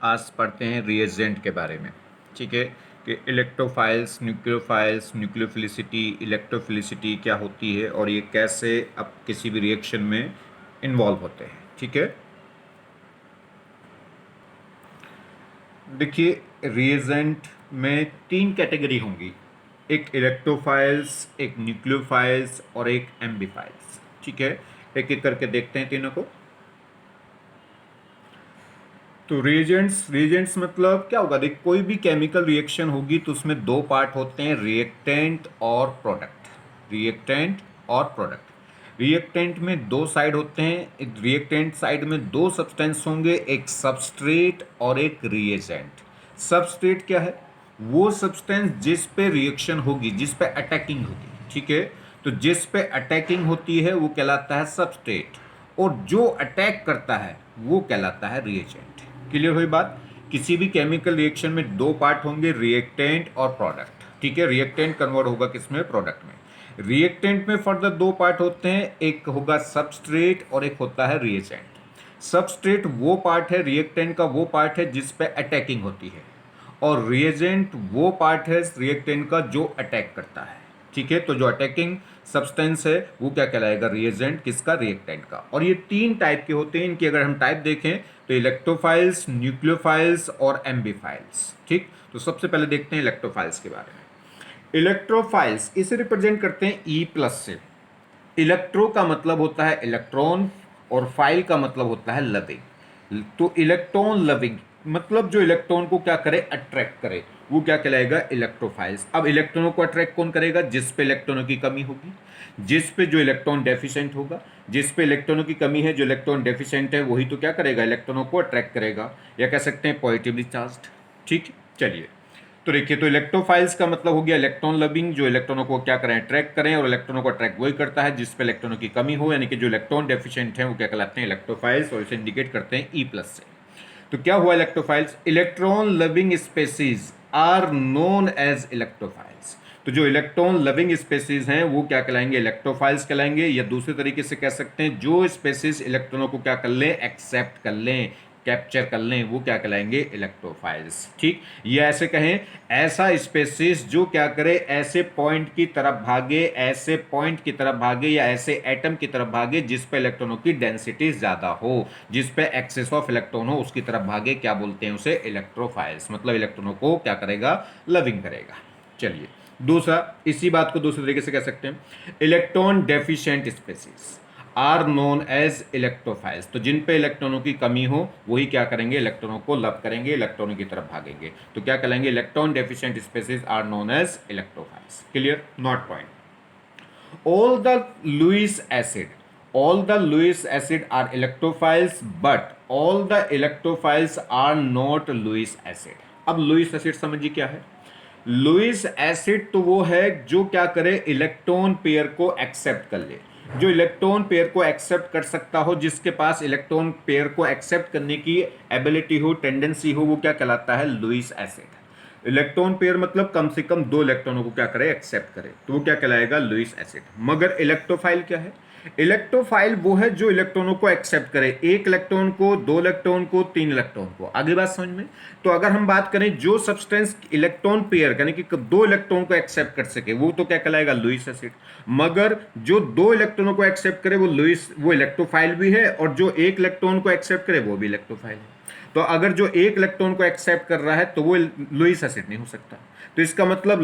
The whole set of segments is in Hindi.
आज पढ़ते हैं रिएजेंट के बारे में। ठीक है कि इलेक्ट्रोफाइल्स, न्यूक्लियोफाइल्स, न्यूक्लियोफिलिसिटी, इलेक्ट्रोफिलिसिटी क्या होती है और ये कैसे अब किसी भी रिएक्शन में इन्वॉल्व होते हैं। ठीक है, देखिए रिएजेंट में तीन कैटेगरी होंगी, एक इलेक्ट्रोफाइल्स, एक न्यूक्लियोफाइल्स और एक एम्बीफाइल्स। ठीक है, एक एक करके देखते हैं तीनों को। तो रिएजेंट्स, रिएजेंट्स मतलब क्या होगा, देख कोई भी केमिकल रिएक्शन होगी तो उसमें दो पार्ट होते हैं, रिएक्टेंट और प्रोडक्ट। रिएक्टेंट और प्रोडक्ट। रिएक्टेंट में दो साइड होते हैं, एक रिएक्टेंट साइड में दो सब्सटेंस होंगे, एक सबस्ट्रेट और एक रिएजेंट। सबस्ट्रेट क्या है, वो सब्सटेंस जिस पे रिएक्शन होगी, जिस पे अटैकिंग होगी। ठीक है, तो जिस पे अटैकिंग होती है वो कहलाता है सबस्ट्रेट, और जो अटैक करता है वो कहलाता है रिएजेंट। क्लियर हुई बात। किसी भी केमिकल रिएक्शन में दो पार्ट होंगे, रिएक्टेंट और प्रोडक्ट। ठीक है, रिएक्टेंट कन्वर्ट होगा किसमें, प्रोडक्ट में। रिएक्टेंट में फर्दर दो पार्ट होते हैं, एक होगा सबस्ट्रेट और एक होता है रिएजेंट। सबस्ट्रेट वो पार्ट है, रिएक्टेंट का वो पार्ट है जिस पे अटैकिंग होती है, और रिएजेंट वो पार्ट है रिएक्टेंट का जो अटैक करता है। ठीक है, तो जो अटैकिंग सब्सटेंस है वो क्या कहलाएगा, रिएजेंट, किसका, रिएक्टेंट का। और ये तीन टाइप के होते हैं, इनकी अगर हम टाइप देखें तो इलेक्ट्रोफाइल्स, न्यूक्लियोफाइल्स और एम्बीफाइल्स। ठीक, तो सबसे पहले देखते हैं इलेक्ट्रोफाइल्स के बारे में। इलेक्ट्रोफाइल्स इसे रिप्रेजेंट करते हैं ई प्लस से। इलेक्ट्रो का मतलब होता है इलेक्ट्रॉन और फाइल का मतलब होता है लविंग। तो इलेक्ट्रॉन लविंग मतलब जो इलेक्ट्रॉन को क्या करे, अट्रैक्ट करे, वो क्या कहलाएगा, इलेक्ट्रोफाइल्स। अब इलेक्ट्रॉनों को अट्रैक्ट कौन करेगा, जिस पे इलेक्ट्रॉनों की कमी होगी, जिस पे जो इलेक्ट्रॉन डेफिशिएंट होगा। जिस पे इलेक्ट्रॉनों की कमी है, जो इलेक्ट्रॉन डेफिशिएंट है, वही तो क्या करेगा, इलेक्ट्रॉनों को अट्रैक्ट करेगा, या कह सकते हैं पॉजिटिवली चार्ज्ड। ठीक, चलिए तो देखिए, तो इलेक्ट्रोफाइल्स का मतलब हो गया इलेक्ट्रॉन लविंग, जो इलेक्ट्रॉनों को क्या करें, अट्रैक्ट करें, और इलेक्ट्रॉनों को अट्रैक्ट वही करता है जिस पे इलेक्ट्रॉनों की कमी हो, यानी कि जो इलेक्ट्रॉन डेफिशिएंट है वो क्या कहलाते हैं, इलेक्ट्रोफाइल्स, और इसे इंडिकेट करते हैं ई प्लस से। तो क्या हुआ electrophiles, electron loving species are known as electrophiles. तो जो इलेक्ट्रॉन लविंग स्पेसीज हैं वो क्या कहलाएंगे, इलेक्ट्रोफाइल्स कहलाएंगे, या दूसरे तरीके से कह सकते हैं जो स्पेसीज इलेक्ट्रॉनों को क्या कर लें, एक्सेप्ट कर लें, कैप्चर कर लें, वो क्या कहलाएंगे, इलेक्ट्रोफाइल्स। ठीक, ये ऐसे कहें, ऐसा स्पेसीज जो क्या करे, ऐसे पॉइंट की तरफ भागे, ऐसे पॉइंट की तरफ भागे, या ऐसे एटम की तरफ भागे जिस पे इलेक्ट्रॉनों की डेंसिटी ज्यादा हो, जिस पे एक्सेस ऑफ इलेक्ट्रॉन हो, उसकी तरफ भागे, क्या बोलते हैं उसे, इलेक्ट्रोफाइल्स। मतलब इलेक्ट्रॉनों को क्या करेगा, लविंग करेगा। चलिए दूसरा, इसी बात को दूसरे तरीके से कह सकते हैं, electron deficient species are known as electrophiles. तो जिन पे इलेक्ट्रॉनों की कमी हो वही क्या करेंगे, इलेक्ट्रॉनों को लव करेंगे, इलेक्ट्रॉनों की तरफ भागेंगे, तो क्या कहलाएंगे, electron deficient species are known as electrophiles. Clear, not point. all the Lewis acid all the Lewis acid are electrophiles, but all the electrophiles are not Lewis acid। अब लुइस एसिड समझिए क्या है। लुइस एसिड तो वो है जो क्या करे, इलेक्ट्रॉन पेयर को एक्सेप्ट कर ले, जो इलेक्ट्रॉन पेयर को एक्सेप्ट कर सकता हो, जिसके पास इलेक्ट्रॉन पेयर को एक्सेप्ट करने की एबिलिटी हो, टेंडेंसी हो, वो क्या कहलाता है, लुइस एसिड। इलेक्ट्रॉन पेयर मतलब कम से कम दो इलेक्ट्रॉनों को क्या करे, एक्सेप्ट करे, तो वो क्या कहलाएगा, लुइस एसिड। मगर इलेक्ट्रोफाइल क्या है, इलेक्ट्रोफाइल वो है जो इलेक्ट्रॉनों को एक्सेप्ट करे, एक इलेक्ट्रॉन को, दो इलेक्ट्रॉन को, तीन इलेक्ट्रॉन को। आगे बात समझ में। तो अगर हम बात करें जो सब्सटेंस इलेक्ट्रॉन पेयर यानी कि दो इलेक्ट्रॉन को एक्सेप्ट कर सके, वो तो क्या कहलाएगा, लुइस एसिड। मगर जो दो इलेक्ट्रॉनों को एक्सेप्ट करे वो इलेक्ट्रोफाइल भी है, और जो एक इलेक्ट्रॉन को एक्सेप्ट करे वो भी इलेक्ट्रोफाइल है। तो अगर जो एक इलेक्ट्रॉन को एक्सेप्ट कर रहा है तो वो लुइस एसिड नहीं हो सकता। तो इसका मतलब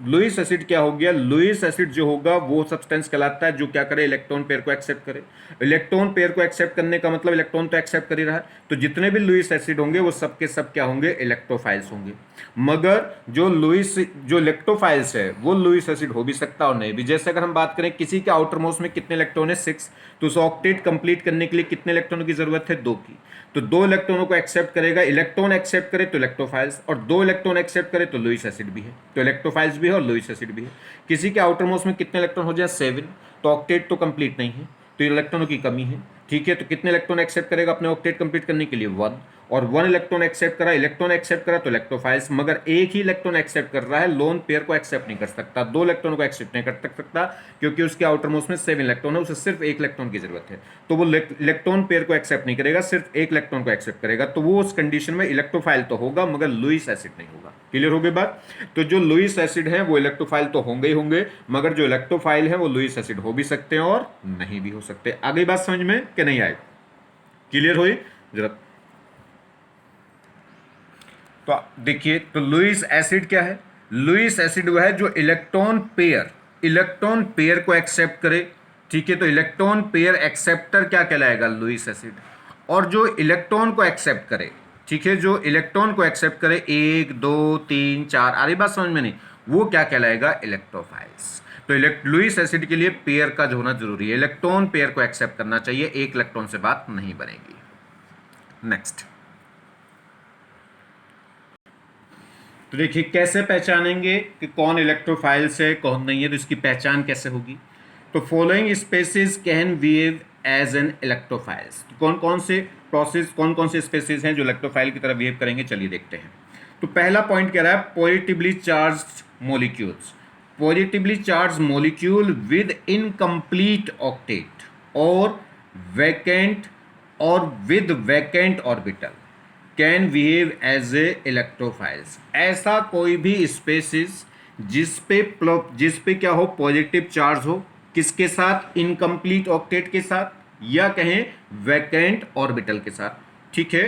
लुइस एसिड क्या हो गया, लुइस एसिड जो होगा वो सब्सटेंस कहलाता है जो क्या करे, इलेक्ट्रॉन पेयर को एक्सेप्ट करे। इलेक्ट्रॉन पेयर को एक्सेप्ट करने का मतलब इलेक्ट्रॉन तो एक्सेप्ट कर ही रहा है, तो जितने भी लुइस एसिड होंगे वो सब के सब क्या होंगे, इलेक्ट्रोफाइल्स होंगे। मगर जो इलेक्ट्रोफाइल्स है वो लुइस एसिड हो भी सकता और नहीं भी। जैसे अगर हम बात करें किसी के आउटर मोस्ट में कितने इलेक्ट्रॉन है, 6, तो उस ऑक्टेट कंप्लीट करने के लिए कितने इलेक्ट्रॉनों की जरूरत है, 2 की। तो दो इलेक्ट्रॉनों को एक्सेप्ट करेगा, इलेक्ट्रॉन एक्सेप्ट करे तो इलेक्ट्रोफाइल्स, और दो इलेक्ट्रॉन एक्सेप्ट करे तो लुइस एसिड भी है। तो इलेक्ट्रोफाइल्स भी है और लुइस एसिड भी है। किसी के आउटर मोस्ट में कितने इलेक्ट्रॉन हो जाए, 7, तो ऑक्टेट तो कंप्लीट नहीं है, तो इलेक्ट्रॉनों की कमी है। ठीक है, तो कितने इलेक्ट्रॉन एक्सेप्ट करेगा अपने ऑक्टेट कंप्लीट करने के लिए? 1, और 1 इलेक्ट्रॉन एक्सेप्ट करा तो इलेक्ट्रोफाइल्स, मगर एक ही इलेक्ट्रॉन एक्सेप्ट कर रहा है, लोन पेयर को एक्सेप्ट नहीं कर सकता, 2 इलेक्ट्रॉन को एक्सेप्ट नहीं कर सकता, क्योंकि उसके आउटर मोस्ट में 7 इलेक्ट्रॉन है, उसे सिर्फ 1 इलेक्ट्रॉन की जरूरत है, तो वो इलेक्ट्रॉन पेयर को एक्सेप्ट नहीं करेगा, सिर्फ 1 इलेक्ट्रॉन को एक्सेप्ट करेगा, तो वो उस कंडीशन में इलेक्ट्रोफाइल तो होगा मगर लुईस एसिड नहीं होगा। क्लियर हो गई बात? तो जो लुईस एसिड है वो इलेक्ट्रोफाइल तो होंगे ही होंगे, मगर जो इलेक्ट्रोफाइल है वो लुईस एसिड हो भी सकते हैं और नहीं भी हो सकते। आगे बात समझ में कि नहीं आए? क्लियर हुई? जरा तो देखिए, तो लुईस एसिड क्या है? लुईस एसिड वह है जो इलेक्ट्रॉन पेयर को एक्सेप्ट करे। ठीक है, तो इलेक्ट्रॉन पेयर एक्सेप्टर क्या कहलाएगा? Lewis acid. और जो इलेक्ट्रॉन को एक्सेप्ट करे, ठीक है, जो इलेक्ट्रॉन को एक्सेप्ट करे 1 2 3 4, आ रही बात समझ में नहीं, वो क्या कहलाएगा? इलेक्ट्रोफाइल्स। तो लुईस एसिड के लिए पेयर का होना जरूरी है, इलेक्ट्रॉन पेयर को एक्सेप्ट करना चाहिए, एक इलेक्ट्रॉन से बात नहीं बनेगी। नेक्स्ट, तो देखिए कैसे पहचानेंगे कि कौन इलेक्ट्रोफाइल्स है कौन नहीं है, तो इसकी पहचान कैसे होगी? तो following species can behave as an electrophiles. कौन कौन से प्रोसेस, कौन कौन से स्पेसीज हैं जो इलेक्ट्रोफाइल की तरह बिहेव करेंगे, चलिए देखते हैं। तो पहला पॉइंट कह रहा है positively charged molecules. Positively charge molecule with incomplete octet और वैकेंट और with vacant orbital can behave as a electrophiles. ऐसा कोई भी स्पेसिस जिस पे क्या हो? पॉजिटिव चार्ज हो, किसके साथ? इनकम्प्लीट ऑक्टेट के साथ, या कहें वैकेंट ऑर्बिटल के साथ। ठीक है,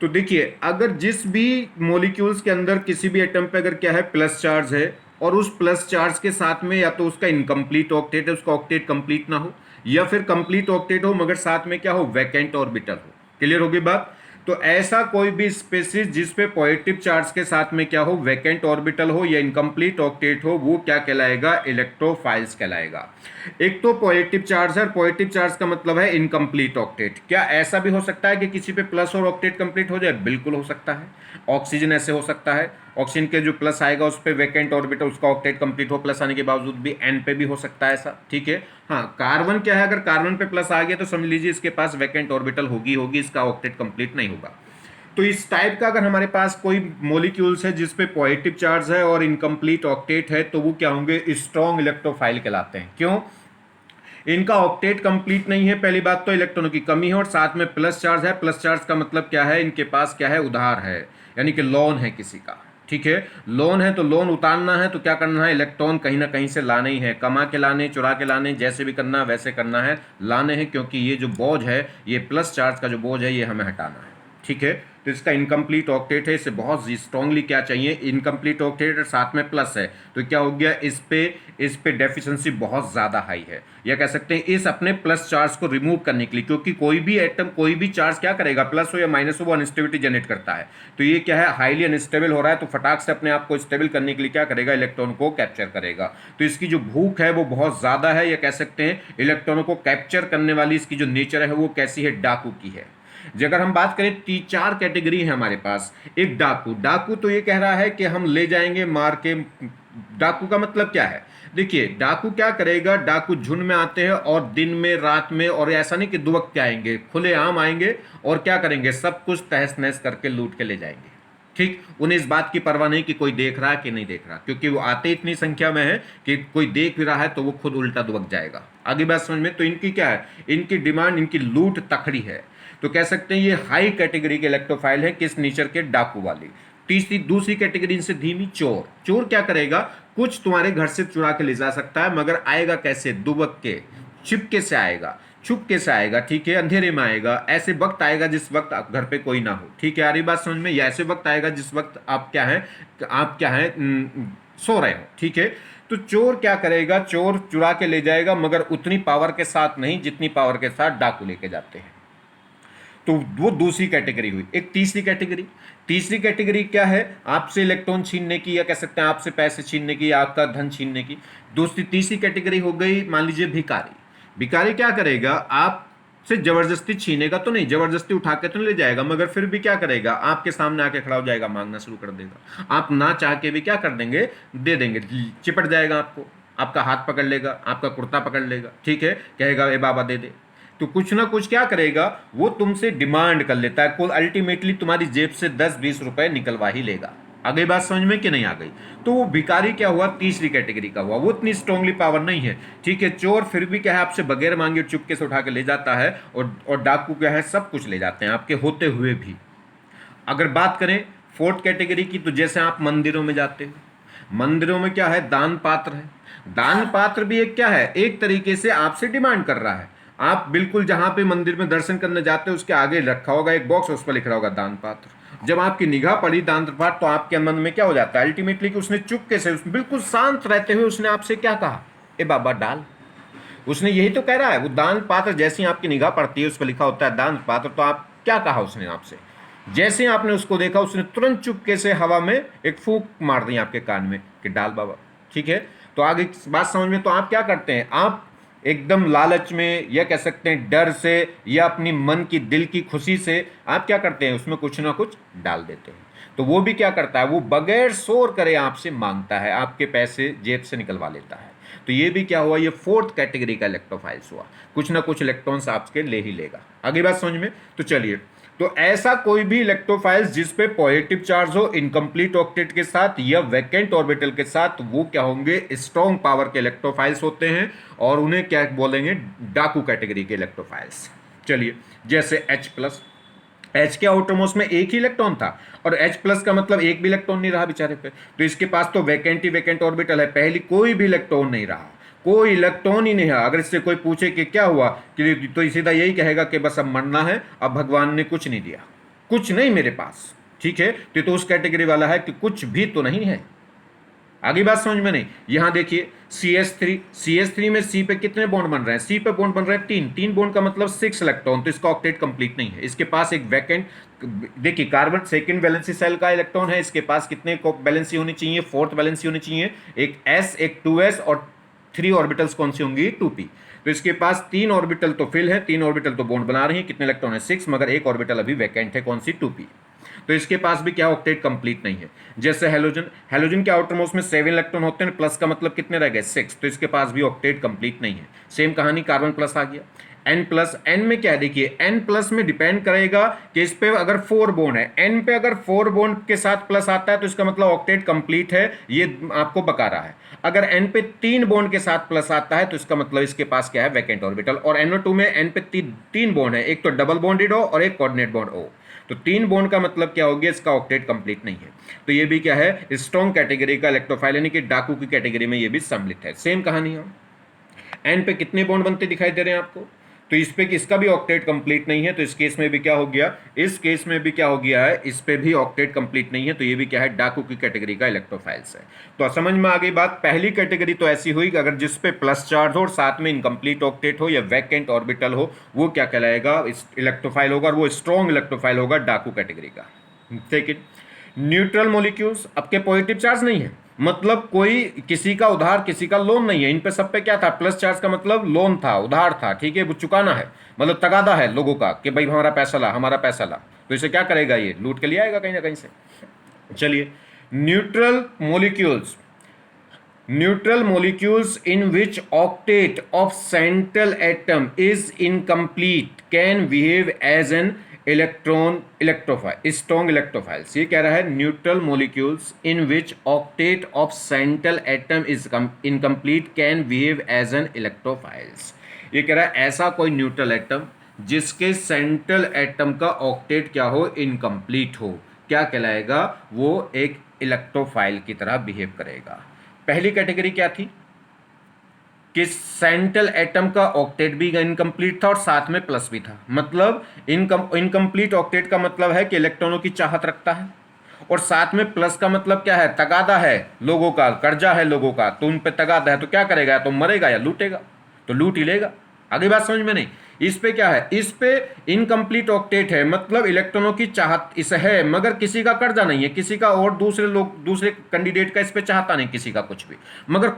तो देखिए अगर जिस भी मॉलिक्यूल्स के अंदर किसी भी एटम पे अगर क्या है प्लस चार्ज है, और उस प्लस चार्ज के साथ में या तो उसका इनकम्प्लीट ऑक्टेट है, उसका ऑक्टेट कंप्लीट ना हो, या फिर कंप्लीट ऑक्टेट हो मगर साथ में क्या हो? वैकेंट ऑर्बिटल हो। क्लियर होगी बात? तो ऐसा कोई भी स्पेसिस जिस पे पॉजिटिव चार्ज के साथ में क्या हो? वैकेंट ऑर्बिटल हो या इनकम्प्लीट ऑक्टेट हो, वो क्या कहलाएगा? इलेक्ट्रोफाइल्स कहलाएगा। एक तो पॉजिटिव चार्ज है, पॉजिटिव चार्ज का मतलब है इनकम्प्लीट ऑक्टेट। क्या ऐसा भी हो सकता है कि किसी पे प्लस और ऑक्टेट कंप्लीट हो जाए? बिल्कुल हो सकता है। ऑक्सीजन ऐसे हो सकता है, ऑक्सीजन के जो प्लस आएगा उस पर वैकेंट ऑर्बिटल, उसका ऑक्टेट कंप्लीट हो, प्लस आने के बावजूद भी एन पे भी हो सकता है ऐसा। ठीक है, हाँ कार्बन क्या है, अगर कार्बन पे प्लस आ गया तो समझ लीजिए इसके पास वैकेंट ऑर्बिटल होगी, इसका ऑक्टेट कंप्लीट नहीं होगा। तो इस टाइप का अगर हमारे पास कोई मॉलिक्यूल्स है जिस पे पॉजिटिव चार्ज है और इनकम्प्लीट ऑक्टेट है, तो वो क्या होंगे? स्ट्रॉन्ग इलेक्ट्रोफाइल कहलाते हैं। क्यों? इनका ऑक्टेट कंप्लीट नहीं है, पहली बात तो इलेक्ट्रॉनों की कमी है, और साथ में प्लस चार्ज है। प्लस चार्ज का मतलब क्या है? इनके पास क्या है? उधार है, यानी कि लोन है किसी का। ठीक है, लोन है तो लोन उतारना है, तो क्या करना है? इलेक्ट्रॉन कहीं ना कहीं से लाने ही है, कमा के लाने, चुरा के लाने, जैसे भी करना वैसे करना है, लाने हैं, क्योंकि ये जो बोझ है, ये प्लस चार्ज का जो बोझ है, ये हमें हटाना है। ठीक है, तो इसका इनकम्प्लीट ऑक्टेट है, इसे बहुत स्ट्रांगली क्या चाहिए? इनकम्प्लीट ऑक्टेट और साथ में प्लस है, तो क्या हो गया? इस पे डेफिशिएंसी बहुत ज़्यादा हाई है, या कह सकते हैं इस अपने प्लस चार्ज को रिमूव करने के लिए, क्योंकि कोई भी एटम, कोई भी चार्ज क्या करेगा? प्लस हो या माइनस हो, वो अनस्टेबिलिटी जनरेट करता है। तो ये क्या है? हाईली अनस्टेबल हो रहा है, तो फटाक से अपने आप को स्टेबल करने के लिए क्या करेगा? इलेक्ट्रॉन को कैप्चर करेगा। तो इसकी जो भूख है वो बहुत ज़्यादा है, या कह सकते हैं इलेक्ट्रॉनों को कैप्चर करने वाली इसकी जो नेचर है वो कैसी है? डाकू की है। अगर हम बात करें 4 कैटेगरी है हमारे पास। एक डाकू तो ये कह रहा है कि हम ले जाएंगे मार के। डाकू का मतलब क्या है? देखिए डाकू क्या करेगा? डाकू झुंड में आते हैं और दिन में रात में, और ऐसा नहीं कि दुवक्त आएंगे, खुलेआम आएंगे और क्या करेंगे? सब कुछ तहस नहस करके लूट के ले जाएंगे। ठीक, उन्हें इस बात की परवाह नहीं कि कोई देख रहा है कि नहीं देख रहा, क्योंकि वो आते इतनी संख्या में है कि कोई देख भी रहा है तो वो खुद उल्टा दुबक जाएगा। आगे बात समझ में? तो इनकी क्या है? इनकी डिमांड, इनकी लूट तखड़ी है। तो कह सकते हैं ये हाई कैटेगरी के इलेक्ट्रोफाइल है, किस नेचर के? डाकू वाली। तीसरी दूसरी कैटेगरी इनसे धीमी, चोर। चोर क्या करेगा? कुछ तुम्हारे घर से चुरा के ले जा सकता है, मगर आएगा कैसे? दुबक के, छिपके से आएगा, छुपके से आएगा। ठीक है, अंधेरे में आएगा, ऐसे वक्त आएगा जिस वक्त घर पे कोई ना हो। ठीक है, आ रही बात समझ में? या ऐसे वक्त आएगा जिस वक्त आप क्या है सो रहे हो। ठीक है, तो चोर क्या करेगा? चोर चुरा के ले जाएगा, मगर उतनी पावर के साथ नहीं जितनी पावर के साथ डाकू लेके जाते हैं। तो वो दूसरी कैटेगरी हुई। एक तीसरी कैटेगरी क्या है? आपसे इलेक्ट्रॉन छीनने की, या कह सकते हैं आपसे पैसे छीनने की, या आपका धन छीनने की। तीसरी कैटेगरी हो गई, मान लीजिए भिखारी। भिखारी क्या करेगा? आपसे जबरदस्ती छीनेगा तो नहीं, जबरदस्ती उठा के तो नहीं ले जाएगा, मगर फिर भी क्या करेगा? आपके सामने आके खड़ा हो जाएगा, मांगना शुरू कर देगा। आप ना चाह के भी क्या कर देंगे? दे देंगे, चिपट जाएगा आपको, आपका हाथ पकड़ लेगा, आपका कुर्ता पकड़ लेगा। ठीक है, कहेगा ए बाबा दे दे। तो कुछ ना कुछ क्या करेगा, वो तुमसे डिमांड कर लेता है, कुल अल्टीमेटली तुम्हारी जेब से 10-20 रुपए निकलवा ही लेगा। आ गई बात समझ में कि नहीं आ गई? तो वो भिखारी क्या हुआ, तीसरी कैटेगरी का हुआ, वो इतनी स्ट्रांगली पावर नहीं है, ठीक है। चोर फिर भी क्या है, आपसे बगैर मांगे चुपके से उठा के ले जाता है, और डाकू क्या है, सब कुछ ले जाते हैं आपके होते हुए भी। अगर बात करें फोर्थ कैटेगरी की, तो जैसे आप मंदिरों में जाते हो, मंदिरों में क्या है, दान पात्र है। दान पात्र भी एक क्या है, एक तरीके से आपसे डिमांड कर रहा है। आप बिल्कुल जहां पे मंदिर में दर्शन करने जाते हो, उसके आगे रखा होगा एक बॉक्स, उस पर लिख रहा होगा दान पात्र। जब आपकी निगाह पड़ी दान पात्र, तो आपके मन में क्या हो जाता है अल्टीमेटली, कि उसने चुपके से, बिल्कुल शांत रहते हुए उसने आपसे क्या कहा, ए बाबा डाल। उसने यही तो कह रहा है, वो दान पात्र जैसे ही आपकी निगाह पड़ती है, उस पर लिखा होता है दान पात्र, तो आप क्या कहा उसने आपसे, जैसे ही आपने उसको देखा, उसने तुरंत चुपके से हवा में एक फूंक मार दी आपके कान में कि डाल बाबा, ठीक है। तो आगे बात समझ में, तो आप क्या करते हैं, आप एकदम लालच में, या कह सकते हैं डर से, या अपनी मन की दिल की खुशी से आप क्या करते हैं, उसमें कुछ ना कुछ डाल देते हैं। तो वो भी क्या करता है, वो बगैर शोर करे आपसे मांगता है, आपके पैसे जेब से निकलवा लेता है। तो ये भी क्या हुआ, ये फोर्थ कैटेगरी का इलेक्ट्रोफाइल्स हुआ, कुछ ना कुछ इलेक्ट्रॉन्स आपके ले ही लेगा। आगे बात समझ में, तो चलिए, तो ऐसा कोई भी इलेक्ट्रोफाइल्स जिस पे पॉजिटिव चार्ज हो इनकम्प्लीट ऑक्टेट के साथ या वैकेंट ऑर्बिटल के साथ, वो क्या होंगे, स्ट्रॉन्ग पावर के इलेक्ट्रोफाइल्स होते हैं, और उन्हें क्या बोलेंगे, डाकू कैटेगरी के इलेक्ट्रोफाइल्स। चलिए, जैसे H+, H के आउटरमोस्ट में एक ही इलेक्ट्रॉन था, और H+ का मतलब एक भी इलेक्ट्रॉन नहीं रहा बेचारे पे, तो इसके पास तो वैकेंट ही वैकेंट ऑर्बिटल है, पहली कोई भी इलेक्ट्रॉन नहीं रहा, कोई इलेक्ट्रॉन ही नहीं है। अगर इससे कोई पूछे कि क्या हुआ, कि तो सीधा यही कहेगा कि बस अब मरना है, अब भगवान ने कुछ नहीं दिया, कुछ नहीं मेरे पास, ठीक है। तो उस कैटेगरी वाला है कि कुछ भी तो नहीं है। आगे बात समझ में नहीं? यहां देखिए CH3 में C पे कितने बॉन्ड बन रहे हैं, C पे बॉन्ड बन रहे हैं 3 बॉन्ड का मतलब 6 इलेक्ट्रॉन, तो इसका ऑक्टेट कंप्लीट नहीं है। इसके पास एक वैकेंट, देखिए कार्बन सेकंड वैलेंसी सेल का इलेक्ट्रॉन है, इसके पास कितने वैलेंसी होनी चाहिए, फोर्थ वैलेंसी होनी चाहिए, एक S एक 2S, और 3 ऑर्बिटल्स कौन सी होंगी, 2p। तो इसके पास 3 ऑर्बिटल तो फिल है, 3 ऑर्बिटल तो बॉन्ड बना रही है, कितने इलेक्ट्रॉन है 6, मगर एक ऑर्बिटल अभी वैकेंट है, कौन सी, 2p। तो इसके पास भी क्या ऑक्टेट कंप्लीट नहीं है। जैसे हेलोजन के आउटर मोस्ट में 7 इलेक्ट्रॉन होते हैं, प्लस का मतलब कितने रह गए, 6, तो इसके पास भी ऑक्टेट कंप्लीट नहीं है। सेम कहानी कार्बन प्लस आ गया। N में क्या है, देखिए N+ में डिपेंड करेगा कि इस पे अगर 4 बॉन्ड है, N पे अगर 4 बॉन्ड के साथ प्लस आता है तो इसका मतलब ऑक्टेट कंप्लीट है, ये आपको बता रहा है। अगर N पे 3 बॉन्ड के साथ प्लस आता है तो इसका मतलब इसके पास क्या है, वैकेंट ऑर्बिटल। और NO2 में N पे 3 बॉन्ड है, एक तो डबल बॉन्डेड O और एक कोऑर्डिनेट बॉन्ड O, तो 3 बॉन्ड का मतलब क्या हो गया, इसका ऑक्टेट कंप्लीट नहीं है। तो ये भी क्या है, स्ट्रॉन्ग कैटेगरी का इलेक्ट्रोफाइल, यानी कि डाकू की कैटेगरी में ये भी सम्मिलित है। सेम कहानी है, N पे कितने बॉन्ड बनते दिखाई दे रहे हैं आपको, तो इस पे इसका भी ऑक्टेट कंप्लीट नहीं है, तो इस केस में भी क्या हो गया, इस केस में भी क्या हो गया है, इस पे भी ऑक्टेट कंप्लीट नहीं है, तो ये भी क्या है, डाकू की कैटेगरी का इलेक्ट्रोफाइल्स है। तो समझ में आ गई बात। पहली कैटेगरी तो ऐसी हुई कि अगर जिस पे प्लस चार्ज हो और साथ में इनकम्प्लीट ऑक्टेट हो या वैकेंट ऑर्बिटल हो, वो क्या कहलाएगा, इलेक्ट्रोफाइल होगा, और वो स्ट्रॉन्ग इलेक्ट्रोफाइल होगा डाकू कैटेगरी का। ठीक है। न्यूट्रल मॉलिक्यूल्स, आपके पॉजिटिव चार्ज नहीं है, मतलब कोई किसी का उधार किसी का लोन नहीं है, इन पे सब पे क्या था, प्लस चार्ज का मतलब लोन था, उधार था, ठीक है, वो चुकाना है, मतलब तगादा है लोगों का कि भाई हमारा पैसा ला, हमारा पैसा ला, तो इसे क्या करेगा, ये लूट के लिए आएगा कहीं ना कहीं से। चलिए, neutral molecules in which octet of central atom is incomplete can behave as an strong electrophiles। ये कह रहा है neutral molecules in which octet of central atom is incomplete can behave as an electrophiles। ये कह रहा है ऐसा कोई न्यूट्रल एटम जिसके सेंट्रल एटम का ऑक्टेट क्या हो, इनकम्प्लीट हो, क्या कहलाएगा, वो एक इलेक्ट्रोफाइल की तरह बिहेव करेगा। पहली कैटेगरी क्या थी कि सेंट्रल एटम का ऑक्टेट भी इनकम्प्लीट था और साथ में प्लस भी था, मतलब इनकम्प्लीट ऑक्टेट का मतलब है कि इलेक्ट्रॉनों की चाहत रखता है, और साथ में प्लस का मतलब क्या है, तगादा है लोगों का, कर्जा है लोगों का, तो उन पे तगादा है, तो क्या करेगा, तो मरेगा या लूटेगा, तो लूट ही लेगा। आगे बात समझ में नहीं? इस पे क्या है, इस पे इनकम्प्लीट ऑक्टेट है, मतलब इलेक्ट्रॉनों की चाहत इस है, मगर किसी का कर्जा नहीं है, किसी का और दूसरे लोग दूसरे कैंडिडेट का इस पे चाहता नहीं किसी का कुछ भी, मगर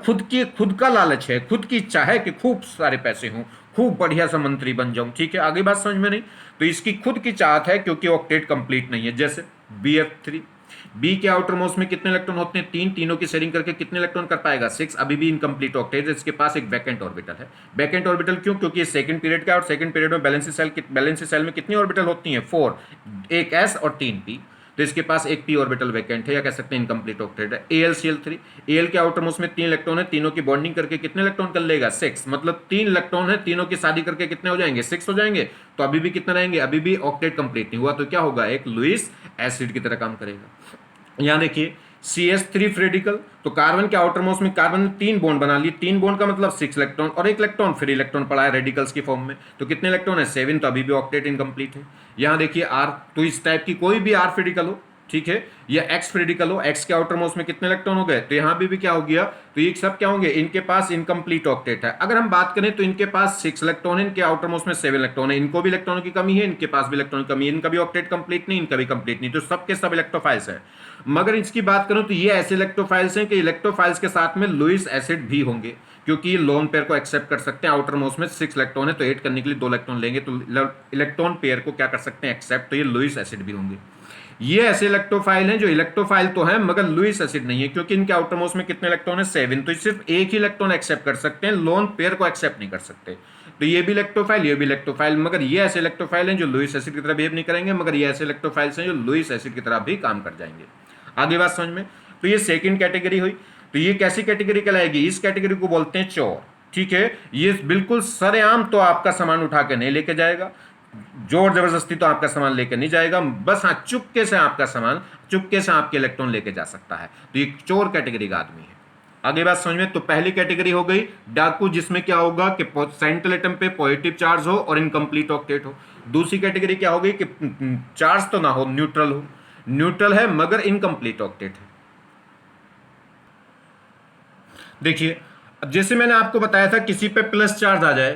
खुद का लालच है, खुद की इच्छा है कि खूब सारे पैसे हों, खूब बढ़िया सा मंत्री बन जाऊं, ठीक है। आगे बात समझ में नहीं? तो इसकी खुद की चाहत है क्योंकि ऑक्टेट कंप्लीट नहीं है। जैसे BF3 बी के आउटर मोस्ट में कितने इलेक्ट्रॉन होते हैं? 3, तीनों की शेयरिंग करके कितने इलेक्ट्रॉन कर पाएगा? 6। अभी भी इनकम्प्लीट ऑक्टेट, इसके पास एक वैकेंट ऑर्बिटल है। वैकेंट ऑर्बिटल क्यों? क्योंकि ये सेकंड पीरियड का है और सेकंड पीरियड में बैलेंसी सेल में कितनी ऑर्बिटल होती हैं? 4, एक एस और 3 पी। तो इसके पास एक पी ऑर्बिटल वैकेंट है या कह सकते हैं इनकम्प्लीट ऑक्टेट है। AlCl3, Al के आउटर मोस्ट में 3 इलेक्ट्रॉन है, तीनों की बॉन्डिंग करके कितने इलेक्ट्रॉन कर लेगा? 6। मतलब 3 इलेक्ट्रॉन है, तीनों की शादी करके कितने हो जाएंगे? 6 हो जाएंगे। तो अभी भी कितने रहेंगे? अभी भी ऑक्टेट कंप्लीट नहीं हुआ। तो क्या होगा? एक लुईस एसिड की तरह काम करेगा। यहां देखिए CH3 फ्री रेडिकल, तो कार्बन के आउटर मोस्ट में कार्बन ने 3 बॉन्ड बना लिए। 3 बॉन्ड का मतलब 6 इलेक्ट्रॉन और एक इलेक्ट्रॉन फ्री इलेक्ट्रॉन पड़ा है रेडिकल्स की फॉर्म में। तो कितने इलेक्ट्रॉन है? 7। तो अभी भी ऑक्टेट इनकम्प्लीट है। यहां देखिए R, तो इस टाइप की कोई भी R फ्री रेडिकल हो, ठीक है, या X फ्री रेडिकल हो, X के आउटर मोस्ट में कितने इलेक्ट्रॉन हो गए? तो यहां भी क्या हो गया? तो ये सब क्या होंगे? इनके पास इनकम्प्लीट ऑक्टेट है। अगर हम बात करें तो इनके पास 6 इलेक्ट्रॉन है, इनके आउटर मोस्ट में 7 इलेक्ट्रॉन है, इनको भी इलेक्ट्रॉनों की कमी है, इनके पास भी इलेक्ट्रॉन की कमी है, इनका भी ऑक्टेट कंप्लीट नहीं, इनका भी कंप्लीट नहीं। तो सबके सब इलेक्ट्रोफाइल्स हैं। मगर इसकी बात करूं तो ये ऐसे इलेक्ट्रोफाइल्स हैं कि इलेक्ट्रोफाइल्स के साथ में लुईस एसिड भी होंगे, क्योंकि ये लोन पेयर को एक्सेप्ट कर सकते हैं। आउटर मोस्ट में 6 इलेक्ट्रॉन है, तो 8 करने के लिए 2 इलेक्ट्रॉन लेंगे, तो इलेक्ट्रॉन पेयर को क्या कर सकते हैं? एक्सेप्ट। तो ये लुईस एसिड भी होंगे। ये ऐसे इलेक्ट्रोफाइल हैं जो इलेक्ट्रोफाइल तो है मगर लुईस एसिड नहीं है, क्योंकि इनके आउटर मोस्ट में कितने इलेक्ट्रॉन है? 7। तो सिर्फ एक ही इलेक्ट्रॉन एक्सेप्ट कर सकते हैं, लोन पेयर को एक्सेप्ट नहीं कर सकते। तो ये भी इलेक्ट्रोफाइल, ये भी इलेक्ट्रोफाइल, मगर ये ऐसे इलेक्ट्रोफाइल हैं जो लुईस एसिड की तरह बिहेव नहीं करेंगे, मगर ये ऐसे इलेक्ट्रोफाइल्स हैं जो लुईस एसिड की तरह भी काम कर जाएंगे। आगे बात समझ में? तो ये सेकंड कैटेगरी हुई। तो ये कैसी कैटेगरी कहलाएगी? इस कैटेगरी को बोलते हैं चोर, ठीक है। ये बिल्कुल सरेआम तो आपका सामान उठा के नहीं लेके जाएगा, जोर जबरदस्ती तो आपका सामान लेके नहीं जाएगा, बस हाँ चुपके से आपका सामान, चुपके से आपके इलेक्ट्रॉन लेके जा सकता है। तो ये चोर कैटेगरी का आदमी है। आगे बात समझ में? तो पहली कैटेगरी हो गई डाकू, जिसमें क्या होगा कि सेंट्रल एटम पे पॉजिटिव चार्ज हो और इनकम्प्लीट ऑक्टेट हो। दूसरी कैटेगरी क्या हो गई कि चार्ज तो ना हो, न्यूट्रल हो, न्यूट्रल है मगर इनकम्प्लीट ऑक्टेट है। देखिए अब जैसे मैंने आपको बताया था, किसी पे प्लस चार्ज आ जाए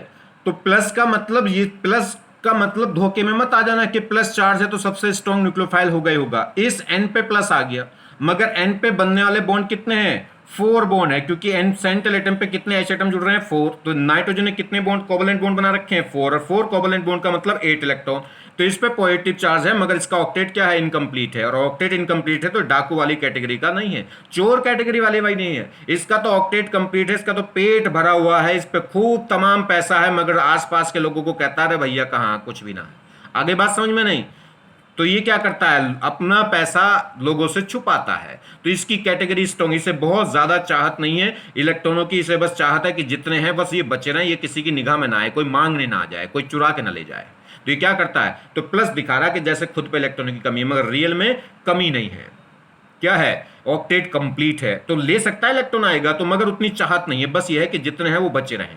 तो प्लस का मतलब, ये प्लस का मतलब धोखे में मत आ जाना कि प्लस चार्ज है तो सबसे स्ट्रॉन्ग न्यूक्लियोफाइल होगा ही होगा। इस एन पे प्लस आ गया, मगर एन पे बनने वाले बॉन्ड कितने हैं? 4 बॉन्ड है, क्योंकि एन सेंट्रल एटम पे कितने एच एटम जुड़ रहे हैं? 4। तो नाइट्रोजन ने कितने बॉन्ड, कोवलेंट बॉन्ड बना रखे हैं? 4, और 4 कोवलेंट बॉन्ड का मतलब 8 इलेक्ट्रॉन। तो इस पे पॉजिटिव चार्ज है, मगर इसका ऑक्टेट क्या है? इनकम्प्लीट है। और ऑक्टेट इनकम्प्लीट है तो डाकू वाली कैटेगरी का नहीं है, चोर कैटेगरी वाले भाई नहीं है। इसका तो ऑक्टेट कंप्लीट है, इसका तो पेट भरा हुआ है, इस पे खूब तमाम पैसा है, मगर आसपास के लोगों को कहता है भैया कहाँ, कुछ भी ना है। आगे बात समझ में नहीं? तो ये क्या करता है? अपना पैसा लोगों से छुपाता है। तो इसकी कैटेगरी स्ट्रॉन्ग, इसे बहुत ज्यादा चाहत नहीं है इलेक्ट्रॉनों की, इसे बस चाहत है कि जितने हैं बस ये बचे रहें, ये किसी की निगाह में ना आए, कोई मांगने ना आ जाए, कोई चुरा के ना ले जाए। तो ये क्या करता है? तो प्लस दिखा रहा है कि जैसे खुद पे इलेक्ट्रॉनों की कमी है, मगर रियल में कमी नहीं है। क्या है? ऑक्टेट कंप्लीट है, तो ले सकता है इलेक्ट्रॉन आएगा तो, मगर उतनी चाहत नहीं है, बस ये है कि जितने हैं वो बचे रहें।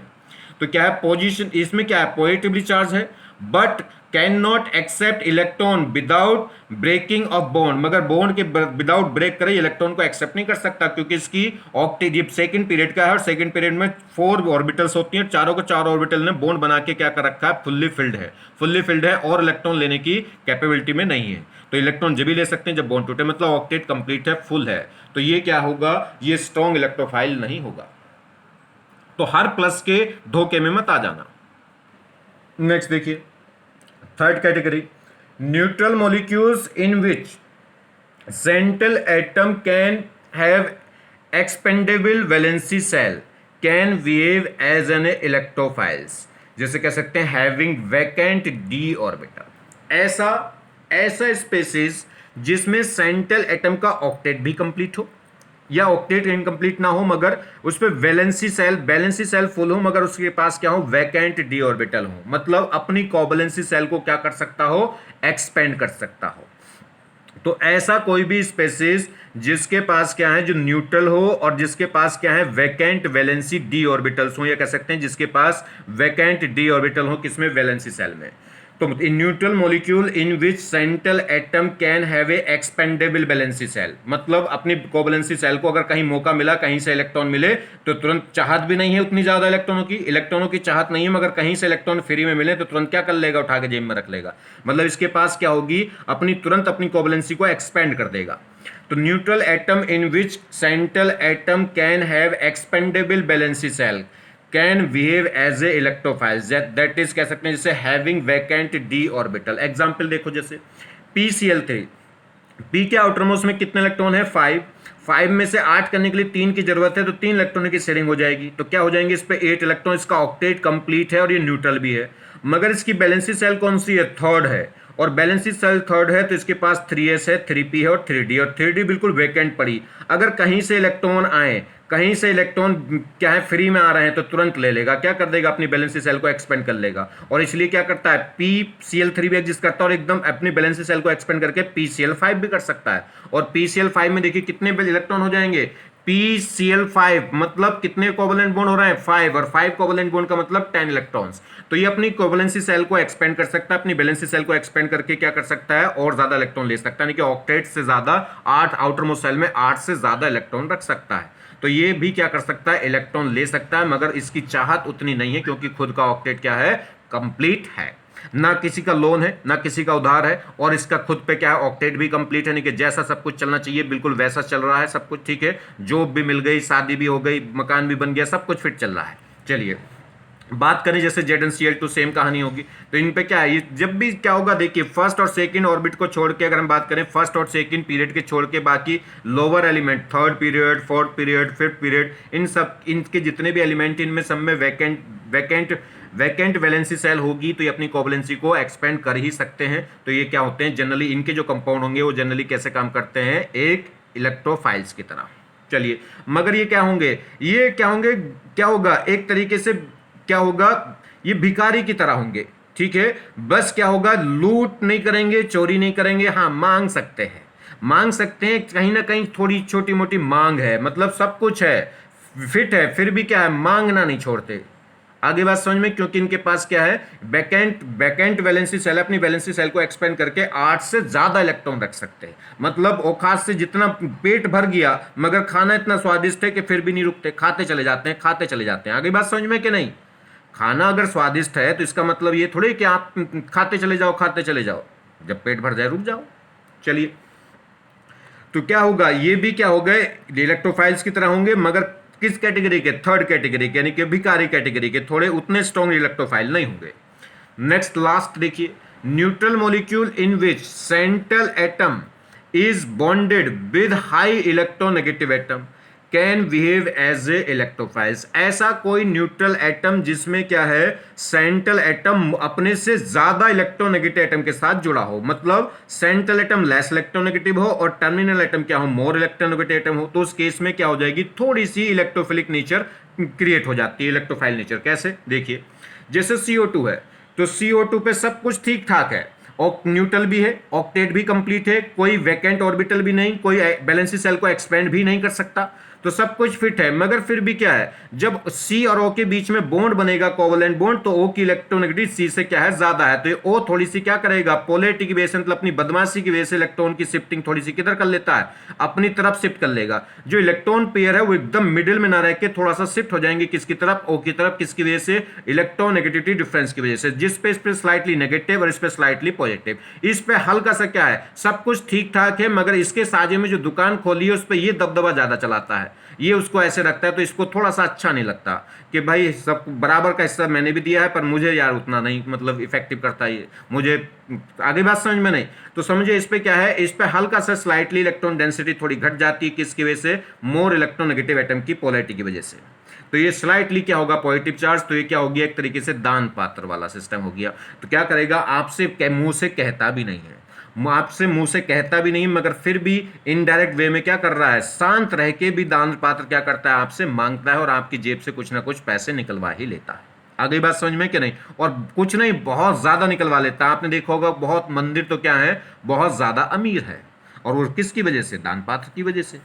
तो क्या है पोजीशन? इसमें क्या है? पॉजिटिवली चार्ज है, but can not accept electron without breaking off bond, मगर बॉन्ड के विदाउट ब्रेक करे इलेक्ट्रॉन को एक्सेप्ट नहीं कर सकता, क्योंकि इसकी ऑक्टेट सेकंड पीरियड का है और सेकंड पीरियड में 4 ऑर्बिटल्स होती हैं, चारों को 4 ऑर्बिटल ने बॉन्ड बना के क्या कर रखा है? फुल्ली फिल्ड है, फुल्ली फिल्ड है और इलेक्ट्रॉन लेने की कैपेबिलिटी में नहीं है। तो इलेक्ट्रॉन जब भी ले सकते हैं जब बॉन्ड टूटे, मतलब ऑक्टेट कंप्लीट है, फुल है। तो ये क्या होगा? ये स्ट्रॉन्ग इलेक्ट्रोफाइल नहीं होगा। तो हर प्लस के धोखे में मत आ जाना। नेक्स्ट देखिए third category, neutral molecules in which central atom can have expandable valency shell can behave as an electrophiles. जैसे कह सकते हैं हैविंग वैकेंट डी ऑर्बिटल। ऐसा स्पेसिस जिसमें सेंट्रल एटम का ऑक्टेट भी कंप्लीट हो या ऑक्टेट इनकम्प्लीट ना हो, मगर उस पर बैलेंसी सेल फुल हो, मगर उसके पास क्या हो? वैकेंट डी ऑर्बिटल हो, मतलब अपनी कोवैलेंसी सेल को क्या कर सकता हो? एक्सपेंड कर सकता हो। तो ऐसा कोई भी स्पेसिस जिसके पास क्या है? जो न्यूट्रल हो और जिसके पास क्या है? वैकेंट वैलेंसी डी ऑर्बिटल्स हो, या कह सकते हैं जिसके पास वैकेंट डी ऑर्बिटल हो, किसमें? वैलेंसी सेल में। तो in neutral molecule in which central atom can have a expandable valency shell, मतलब अपनी कोवैलेंसी सेल को अगर कहीं मौका मिला, कहीं से इलेक्ट्रॉन मिले, तो तुरंत चाहत भी नहीं है उतनी ज्यादा इलेक्ट्रॉनों की चाहत नहीं है, मगर कहीं से इलेक्ट्रॉन फ्री में मिले तो तुरंत क्या कर लेगा? उठा के जेब में रख लेगा। मतलब इसके पास क्या होगी? तुरंत अपनी कोवैलेंसी को एक्सपेंड कर देगा। तो neutral atom in which central atom can have expandable valency shell can behave as a electrophile, that is कह सकते हैं जैसे having vacant D orbital. Example देखो, जैसे PCl3, पी के आउटरमोस्ट में कितने इलेक्ट्रॉन है? 5। 5 में से 8 करने के लिए 3 की जरूरत है, तो 3 इलेक्ट्रॉन की शेयरिंग हो जाएगी। तो क्या हो जाएंगे इस पे? 8 इलेक्ट्रॉन। इसका ऑक्टेट कंप्लीट है और ये न्यूट्रल भी है। मगर इसकी बैलेंसी सेल कौन सी है? थर्ड है। और बैलेंसी सेल थर्ड है तो इसके पास 3s है, 3p है और 3d। और 3d बिल्कुल वैकेंट पड़ी। अगर कहीं से इलेक्ट्रॉन आए, कहीं से इलेक्ट्रॉन क्या है फ्री में आ रहे हैं, तो तुरंत ले लेगा। क्या कर देगा? अपनी बैलेंसी सेल को एक्सपेंड कर लेगा। और इसलिए क्या करता है? PCl3 भी एग्जिस्ट करता है और एकदम अपनी बैलेंसी सेल को एक्सपेंड करके PCl5 भी कर सकता है। और PCl5 में देखिए कितने इलेक्ट्रॉन हो जाएंगे? PCl5 मतलब कितने कोवलेंट बॉन्ड हो रहे हैं? 5। और 5 कोवलेंट बॉन्ड का मतलब 10 इलेक्ट्रॉन्स। तो ये अपनी कोवलेंसी सेल को एक्सपेंड कर सकता है, अपनी बैलेंसी सेल को एक्सपेंड करके क्या कर सकता है? और ज्यादा इलेक्ट्रॉन ले सकता है, यानी कि ऑक्टेट से ज्यादा 8 आउटर मोस्ट सेल में 8 से ज्यादा इलेक्ट्रॉन रख सकता है। तो ये भी क्या कर सकता है? इलेक्ट्रॉन ले सकता है, मगर इसकी चाहत उतनी नहीं है क्योंकि खुद का ऑक्टेट क्या है? कंप्लीट है। ना किसी का लोन है, ना किसी का उधार है, और इसका खुद पे क्या है? ऑक्टेट भी कंप्लीट है, नहीं कि जैसा सब कुछ चलना चाहिए बिल्कुल वैसा चल रहा है, सब कुछ ठीक है। जॉब भी मिल गई, शादी भी हो गई, मकान भी बन गया, सब कुछ फिट चल रहा है। चलिए बात करें जैसे ZnCl2 सेम कहानी होगी। तो इन पे क्या है? ये जब भी क्या होगा देखिए, फर्स्ट और सेकंड ऑर्बिट को छोड़ के अगर हम बात करें, फर्स्ट और सेकंड पीरियड के छोड़ के बाकी lower element, third period, fourth period, fifth period, इन सब इनके जितने भी एलिमेंट इनमें सब में वैकेंट वैलेंसी सेल होगी, तो ये अपनी कोवलेंसी को एक्सपेंड कर ही सकते हैं। तो ये क्या होते हैं जनरली, इनके जो कंपाउंड होंगे वो जनरली कैसे काम करते हैं? एक इलेक्ट्रोफाइल्स की तरह। चलिए मगर ये क्या होंगे? ये क्या होंगे? क्या होगा एक तरीके से? क्या होगा? ये भिखारी की तरह होंगे। ठीक है, बस क्या होगा? लूट नहीं करेंगे, चोरी नहीं करेंगे, हाँ मांग सकते हैं, मांग सकते हैं। कहीं ना कहीं थोड़ी छोटी मोटी मांग है, मतलब सब कुछ है, फिट है, फिर भी क्या है? मांगना नहीं छोड़ते। आगे बात समझ में? क्योंकि इनके पास क्या है? बैकेंट वैलेंसी सेल, अपनी वैलेंसी सेल को एक्सपेंड करके 8 से ज्यादा इलेक्ट्रॉन रख सकते हैं। मतलब औकात से जितना पेट भर गया, मगर खाना इतना स्वादिष्ट है कि फिर भी नहीं रुकते, खाते चले जाते हैं, खाते चले जाते हैं। आगे बात समझ में कि नहीं? खाना अगर स्वादिष्ट है तो इसका मतलब ये थोड़ी कि आप खाते चले जाओ, खाते चले जाओ, जब पेट भर जाए रुक जाओ। चलिए तो क्या होगा? ये भी क्या हो गए? इलेक्ट्रोफाइल्स की तरह होंगे, मगर किस कैटेगरी के? थर्ड कैटेगरी के, यानी कि भिखारी कैटेगरी के, थोड़े उतने स्ट्रॉन्ग इलेक्ट्रोफाइल नहीं होंगे। नेक्स्ट लास्ट देखिए, neutral molecule in which central atom is bonded with high electronegative atom can behave as a electrophiles. ऐसा कोई न्यूट्रल एटम जिसमें क्या है? सेंट्रल एटम अपने से ज्यादा इलेक्ट्रोनेगेटिव एटम के साथ जुड़ा हो, मतलब सेंट्रल एटम लेस इलेक्ट्रोनेगेटिव हो और टर्मिनल एटम क्या हो? मोर इलेक्ट्रोनेगेटिव एटम हो। तो उस केस में क्या हो जाएगी? थोड़ी सी इलेक्ट्रोफिलिक नेचर क्रिएट हो जाती है, इलेक्ट्रोफाइल नेचर। कैसे? देखिए जैसे CO2 है, तो CO2 पे सब कुछ ठीक ठाक है, और न्यूट्रल भी है, ऑक्टेट भी कंप्लीट है, कोई वैकेंट ऑर्बिटल भी नहीं, कोई बैलेंसी सेल को एक्सपेंड भी नहीं कर सकता, तो सब कुछ फिट है। मगर फिर भी क्या है? जब C और O के बीच में बॉन्ड बनेगा, कोवलेंट बॉन्ड, तो O की इलेक्ट्रोनेगेटिविटी C से क्या है? ज्यादा है। तो ये O थोड़ी सी क्या करेगा? पोलैरिटी की वजह से, मतलब अपनी बदमाशी की वजह से इलेक्ट्रॉन की शिफ्टिंग थोड़ी सी किधर कर लेता है? अपनी तरफ शिफ्ट कर लेगा। जो इलेक्ट्रॉन पेयर है वो एकदम मिडिल में ना रह के थोड़ा सा शिफ्ट हो जाएंगे, किसकी तरफ? O की तरफ। किसकी वजह से? इलेक्ट्रोनेगेटिविटी डिफरेंस की वजह से, जिस पे इस पे स्लाइटली नेगेटिव और इस पे स्लाइटली पॉजिटिव। इस पे हल्का सा क्या है? सब कुछ ठीक ठाक है, मगर इसके साजे में जो दुकान खोली है उस पर ये दबदबा ज्यादा चलाता है, ये उसको ऐसे रखता है, तो इसको थोड़ा सा अच्छा नहीं लगता कि भाई सब बराबर का हिस्सा मैंने भी दिया है, पर मुझे यार उतना नहीं मतलब इफेक्टिव करता है ये मुझे। आगे बात समझ में नहीं? तो समझिए इस पे क्या है? इस पे हल्का सा स्लाइटली इलेक्ट्रॉन डेंसिटी थोड़ी घट जाती है, किसकी वजह से? मोर इलेक्ट्रोनेगेटिव एटम की पोलैरिटी की वजह से। तो ये स्लाइटली क्या होगा? Positive charge. तो ये क्या हो गया? एक तरीके से दान पात्र वाला सिस्टम हो गया। तो क्या करेगा? आपसे मुंह से कहता भी नहीं है, आपसे मुंह से कहता भी नहीं, मगर फिर भी इनडायरेक्ट वे में क्या कर रहा है? शांत रह के भी दान पात्र क्या करता है? आपसे मांगता है और आपकी जेब से कुछ ना कुछ पैसे निकलवा ही लेता है। आगे बात समझ में कि नहीं? और कुछ नहीं, बहुत ज्यादा निकलवा लेता है। आपने देखा होगा बहुत मंदिर तो क्या है? बहुत ज्यादा अमीर है, और वो किसकी वजह से? दान पात्र की वजह से।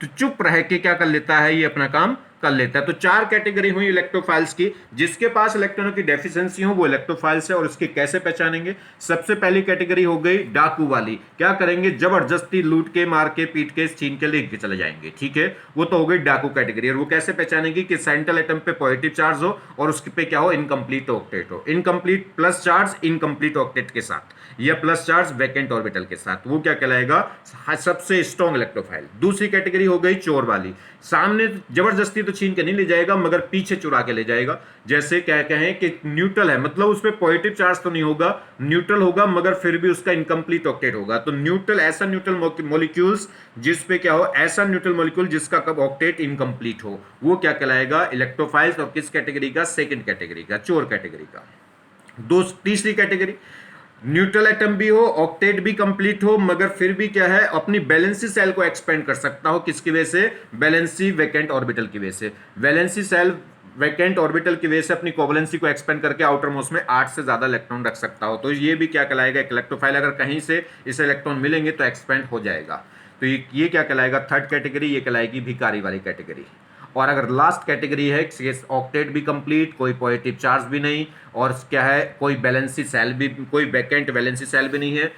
तो चुप रह के क्या कर लेता है? ये अपना काम कर लेता है। तो 4 कैटेगरी हुई इलेक्ट्रोफाइल्स की। जिसके पास इलेक्ट्रॉनों की डेफिशिएंसी हो वो इलेक्ट्रोफाइल्स है, और उसके कैसे पहचानेंगे? सबसे पहली कैटेगरी हो गई डाकू वाली। क्या करेंगे? जबरदस्ती लूट के, मार के, पीट के, छीन के लेके चले जाएंगे। ठीक है, वो तो हो गई डाकू कैटेगरी। और वो कैसे पहचानेंगे? कि सेंट्रल एटम पे पॉजिटिव चार्ज हो और उसके पे क्या हो? इनकम्प्लीट ऑक्टेट हो। Incomplete plus charge incomplete octet के साथ, या प्लस चार्ज वैकेंट ऑर्बिटल के साथ, वो क्या कहलाएगा? सबसे स्ट्रॉन्ग इलेक्ट्रोफाइल। दूसरी कैटेगरी हो गई चोर वाली। सामने जबरदस्ती तो छीन के नहीं ले जाएगा मगर पीछे चुरा के ले जाएगा। जैसे क्या कहें कि न्यूट्रल है, मतलब उस पर पॉजिटिव चार्ज तो नहीं होगा, न्यूट्रल होगा मगर फिर भी उसका इनकम्प्लीट ऑक्टेट होगा। तो न्यूट्रल, ऐसा न्यूट्रल मॉलिक्यूल्स जिस पे क्या हो, ऐसा न्यूट्रल मॉलिक्यूल जिसका कब ऑक्टेट इनकम्प्लीट हो, वो क्या कहलाएगा, इलेक्ट्रोफाइल्स। और किस कैटेगरी का, सेकंड कैटेगरी का, चोर कैटेगरी का। तीसरी कैटेगरी, न्यूट्रल एटम भी हो, ऑक्टेट भी कंप्लीट हो, मगर फिर भी क्या है, अपनी वैलेंसी सेल को एक्सपेंड कर सकता हो। किसकी वजह से, वैलेंसी वैकेंट ऑर्बिटल की वजह से। वैलेंसी सेल वैकेंट ऑर्बिटल की वजह से अपनी कोवलेंसी को एक्सपेंड करके आउटर मोस्ट में 8 से ज्यादा इलेक्ट्रॉन रख सकता हो। तो ये भी क्या कहलाएगा, एक इलेक्ट्रोफाइल। अगर कहीं से इसे इलेक्ट्रॉन मिलेंगे तो एक्सपेंड हो जाएगा। तो ये क्या कहलाएगा, थर्ड कैटेगरी, ये कहलाएगी भिखारी वाली कैटेगरी। और अगर लास्ट कैटेगरी है, ऑक्टेट भी कंप्लीट, कोई पॉजिटिव चार्ज भी नहीं, और क्या है, कोई बैलेंसी सेल भी, कोई वैकेंट वैलेंसी सेल भी नहीं है,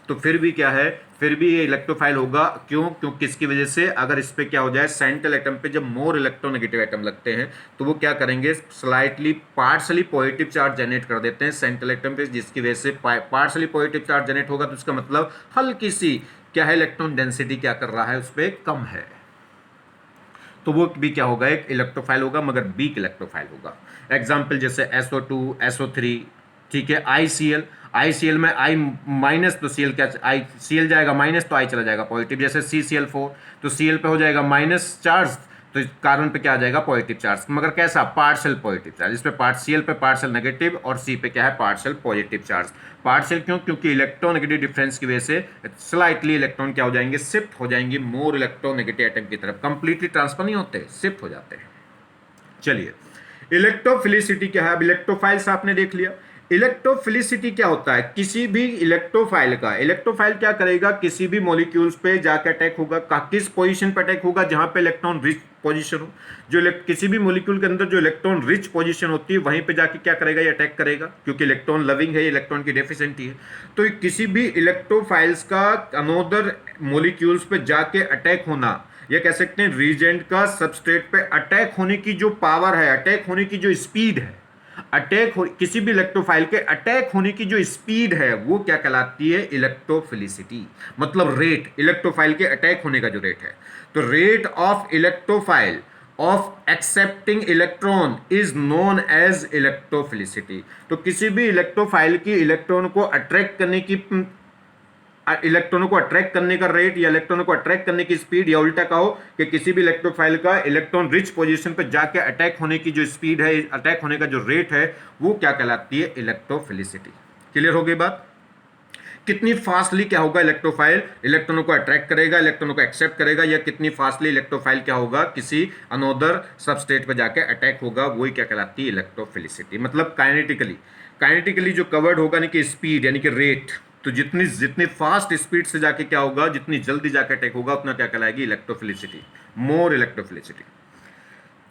तो फिर भी क्या है, फिर भी ये इलेक्ट्रोफाइल होगा। क्यों, किसकी वजह से, अगर इस पे क्या हो जाए, सेंट्रल एटम पे जब मोर इलेक्ट्रोनेगेटिव एटम लगते हैं तो वो क्या करेंगे, slightly partially positive charge generate कर देते हैं सेंट्रल एटम पे, जिसकी वजह से पार्शली पॉजिटिव चार्ज जनरेट होगा। तो इसका मतलब हल्की सी क्या है, इलेक्ट्रॉन डेंसिटी क्या कर रहा है, उस पर कम है, तो वो भी क्या होगा, एक इलेक्ट्रोफाइल होगा मगर वीक इलेक्ट्रोफाइल होगा। एग्जाम्पल जैसे SO2, SO3, ठीक है, ICL में I माइनस, तो Cl क्या, I Cl जाएगा माइनस तो I चला जाएगा पॉजिटिव। जैसे CCl4, तो Cl पे हो जाएगा माइनस चार्ज, तो कार्बन पे क्या आ जाएगा, पॉजिटिव चार्ज, मगर कैसा, पार्शियल पॉजिटिव चार्ज। इस पे Cl पे पार्शियल नेगेटिव और C पे क्या है, पार्शियल पॉजिटिव चार्ज। पार्शियल क्यों, क्योंकि इलेक्ट्रोनेगेटिव डिफरेंस की वजह से स्लाइटली इलेक्ट्रॉन क्या हो जाएंगे, शिफ्ट हो जाएंगे मोर इलेक्ट्रोनेगेटिव एटम की तरफ। कंप्लीटली ट्रांसफर नहीं होते, शिफ्ट हो जाते हैं। चलिए, इलेक्ट्रोफिलिसिटी क्या है, अब इलेक्ट्रोफाइल्स आपने देख लिया। इलेक्ट्रोफिलिसिटी क्या होता है, किसी भी इलेक्ट्रोफाइल क्या करेगा, किसी भी मॉलिक्यूल्स पे जाकर अटैक होगा। किस पोजीशन पे अटैक होगा, जहां पे इलेक्ट्रॉन रिच पोजीशन हो। किसी भी मॉलिक्यूल के अंदर जो इलेक्ट्रॉन रिच पोजीशन होती है, वहीं पे जाके क्या करेगा, ये अटैक करेगा, क्योंकि इलेक्ट्रॉन लविंग है, इलेक्ट्रॉन की डेफिशिएंटी है। तो किसी भी इलेक्ट्रोफाइल्स का अनोदर मॉलिक्यूल्स पे जाके अटैक होना, ये कह सकते हैं रीजेंट का सबस्ट्रेट पे अटैक होने की जो पावर है, अटैक होने की जो स्पीड है, किसी भी इलेक्ट्रोफाइल के अटैक होने की जो स्पीड है, वो क्या कहलाती है, इलेक्ट्रोफिलिसिटी। मतलब रेट, इलेक्ट्रोफाइल के अटैक होने का जो रेट है। तो rate of electrophile of accepting electron is known as electrophilicity. तो किसी भी इलेक्ट्रोफाइल की इलेक्ट्रॉन को अट्रैक्ट करने की, इलेक्ट्रॉनों को अट्रैक्ट करने का रेट, या इलेक्ट्रॉनों को अट्रैक्ट करने की स्पीड, या उल्टा कहो कि किसी भी इलेक्ट्रोफाइल का इलेक्ट्रॉन रिच पोजीशन पर जाके अटैक होने की जो स्पीड है, अटैक होने का जो रेट है, वो क्या कहलाती है, इलेक्ट्रोफिलिसिटी। क्लियर हो गई बात। कितनी फास्टली क्या होगा, इलेक्ट्रोफाइल इलेक्ट्रॉनों को अट्रैक्ट करेगा, इलेक्ट्रॉनों को एक्सेप्ट करेगा, या कितनी फास्टली इलेक्ट्रोफाइल क्या होगा, किसी अनोदर सबस्टेट पर जाके अटैक होगा, वही क्या कहलाती है, इलेक्ट्रोफिलिसिटी। मतलब काइनेटिकली जो कवर्ड होगा, यानी कि स्पीड, यानी कि रेट। तो जितनी फास्ट स्पीड से जाके क्या होगा, जितनी जल्दी जाके अटैक होगा, उतना क्या कहलाएगी, इलेक्ट्रोफिलिसिटी, मोर इलेक्ट्रोफिलिसिटी।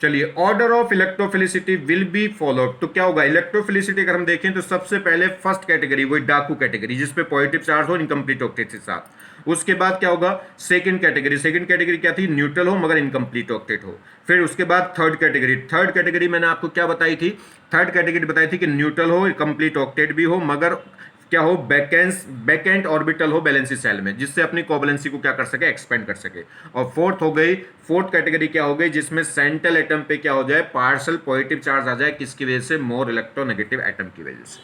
चलिए, order of electrophilicity will be followed. तो क्या होगा, इलेक्ट्रोफिलिसिटी अगर हम देखें तो सबसे पहले फर्स्ट कैटेगरी, वही डाकू कैटेगरी, जिसपे पॉजिटिव चार्ज हो, इनकम्प्लीट ऑक्टेट के साथ। उसके बाद क्या होगा, सेकंड कैटेगरी क्या थी, न्यूट्रल हो मगर इनकम्प्लीट ऑक्टेट हो। फिर उसके बाद थर्ड कैटेगरी मैंने आपको क्या बताई थी, थर्ड कैटेगरी बताई थी कि न्यूट्रल हो, कंप्लीट ऑक्टेट भी हो, मगर क्या हो, बैकेंट ऑर्बिटल हो बैलेंसी सेल में, जिससे अपनी कोवलेंसी को क्या कर सके, एक्सपेंड कर सके। और फोर्थ कैटेगरी क्या हो गई, जिसमें सेंट्रल एटम पे क्या हो जाए, पार्शियल पॉजिटिव चार्ज आ जाए, किसकी वजह से, मोर इलेक्ट्रोनेगेटिव एटम की वजह से।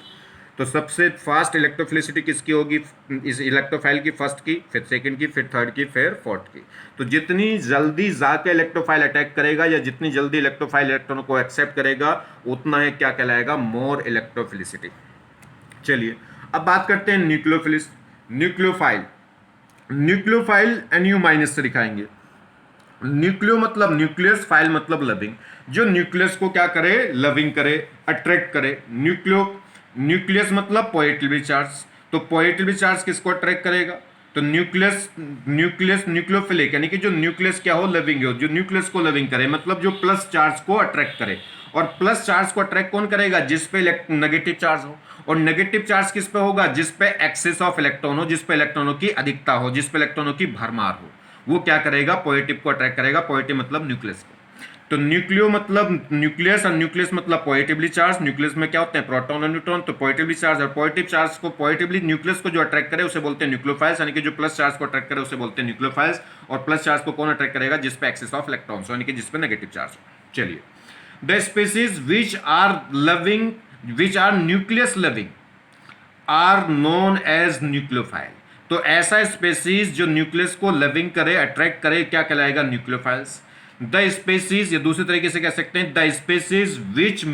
तो सबसे फास्ट इलेक्ट्रोफिलिसिटी किसकी होगी, इस इलेक्ट्रोफाइल की, फर्स्ट की, फिर सेकंड की, फिर थर्ड की, फिर फोर्थ की। तो जितनी जल्दी जाके इलेक्ट्रोफाइल अटैक करेगा, या जितनी जल्दी इलेक्ट्रोफाइल इलेक्ट्रॉनों को एक्सेप्ट करेगा, उतना है क्या कहलाएगा, मोर इलेक्ट्रोफिलिसिटी। चलिए, अब बात करते हैं न्यूक्लियोफाइल NU माइनस से दिखाएंगे। न्यूक्लियो मतलब न्यूक्लियस, फाइल मतलब लविंग। जो न्यूक्लियस को क्या करे, लविंग करे, अट्रैक्ट करे। न्यूक्लियस मतलब पॉजिटिवली चार्ज। तो पॉजिटिवली चार्ज किसको अट्रैक्ट करेगा, तो न्यूक्लियोफिलिक, यानी कि जो न्यूक्लियस क्या हो, लविंग हो, जो न्यूक्लियस को लविंग करे, मतलब जो प्लस चार्ज को अट्रैक्ट करे। और प्लस चार्ज को अट्रैक्ट कौन करेगा, जिस पे नेगेटिव चार्ज हो। और नेगेटिव चार्ज किस पे होगा, जिस पे एक्सेस ऑफ इलेक्ट्रॉन हो, जिस पे इलेक्ट्रॉनों की अधिकता हो, जिस पे इलेक्ट्रॉनों की भरमार हो, वो क्या करेगा, पॉजिटिव को अट्रैक्ट करेगा। पॉजिटिव मतलब न्यूक्लियस को। तो न्यूक्लियो मतलब न्यूक्लियस, और न्यूक्लियस मतलब पॉजिटिवली चार्ज। न्यूक्लियस में क्या होते हैं, प्रोटॉन और न्यूट्रॉन। तो पॉजिटिवली चार्ज, और पॉजिटिव चार्ज को, पॉजिटिवली न्यूक्लियस को जो अट्रैक्ट करे उसे बोलते हैं न्यूक्लियोफाइल्स, यानी कि जो प्लस चार्ज को अट्रैक्ट करे उसे बोलते हैं न्यूक्लियोफाइल्स। और प्लस चार्ज को कौन अट्रैक्ट करेगा, जिस पे एक्सेस ऑफ इलेक्ट्रॉन्स, यानी कि जिस पे नेगेटिव चार्ज हो। चलिए, the species which are nucleus loving are known as nucleophile. तो ऐसा स्पेसीज जो न्यूक्लियस को लविंग करे, अट्रैक्ट करे, क्या कहलाएगा? न्यूक्लियोफाइल्स। द स्पेसीज, ये दूसरे तरीके से कह सकते हैं, the species which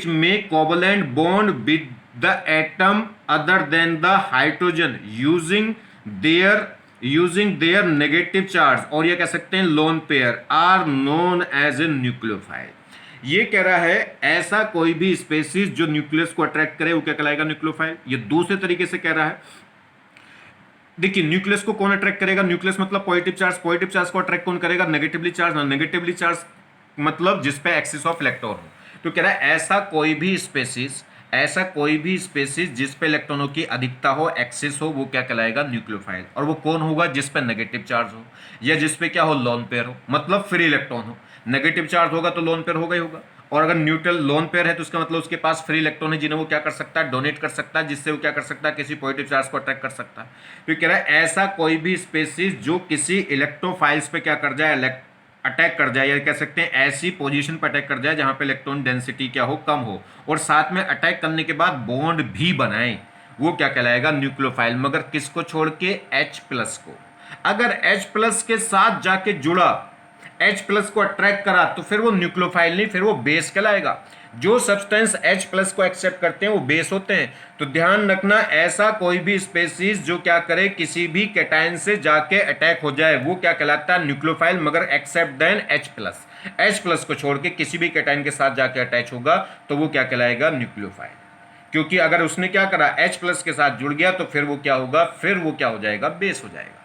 make covalent bond with the atom other than the hydrogen using their negative charge, और ये कह सकते हैं lone pair, are known as a nucleophile. ये कह रहा है ऐसा कोई भी स्पेसीज जो न्यूक्लियस को अट्रैक्ट करे वो क्या कहलाएगा? न्यूक्लियोफाइल। ये दूसरे तरीके से कह रहा है, देखिए न्यूक्लियस को कौन अट्रैक्ट करेगा? न्यूक्लियस मतलब पॉजिटिव चार्ज को अट्रैक्ट कौन करेगा? नेगेटिवली चार्ज मतलब जिस पे एक्सिस ऑफ इलेक्ट्रॉन हो। तो कह रहा है ऐसा कोई भी स्पेसीज जिस पे इलेक्ट्रॉनों की अधिकता हो, एक्सिस हो, वो क्या कहलाएगा? न्यूक्लियोफाइल। और वो कौन होगा? जिस पे नेगेटिव चार्ज हो या जिस पे क्या हो? लोन पेयर हो, मतलब फ्री इलेक्ट्रॉन हो। नेगेटिव चार्ज होगा तो लोन पेयर होगा ही होगा, और अगर न्यूट्रल लोन पेयर है तो उसका मतलब उसके पास फ्री इलेक्ट्रॉन है जिन्हें वो क्या कर सकता है? डोनेट कर सकता है, जिससे वो क्या कर सकता है? किसी पॉजिटिव चार्ज को अट्रैक्ट कर सकता है। तो कह रहा है ऐसा कोई भी स्पेसीज जो किसी इलेक्ट्रोफाइल्स पे क्या कर जाए? अटैक कर जाए, या कह सकते हैं ऐसी पोजीशन पर अटैक कर जाए जहां पे इलेक्ट्रॉन डेंसिटी क्या हो? कम हो, और साथ में अटैक करने के बाद बॉन्ड भी बनाए, वो क्या कहलाएगा? न्यूक्लियोफाइल। मगर किसको छोड़ के? H+ को। अगर H+ के साथ जाके जुड़ा, H+ को अट्रैक्ट करा, तो फिर वो न्यूक्लियोफाइल नहीं, फिर वो बेस कहलाएगा। जो सब्सटेंस H+ को एक्सेप्ट करते हैं वो बेस होते हैं। तो ध्यान रखना, ऐसा कोई भी स्पेसीज जो क्या करे? किसी भी कैटायन से जाके अटैक हो जाए, वो क्या कहलाता है? न्यूक्लियोफाइल। मगर एक्सेप्ट देन H+ को छोड़ के किसी भी कैटायन के साथ जाके अटैच होगा तो वो क्या कहलाएगा? न्यूक्लियोफाइल। क्योंकि अगर उसने क्या करा? H+ के साथ जुड़ गया तो फिर वो क्या होगा? फिर वो क्या हो जाएगा? बेस हो जाएगा।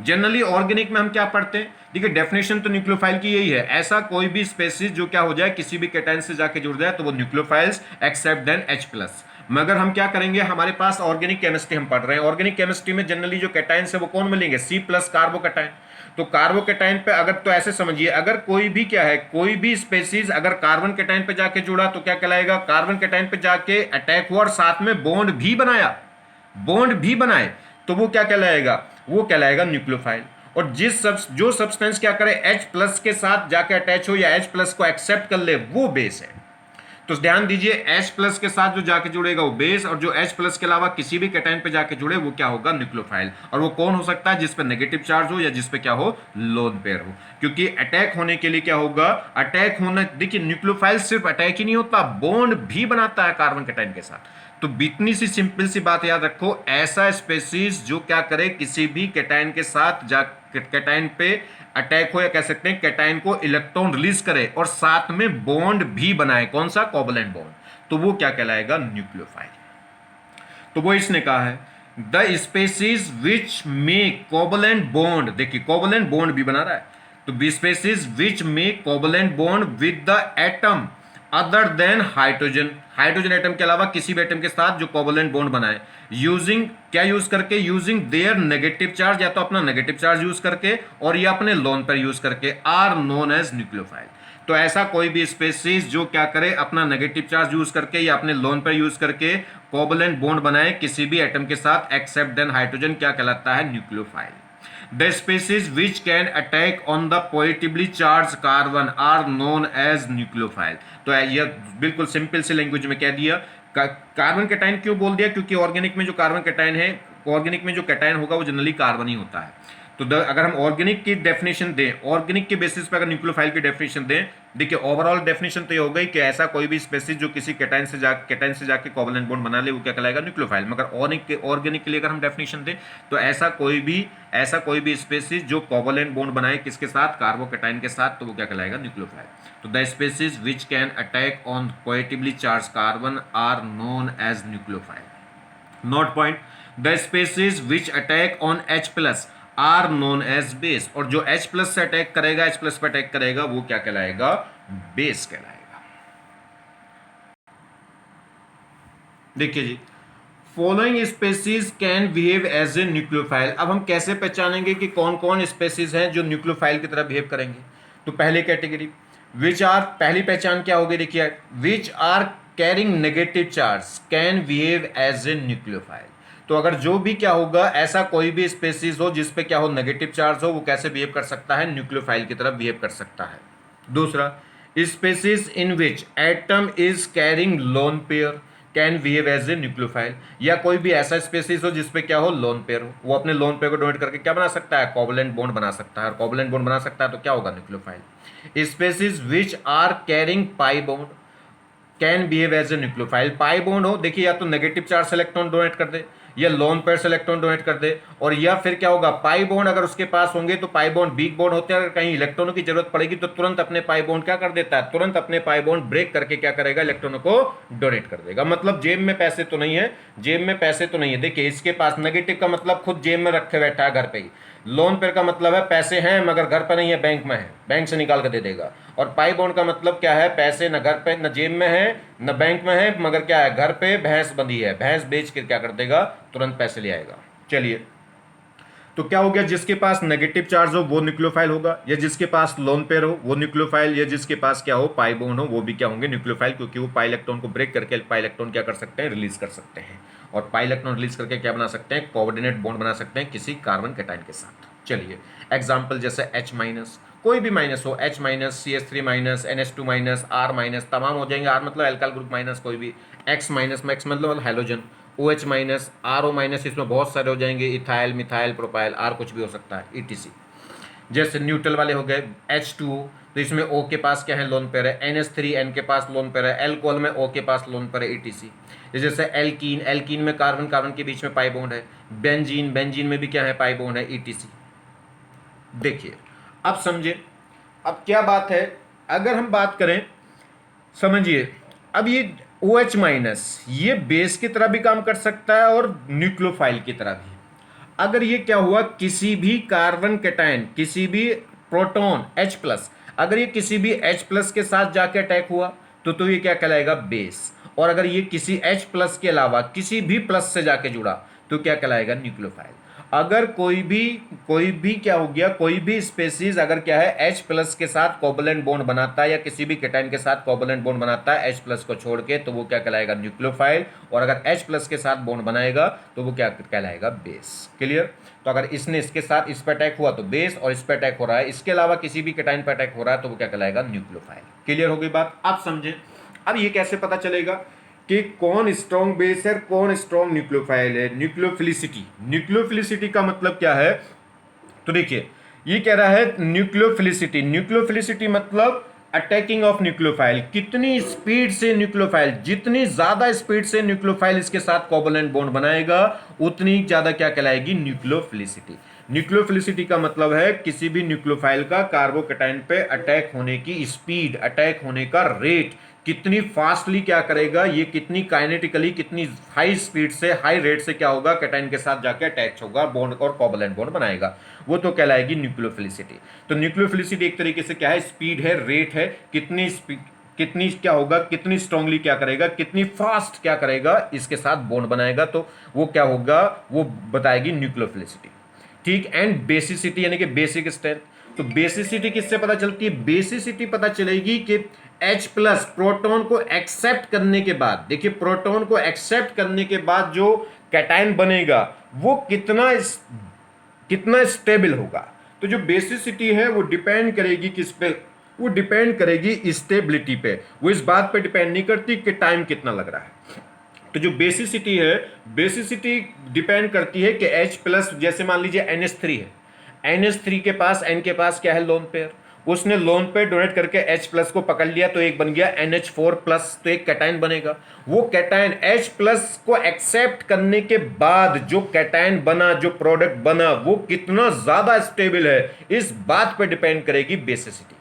जनरली ऑर्गेनिक में हम क्या पढ़ते हैं? देखिए डेफिनेशन तो न्यूक्लियोफाइल की यही है, ऐसा कोई भी स्पेसीज जो क्या हो जाए? किसी भी कैटायन से जाके जुड़ जाए तो वो न्यूक्लियोफाइल्स, एक्सेप्ट देन H+। मगर हम क्या करेंगे? हमारे पास ऑर्गेनिक केमिस्ट्री हम पढ़ रहे हैं, ऑर्गेनिक केमिस्ट्री में जनरली जो कैटायंस है वो कौन मिलेंगे? C+ carbocation. तो कार्बोकैटायन पे अगर, तो ऐसे समझिए, अगर कोई भी क्या है, कोई भी स्पेसीज अगर कार्बन कैटायन पे जाके जुड़ा तो क्या कहलाएगा? कार्बन कैटायन पे जाके अटैक हुआ और साथ में बॉन्ड भी बनाए तो वो क्या कहलाएगा? वो कहलाएगा न्यूक्लियोफाइल। और जो सब्सटेंस क्या करे? H+ के साथ जाके अटैच हो या H+ को एक्सेप्ट कर ले, वो बेस है। तो ध्यान दीजिए, H+ के साथ जो जाके जुड़ेगा वो बेस, और जो H+ के अलावा किसी भी कैटायन पे जाके जुड़े वो क्या होगा? न्यूक्लियोफाइल। और वो कौन हो सकता है? जिस पे नेगेटिव चार्ज हो या जिस पे क्या हो? लोन पेयर हो। क्योंकि अटैक होने के लिए क्या होगा? अटैक होना, देखिए न्यूक्लियोफाइल सिर्फ अटैक ही नहीं होता, बॉन्ड भी बनाता है कार्बन कैटायन के साथ। तो इतनी सी सिंपल सी बात याद रखो, ऐसा स्पेसीज जो क्या करे? किसी भी कैटायन के साथ कैटायन पे अटैक हो, या कह सकते हैं कैटायन को इलेक्ट्रॉन रिलीज करे और साथ में बॉन्ड भी बनाए। कौन सा? Covalent bond. तो वो क्या कहलाएगा? न्यूक्लियोफाइल। तो वो इसने कहा है the species which make covalent bond, देखिए कोवलेंट बॉन्ड भी बना रहा है, तो species which make covalent bond with the atom other then hydrogen atom के अलावा किसी भी एटम के साथ जो कोवलेंट बॉन्ड बनाए, यूजिंग क्या यूज करके? यूजिंग देयर नेगेटिव चार्ज, या तो अपना नेगेटिव चार्ज यूज करके और या अपने लोन पर यूज करके, आर नोन एज न्यूक्लियोफाइल। तो ऐसा कोई भी स्पेसीज जो क्या करे? अपना नेगेटिव चार्ज यूज करके या अपने लोन पर यूज करके कोवलेंट बॉन्ड बनाए किसी भी एटम के साथ एक्सेप्ट देन हाइड्रोजन, क्या कहलाता है? Nucleophile. The species which can attack on the positively charged carbon are known as nucleophile। तो ये बिल्कुल सिंपल से लैंग्वेज में कह दिया। कार्बन कैटायन क्यों बोल दिया? क्योंकि ऑर्गेनिक में जो कार्बन कैटायन है, ऑर्गेनिक में जो कैटायन होगा वो जनरली कार्बन ही होता है। तो अगर हम ऑर्गेनिक की डेफिनेशन दें, ऑर्गेनिक के बेसिस पर अगर न्यूक्लियोफाइल की डेफिनेशन दें, देखिए ओवरऑल डेफिनेशन तो ये हो गई कि ऐसा कोई भी स्पेसीज जो किसी कैटायन से जाके कोवलेंट बॉन्ड बना ले वो क्या कहलाएगा? न्यूक्लियोफाइल। मगर ऑर्गेनिक के लिए अगर हम डेफिनेशन दें तो ऐसा कोई भी स्पेसीज जो कोवलेंट बॉन्ड बनाए किसके साथ? कार्बोकैटायन के साथ, तो वो क्या कहलाएगा? न्यूक्लियोफाइल। तो the species which can attack on positively charge carbon are known as nucleophile. Note point, the species which attack on H+ are known as base. और जो H+ से अटैक करेगा, H+ पे अटैक करेगा, वो क्या कहलाएगा? बेस कहलाएगा। देखिए जी, following species can behave as a nucleophile. अब हम कैसे पहचानेंगे कि कौन कौन स्पेसीज हैं जो न्यूक्लियोफाइल की तरह बिहेव करेंगे? तो पहले कैटेगरी पहली पहचान क्या होगी? देखिए, which are carrying negative charge can behave as a nucleophile. तो अगर जो भी क्या होगा, ऐसा कोई भी स्पेसीज हो जिसपे क्या हो? नेगेटिव चार्ज हो, वो कैसे बिहेव कर सकता है? न्यूक्लियोफाइल की तरह बिहेव कर सकता है। दूसरा, species in which atom is carrying lone pair can behave as a nucleophile, या कोई भी ऐसा स्पेसीज हो जिसपे क्या हो, लोन पेयर हो, वो अपने लोन पेयर को डोनेट करके क्या बना सकता है, कोवलेंट बॉन्ड बना सकता है, और कोवलेंट बॉन्ड बना सकता है तो क्या होगा, nucleophile. Species which are carrying pi bond can behave as a nucleophile. Pi bond हो, देखिए या तो नेगेटिव चार्ज इलेक्ट्रॉन डोनेट कर दे, या लोन पेयर से इलेक्ट्रॉन डोनेट कर दे, और या फिर क्या होगा, पाई बॉन्ड अगर उसके पास होंगे तो पाई बॉन्ड वीक बॉन्ड होते हैं, अगर कहीं इलेक्ट्रॉनों की जरूरत पड़ेगी तो तुरंत अपने पाई बॉन्ड क्या कर देता है, तुरंत अपने पाई बॉन्ड ब्रेक करके क्या करेगा, इलेक्ट्रॉनों को डोनेट कर देगा। मतलब जेब में पैसे तो नहीं है, जेब में पैसे तो नहीं है, देखिए इसके पास नेगेटिव का मतलब खुद जेब में रखे बैठा है घर पे ही, लोन पेयर का मतलब है पैसे हैं मगर घर पर नहीं है, बैंक में है, बैंक से निकाल कर दे देगा। और पाई बॉन्ड का मतलब क्या है, पैसे न घर पे न जेब में है न बैंक में है, मगर क्या है, घर पे भैंस बंधी है, भैंस बेच कर क्या कर देगा, तुरंत पैसे ले आएगा। चलिए, तो क्या हो गया, जिसके पास नेगेटिव चार्ज हो वो न्यूक्लियोफाइल होगा, या जिसके पास लोन पेयर हो वो न्यूक्लियोफाइल, या जिसके पास क्या हो, पाई बॉन्ड हो वो भी क्या होंगे, न्यूक्लियोफाइल, क्योंकि वो पाई इलेक्ट्रॉन को ब्रेक करके पाई इलेक्ट्रॉन क्या कर सकते हैं, रिलीज कर सकते हैं, और पाई इलेक्ट्रॉन रिलीज करके क्या बना सकते हैं, कोऑर्डिनेट बॉन्ड बना सकते हैं किसी कार्बन कैटायन के साथ। चलिए एग्जाम्पल, जैसे H माइनस, कोई भी माइनस हो, H minus, CH3 minus, NH2 minus, R minus, तमाम हो जाएंगे, R मतलब एल्काइल ग्रुप माइनस, कोई भी, X माइनस, मैक्स मतलब halogen, OH minus, RO minus, इसमें बहुत सारे हो जाएंगे, इथाइल, मिथाइल, प्रोपाइल, R कुछ भी हो सकता है, ETC। जैसे न्यूट्रल वाले हो गए, H2O, तो इसमें O के पास क्या है, लोन पेयर है, NH3 N के पास लोन पेयर है, एल्कोहल में O के पास लोन पेयर है, ETC। जैसे एल्कीन, एल्कीन में कार्बन कार्बन के बीच में पाई बॉन्ड है, बेंजीन, बेंजीन में भी क्या है, पाई बॉन्ड है, ETC। देखिए अब समझे, अब क्या बात है, अगर हम बात करें, समझिए, अब ये OH माइनस ये बेस की तरह भी काम कर सकता है और न्यूक्लियोफाइल की तरह भी। अगर ये क्या हुआ, किसी भी कार्बन कैटायन, किसी भी प्रोटॉन H प्लस, अगर ये किसी भी H प्लस के साथ जाके अटैक हुआ तो ये क्या कहलाएगा, बेस। और अगर ये किसी H प्लस के अलावा किसी भी प्लस से जाके जुड़ा तो क्या कहलाएगा, न्यूक्लियोफाइल। अगर कोई भी क्या हो गया, कोई भी स्पेसीज अगर क्या है, H प्लस के साथ कोवलेंट बॉन्ड बनाता है, या किसी भी कैटायन के साथ कोवलेंट बॉन्ड बनाता है H प्लस को छोड़ के, तो वो क्या कहलाएगा, न्यूक्लियोफाइल। और अगर H प्लस के साथ बॉन्ड बनाएगा तो वो क्या कहलाएगा, बेस। क्लियर। तो अगर इसने इसके साथ इस पर अटैक हुआ तो बेस, और इस पर अटैक हो रहा है, इसके अलावा किसी भी कैटायन पर अटैक हो रहा है तो वो क्या कहलाएगा, न्यूक्लियोफाइल। क्लियर हो गई बात, आप समझे। अब ये कैसे पता चलेगा कि कौन स्ट्रॉन्ग बेस है, कौन स्ट्रॉन्ग न्यूक्लियोफाइल है, न्यूक्लियोफिलिसिटी। न्यूक्लियोफिलिसिटी का मतलब क्या है, तो देखिए ये कह रहा है न्यूक्लियोफिलिसिटी, न्यूक्लियोफिलिसिटी मतलब अटैकिंग ऑफ न्यूक्लियोफाइल, कितनी स्पीड से न्यूक्लियोफाइल, जितनी ज्यादा स्पीड से न्यूक्लियोफाइल इसके साथ कोवलेंट बॉन्ड बनाएगा उतनी ज्यादा क्या कहलाएगी, न्यूक्लियोफिलिसिटी। न्यूक्लियोफिलिसिटी का मतलब है किसी भी न्यूक्लियोफाइल का कार्बोकैटायन पे अटैक होने की स्पीड, अटैक होने का रेट, कितनी फास्टली क्या करेगा, ये कितनी काइनेटिकली, कितनी हाई स्पीड से, हाई रेट से क्या होगा, कैटायन के साथ जाके अटैच होगा, बॉन्ड और कोवलेंट बॉन्ड बनाएगा, वो तो कहलाएगी न्यूक्लियोफिलिसिटी। तो न्यूक्लियोफिलिसिटी एक तरीके से क्या है, स्पीड है, रेट है, कितनी स्पीड, कितनी क्या होगा, कितनी स्ट्रांगली क्या करेगा, कितनी फास्ट क्या करेगा, इसके साथ बॉन्ड बनाएगा, तो वो क्या होगा, वो बताएगी न्यूक्लियोफिलिसिटी। ठीक। एंड बेसिसिटी यानी कि बेसिक स्ट्रेंथ। तो बेसिसिटी किससे पता चलती है, बेसिसिटी पता चलेगी कि H प्लस प्रोटॉन को एक्सेप्ट करने के बाद, देखिए प्रोटॉन को एक्सेप्ट करने के बाद जो कैटायन बनेगा वो कितना स्टेबल होगा। तो जो बेसिसिटी है वो डिपेंड करेगी किस पे, वो डिपेंड करेगी स्टेबिलिटी पे, वो इस बात पे डिपेंड नहीं करती कि टाइम कितना लग रहा है। तो जो बेसिसिटी है, बेसिसिटी डिपेंड करती है कि H प्लस, जैसे मान लीजिए NH3 है, NH3 के पास, N के पास क्या है, लोन पेयर, उसने लोन पेयर डोनेट करके H प्लस को पकड़ लिया तो एक बन गया NH4 प्लस, तो एक कैटायन बनेगा। वो कैटायन H प्लस को एक्सेप्ट करने के बाद जो कैटायन बना, जो प्रोडक्ट बना, वो कितना ज्यादा स्टेबल है, इस बात पर डिपेंड करेगी बेसिसिटी।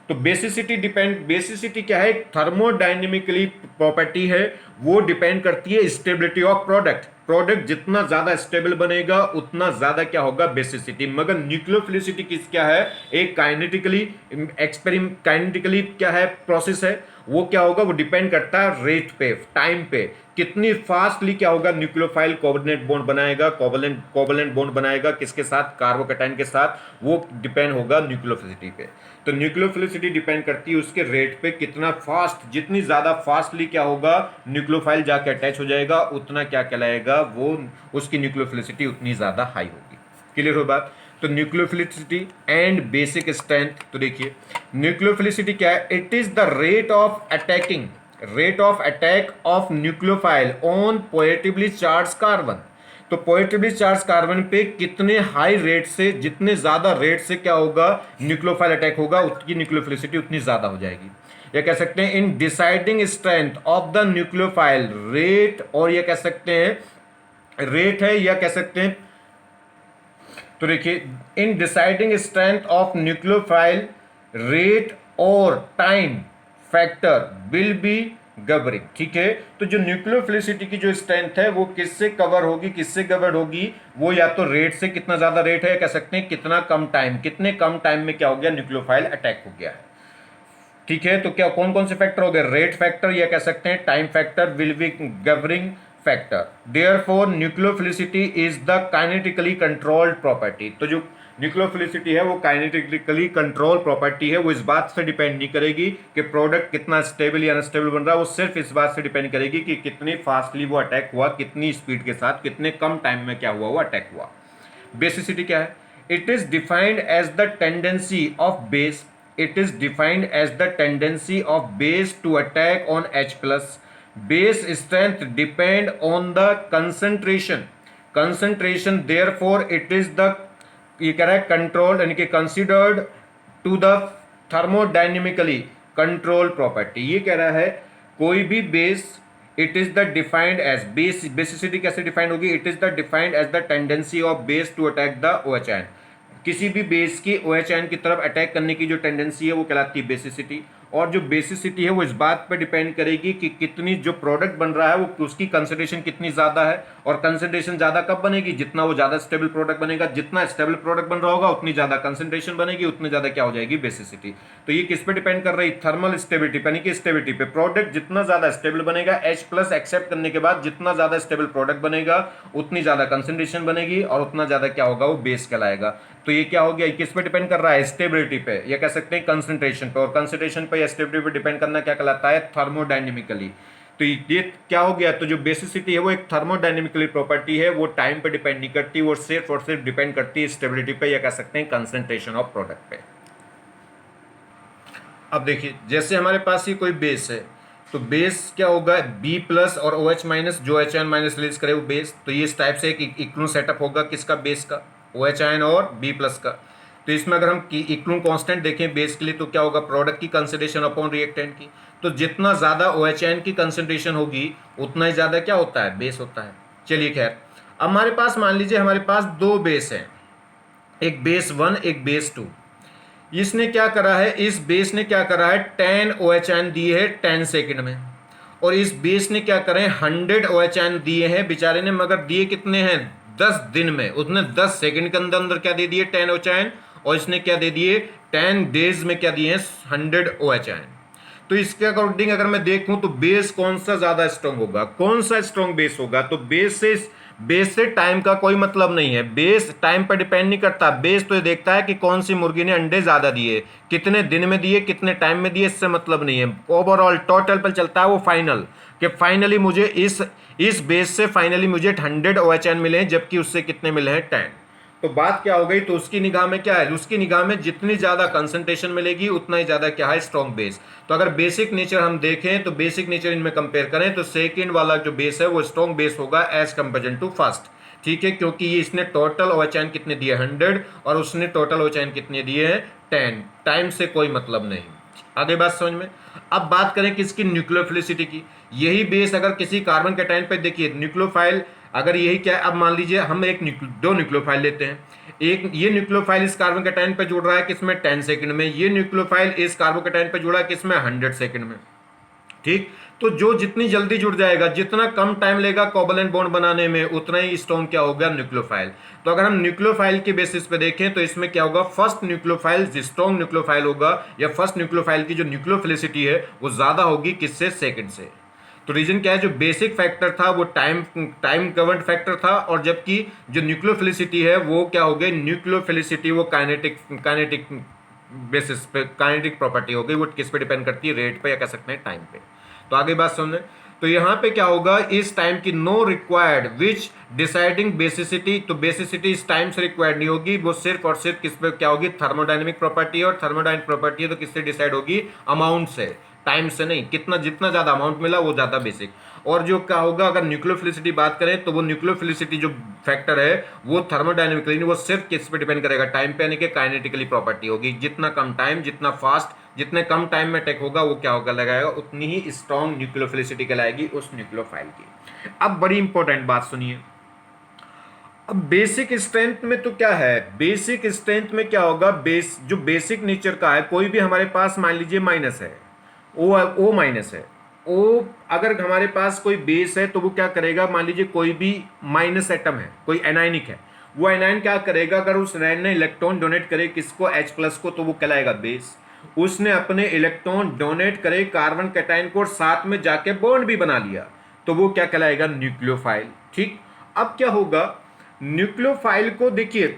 तो बेसिसिटी क्या है, थर्मोडायनेमिकली प्रॉपर्टी है, वो डिपेंड करती है स्टेबिलिटी ऑफ प्रोडक्ट। प्रोडक्ट जितना ज्यादा स्टेबल बनेगा उतना ज्यादा क्या होगा, बेसिसिटी। मगर न्यूक्लियोफिलिसिटी किस क्या है, एक काइनेटिकली क्या है, प्रोसेस है, वो क्या होगा, वो डिपेंड करता है रेट पे, टाइम पे, कितनी फास्टली क्या होगा, न्यूक्लियोफाइल कोऑर्डिनेट बॉन्ड बनाएगा, कोवलेंट बॉन्ड बनाएगा, किसके साथ, कार्बोकैटायन के साथ, वो डिपेंड होगा न्यूक्लियोफिलिसिटी पे। तो न्यूक्लियोफिलिसिटी डिपेंड करती है उसके रेट पे, कितना फास्ट, जितनी ज्यादा फास्टली क्या होगा, न्यूक्लियोफाइल जाके अटैच हो जाएगा, उतना क्या कहलाएगा, वो उसकी न्यूक्लियोफिलिसिटी उतनी ज्यादा हाई होगी। क्लियर हो बात। तो न्यूक्लियोफिलिसिटी एंड बेसिक स्ट्रेंथ, तो देखिए न्यूक्लियोफिलिसिटी क्या है, it is the rate of attack of nucleophile on positively charge carbon. तो पॉजिटिवली चार्ज कार्बन पे कितने हाई रेट से, जितने ज्यादा रेट से क्या होगा न्यूक्लियोफाइल अटैक होगा, उसकी न्यूक्लियोफिलिसिटी उतनी ज्यादा हो जाएगी। ये कह सकते हैं इन deciding strength of the nucleophile rate, और ये कह सकते हैं रेट है या कह सकते हैं, तो देखिए in deciding strength of nucleophile rate और time factor will be governing. ठीक है, तो जो न्यूक्लियोफिलिसिटी की जो स्ट्रेंथ है वो किससे कवर होगी, किससे गवर्न होगी, वो या तो रेट से, कितना ज्यादा रेट है, कह सकते हैं कितना कम टाइम, कितने कम टाइम में क्या हो गया न्यूक्लियोफाइल अटैक हो गया है। ठीक है, तो क्या कौन कौन से फैक्टर हो गए, रेट फैक्टर या कह सकते हैं time factor will be governing factor. Therefore nucleophilicity is the kinetically controlled property. तो जो न्यूक्लियोफिलिसिटी है वो काइनेटिकली कंट्रोल प्रॉपर्टी है, वो इस बात से डिपेंड नहीं करेगी कि प्रोडक्ट कितना स्टेबल या अनस्टेबल बन रहा है, वो सिर्फ इस बात से डिपेंड करेगी कि कितनी फास्टली वो अटैक हुआ, कितनी स्पीड के साथ, कितने कम टाइम में क्या हुआ, वो अटैक हुआ। बेसिसिटी क्या है, it is defined as the tendency of base, it is defined as the tendency of base to attack on H plus. Base strength depend on the concentration, therefore it is the, ये कह रहा है controlled यानी कि considered to the thermodynamically controlled property। ये कह रहा है कोई भी base, it is the defined as base, basicity कैसे डिफाइंड होगी, it is the defined as the tendency of base to attack the OH ion. किसी भी बेस की OH आयन की तरफ अटैक करने की जो टेंडेंसी है वो कहलाती है बेसिसिटी। और जो बेसिसिटी है वो इस बात पर डिपेंड करेगी कि कितनी जो प्रोडक्ट बन रहा है वो उसकी कंसंट्रेशन कितनी ज़्यादा है, और कंसंट्रेशन ज़्यादा कब बनेगी, जितना वो ज़्यादा स्टेबल प्रोडक्ट बनेगा, जितना स्टेबल प्रोडक्ट बन रहा होगा उतनी ज़्यादा कंसंट्रेशन बनेगी, उतनी ज़्यादा क्या हो जाएगी बेसिसिटी। तो ये किस पे डिपेंड कर रही है, थर्मल स्टेबिलिटी यानी कि स्टेबिलिटी पे। प्रोडक्ट जितना ज़्यादा स्टेबल बनेगा, H+ एक्सेप्ट करने के बाद जितना ज़्यादा स्टेबल प्रोडक्ट बनेगा उतनी ज़्यादा कंसंट्रेशन बनेगी और उतना ज़्यादा क्या होगा, वो बेस कहलाएगा। तो ये क्या हो गया, किस पे डिपेंड कर रहा है, स्टेबिलिटी पे, या कह सकते हैं कंसंट्रेशन पे, और कंसंट्रेशन पे या स्टेबिलिटी पे डिपेंड करना क्या कहलाता है, थर्मोडायनेमिकली। तो ये क्या हो गया, तो जो बेसिसिटी है वो एक थर्मोडायनेमिकली प्रॉपर्टी है, वो टाइम पे डिपेंड नहीं करती, वो सिर्फ और सिर्फ डिपेंड करती है स्टेबिलिटी पे या कह सकते हैं कंसंट्रेशन ऑफ प्रोडक्ट पे। अब देखिए जैसे हमारे पास ये कोई बेस है, तो बेस क्या होगा, B+ और OH- जो H आयन माइनस रिलीज करे वो बेस। तो ये इस टाइप से एक इक्विलिब्रियम सेटअप होगा किसका, बेस का, OH आयन और B+ का। तो इसमें अगर हम इक्विलिब्रियम कांस्टेंट देखें बेस के लिए तो क्या होगा, प्रोडक्ट की कंसंट्रेशन अपॉन रिएक्टेंट की। तो जितना ज़्यादा OH आयन की कंसंट्रेशन होगी उतना ही ज़्यादा क्या होता है, बेस होता है। चलिए खैर, अब हमारे पास मान लीजिए हमारे पास दो बेस हैं, एक बेस 1 एक बेस 2। इसने क्या करा है, इस बेस ने क्या करा है, 10 OH आयन दिए है 10 सेकंड में, और इस बेस ने क्या करें 100 OH आयन दिए हैं बेचारे ने, मगर दिए कितने हैं, 10 दिन में। उसने 10 सेकंड के अंदर अंदर क्या दे दिए, 10 OH आयन, और इसने क्या दे दिए 10 डेज में क्या दिए हैं, 100 OH आयन। तो इसके अकॉर्डिंग अगर मैं देखूं तो बेस कौन सा ज्यादा स्ट्रांग होगा, कौन सा स्ट्रांग बेस होगा, तो बेस से टाइम का कोई मतलब नहीं है, बेस टाइम पर डिपेंड नहीं करता। बेस तो ये देखता है कि कौन सी मुर्गी ने अंडे ज्यादा दिए, कितने दिन में दिए, कितने टाइम में दिए, इससे मतलब नहीं है। ओवरऑल टोटल पर चलता है वो फाइनल, कि फाइनली मुझे इस बेस से फाइनली मुझे 100 OH आयन मिले हैं, जबकि उससे कितने मिले हैं, 10। तो बात क्या हो गई, तो उसकी निगाह में क्या है, उसकी निगाह में जितनी ज्यादा कंसंट्रेशन मिलेगी उतना ही ज्यादा क्या है, स्ट्रॉन्ग बेस। तो अगर बेसिक नेचर हम देखें तो बेसिक नेचर इनमें कंपेयर करें तो सेकंड वाला जो बेस है वो स्ट्रॉन्ग बेस होगा एज कंपेरिजन टू फर्स्ट। ठीक है, क्योंकि ये इसने टोटल OH आयन कितने दिए, 100, और उसने टोटल OH आयन कितने दिए हैं, 10। टाइम से कोई मतलब नहीं। आगे बात समझ में। अब बात करें किसकी, न्यूक्लियोफिलिसिटी की। यही बेस अगर किसी कार्बन कैटायन पे देखिए न्यूक्लियोफाइल, अगर यही क्या है, अब मान लीजिए हम दो न्यूक्लियोफाइल लेते हैं, एक ये न्यूक्लियोफाइल इस कार्बन कैटायन पे जुड़ रहा है किसमें, 10 सेकंड में, ये न्यूक्लियोफाइल इस कार्बन कैटायन पे जुड़ा है किसमें, 100 सेकंड में। ठीक, तो जो जितनी जल्दी जुड़ जाएगा, जितना कम टाइम लेगा कोवलेंट बॉन्ड बनाने में, उतना ही स्ट्रॉन्ग क्या होगा, न्यूक्लियोफाइल। तो अगर हम न्यूक्लियोफाइल के बेसिस पे देखें तो इसमें क्या होगा, फर्स्ट न्यूक्लियोफाइल स्ट्रॉन्ग न्यूक्लियोफाइल होगा, या फर्स्ट न्यूक्लियोफाइल की जो न्यूक्लियोफिलिसिटी है वो ज्यादा होगी किससे, सेकंड से। तो रीजन क्या है, जो बेसिक फैक्टर था वो टाइम कवर्ड फैक्टर था, और जबकि जो न्यूक्लियोफिलिसिटी है वो क्या हो गई, न्यूक्लियोफिलिसिटी वो काइनेटिक बेसिस पे, काइनेटिक प्रॉपर्टी हो गई, वो किस पे डिपेंड करती है, रेट पे या कह सकते हैं टाइम पे। तो आगे बात समझें, तो यहां पे क्या होगा, इस टाइम की no required which deciding basicity, तो बेसिसिटी इस टाइम से रिक्वायर्ड नहीं होगी, वो सिर्फ और सिर्फ किस पे क्या होगी, थर्मोडायनेमिक प्रॉपर्टी, और थर्मोडायनेमिक प्रॉपर्टी है तो किससे डिसाइड होगी, अमाउंट से, टाइम से नहीं, कितना जितना ज्यादा अमाउंट मिला वो ज्यादा बेसिक। और जो क्या होगा, अगर न्यूक्लियोफिलिसिटी बात करें तो वो न्यूक्लियोफिलिसिटी जो फैक्टर है वो थर्मोडायनेमिकली नहीं, वो सिर्फ किस पे डिपेंड करेगा, टाइम पे, यानी कि काइनेटिकली प्रॉपर्टी होगी, जितना कम टाइम, जितना फास्ट, जितने कम टाइम में अटैक होगा वो क्या होगा, लगाएगा, उतनी ही स्ट्रॉन्ग न्यूक्लियोफिलिसिटी कहलाएगी उस न्यूक्लियोफाइल की। अब बड़ी इंपॉर्टेंट बात सुनिए, अब बेसिक स्ट्रेंथ में तो क्या है, बेसिक स्ट्रेंथ में क्या होगा, जो बेसिक नेचर का है, कोई भी हमारे पास मान लीजिए माइनस है, ओ माइनस है, ओ अगर हमारे पास कोई बेस है तो वो क्या करेगा, मान लीजिए कोई भी माइनस एटम है, कोई एनायनिक है, वो एनायन क्या करेगा, अगर उस एनायन ने इलेक्ट्रॉन डोनेट करे किसको, H प्लस को, तो वो कहलाएगा बेस। उसने अपने इलेक्ट्रॉन डोनेट करे कार्बन कैटायन को और साथ में जाके बॉन्ड भी बना लिया, तो वो क्या कहलाएगा, न्यूक्लियोफाइल। ठीक, अब क्या होगा, न्यूक्लियोफाइल को देखिए,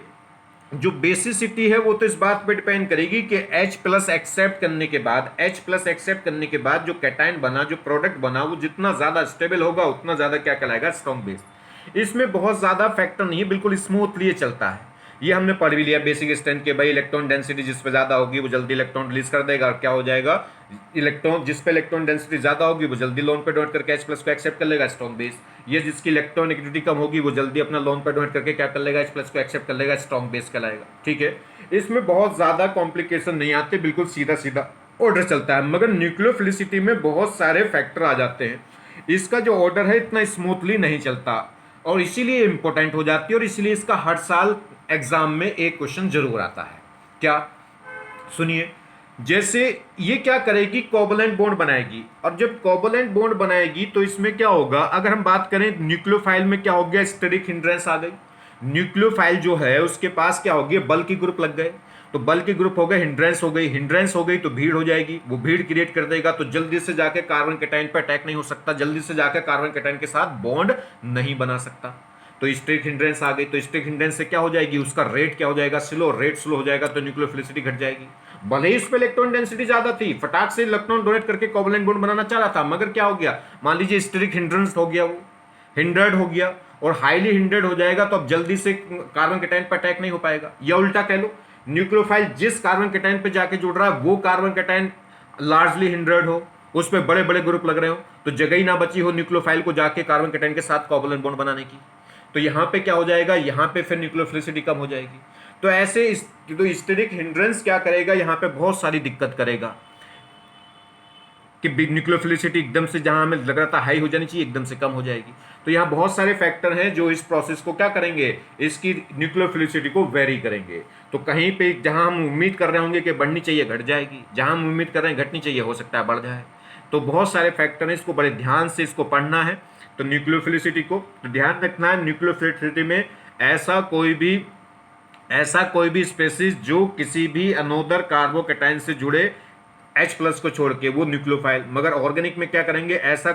जो बेसिसिटी है वो तो इस बात पे डिपेंड करेगी कि H प्लस एक्सेप्ट करने के बाद, H प्लस एक्सेप्ट करने के बाद जो कैटायन बना, जो प्रोडक्ट बना, वो जितना ज्यादा स्टेबल होगा उतना ज्यादा क्या कहलाएगा, स्ट्रॉन्ग बेस। इसमें बहुत ज्यादा फैक्टर नहीं है, बिल्कुल स्मूथली चलता है। ये हमने पढ़ भी लिया बेसिक स्ट्रेंथ के, भाई इलेक्ट्रॉन डेंसिटी जिस पे ज्यादा होगी वो जल्दी इलेक्ट्रॉन रिलीज कर देगा, और क्या हो जाएगा, इलेक्ट्रॉन जिस पे इलेक्ट्रॉन डेंसिटी ज्यादा होगी वो जल्दी लोन पे डोनेट करके H प्लस को एक्सेप्ट कर लेगा, स्ट्रॉन्ग बेस। ये जिसकी इलेक्ट्रॉन नेगेटिविटी कम होगी वो जल्दी अपना लोन पे डोनेट करके क्या कर लेगा, H प्लस को एक्सेप्ट कर लेगा, स्ट्रॉन्ग बेस कहलाएगा। ठीक है, इसमें बहुत ज्यादा कॉम्प्लिकेशन नहीं आते, बिल्कुल सीधा सीधा ऑर्डर चलता है, मगर न्यूक्लियोफिलिसिटी में बहुत सारे फैक्टर आ जाते हैं, इसका जो ऑर्डर है इतना स्मूथली नहीं चलता, और इसीलिए इंपॉर्टेंट हो जाती है, और इसीलिए इसका हर साल एग्जाम में एक क्वेश्चन जरूर आता है। क्या, सुनिए, जैसे ये क्या करेगी, कोवलेंट बॉन्ड बनाएगी, और जब कोवलेंट बॉन्ड बनाएगी तो इसमें क्या होगा, अगर हम बात करें न्यूक्लियोफाइल में क्या हो गया, स्टेरिक हिंड्रेंस आ गई, न्यूक्लियोफाइल जो है उसके पास क्या हो गया, बल की ग्रुप लग गए, तो बल के ग्रुप हो गए, हिंड्रेंस हो गई, हिंड्रेंस हो गई तो भीड़ हो जाएगी, वो भीड़ क्रिएट कर देगा, तो जल्दी से जाके कार्बन कैटायन पर अटैक नहीं हो सकता, जल्दी से जाकर कार्बन कैटायन के साथ बॉन्ड नहीं बना सकता, तो स्ट्रिक हिंड्रेंस आ गई, तो स्ट्रिक हिंड्रेंस से क्या हो जाएगी, उसका रेट क्या हो जाएगा, स्लो, रेट स्लो हो जाएगा, तो न्यूक्लियोफिलिसिटी घट जाएगी। भले ही उस पर इलेक्ट्रॉन डेंसिटी ज्यादा थी, फटाक से इलेक्ट्रॉन डोनेट करके कोवलेंट बॉन्ड बनाना चाह रहा था, मगर क्या हो गया, मान लीजिए स्ट्रिक हिंड्रेंस हो गया, वो हिंड्रेड हो गया, और हाईली हिंड्रेड हो जाएगा, तो अब जल्दी से कार्बन कैटायन पर अटैक नहीं हो पाएगा, या उल्टा कह लो, न्यूक्लियोफाइल जिस कार्बन कैटायन पे जाके जुड़ रहा है वो कार्बन कैटायन लार्जली हिंड्रेड हो, उस पर बड़े बड़े ग्रुप लग रहे हो, तो जगह ही ना बची हो न्यूक्लियोफाइल को जाके कार्बन कैटायन के साथ कोवलेंट बॉन्ड बनाने की, तो यहां पे क्या हो जाएगा, यहां पे फिर न्यूक्लियोफिलिसिटी कम हो जाएगी। तो ऐसे तो स्टेरिक हिंड्रेंस क्या करेगा, यहां पे बहुत सारी दिक्कत करेगा कि न्यूक्लियोफिलिसिटी एकदम से जहां हमें लग रहा था हाई हो जानी चाहिए एकदम से कम हो जाएगी। तो यहां बहुत सारे फैक्टर हैं जो इस प्रोसेस को क्या करेंगे, इसकी न्यूक्लियोफिलिसिटी को वेरी करेंगे। तो कहीं पे जहां हम उम्मीद कर रहे होंगे कि बढ़नी चाहिए घट जाएगी, जहां हम उम्मीद कर रहे हैं घटनी चाहिए हो सकता है बढ़ जाए। तो बहुत सारे फैक्टर हैं, इसको बड़े ध्यान से इसको पढ़ना है। तो न्यूक्लियोफिलिसिटी को तो ध्यान रखना है, न्यूक्लियोफिलिसिटी में ऐसा कोई भी स्पेसिस जो किसी भी अनोदर कार्बोकैटायन से जुड़े H प्लस को छोड़ के वो न्यूक्लियोफाइल, मगर ऑर्गेनिक में क्या करेंगे, ऐसा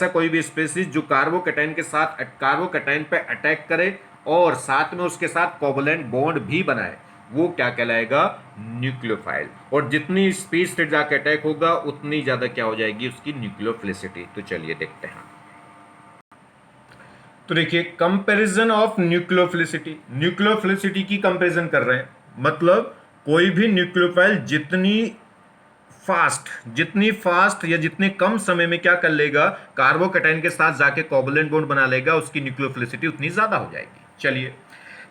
कोई भी स्पेसिस जो कार्बोकैटायन के साथ कार्बोकैटायन पे अटैक करे और साथ में उसके साथ कोवलेंट बॉन्ड भी बनाए, वो क्या कहलाएगा, न्यूक्लियोफाइल। और जितनी स्पीड से जाकर अटैक होगा उतनी ज्यादा क्या हो जाएगी उसकी न्यूक्लियोफिलिसिटी। तो चलिए देखते हैं। तो देखिए कंपैरिजन ऑफ न्यूक्लियोफिलिसिटी, न्यूक्लियोफिलिसिटी की कंपैरिजन कर रहे हैं, मतलब कोई भी न्यूक्लियोफाइल जितनी फास्ट या जितने कम समय में क्या कर लेगा, कार्बोकैटायन के साथ जाके कोवलेंट बॉन्ड बना लेगा, उसकी न्यूक्लियोफिलिसिटी उतनी ज्यादा हो जाएगी। चलिए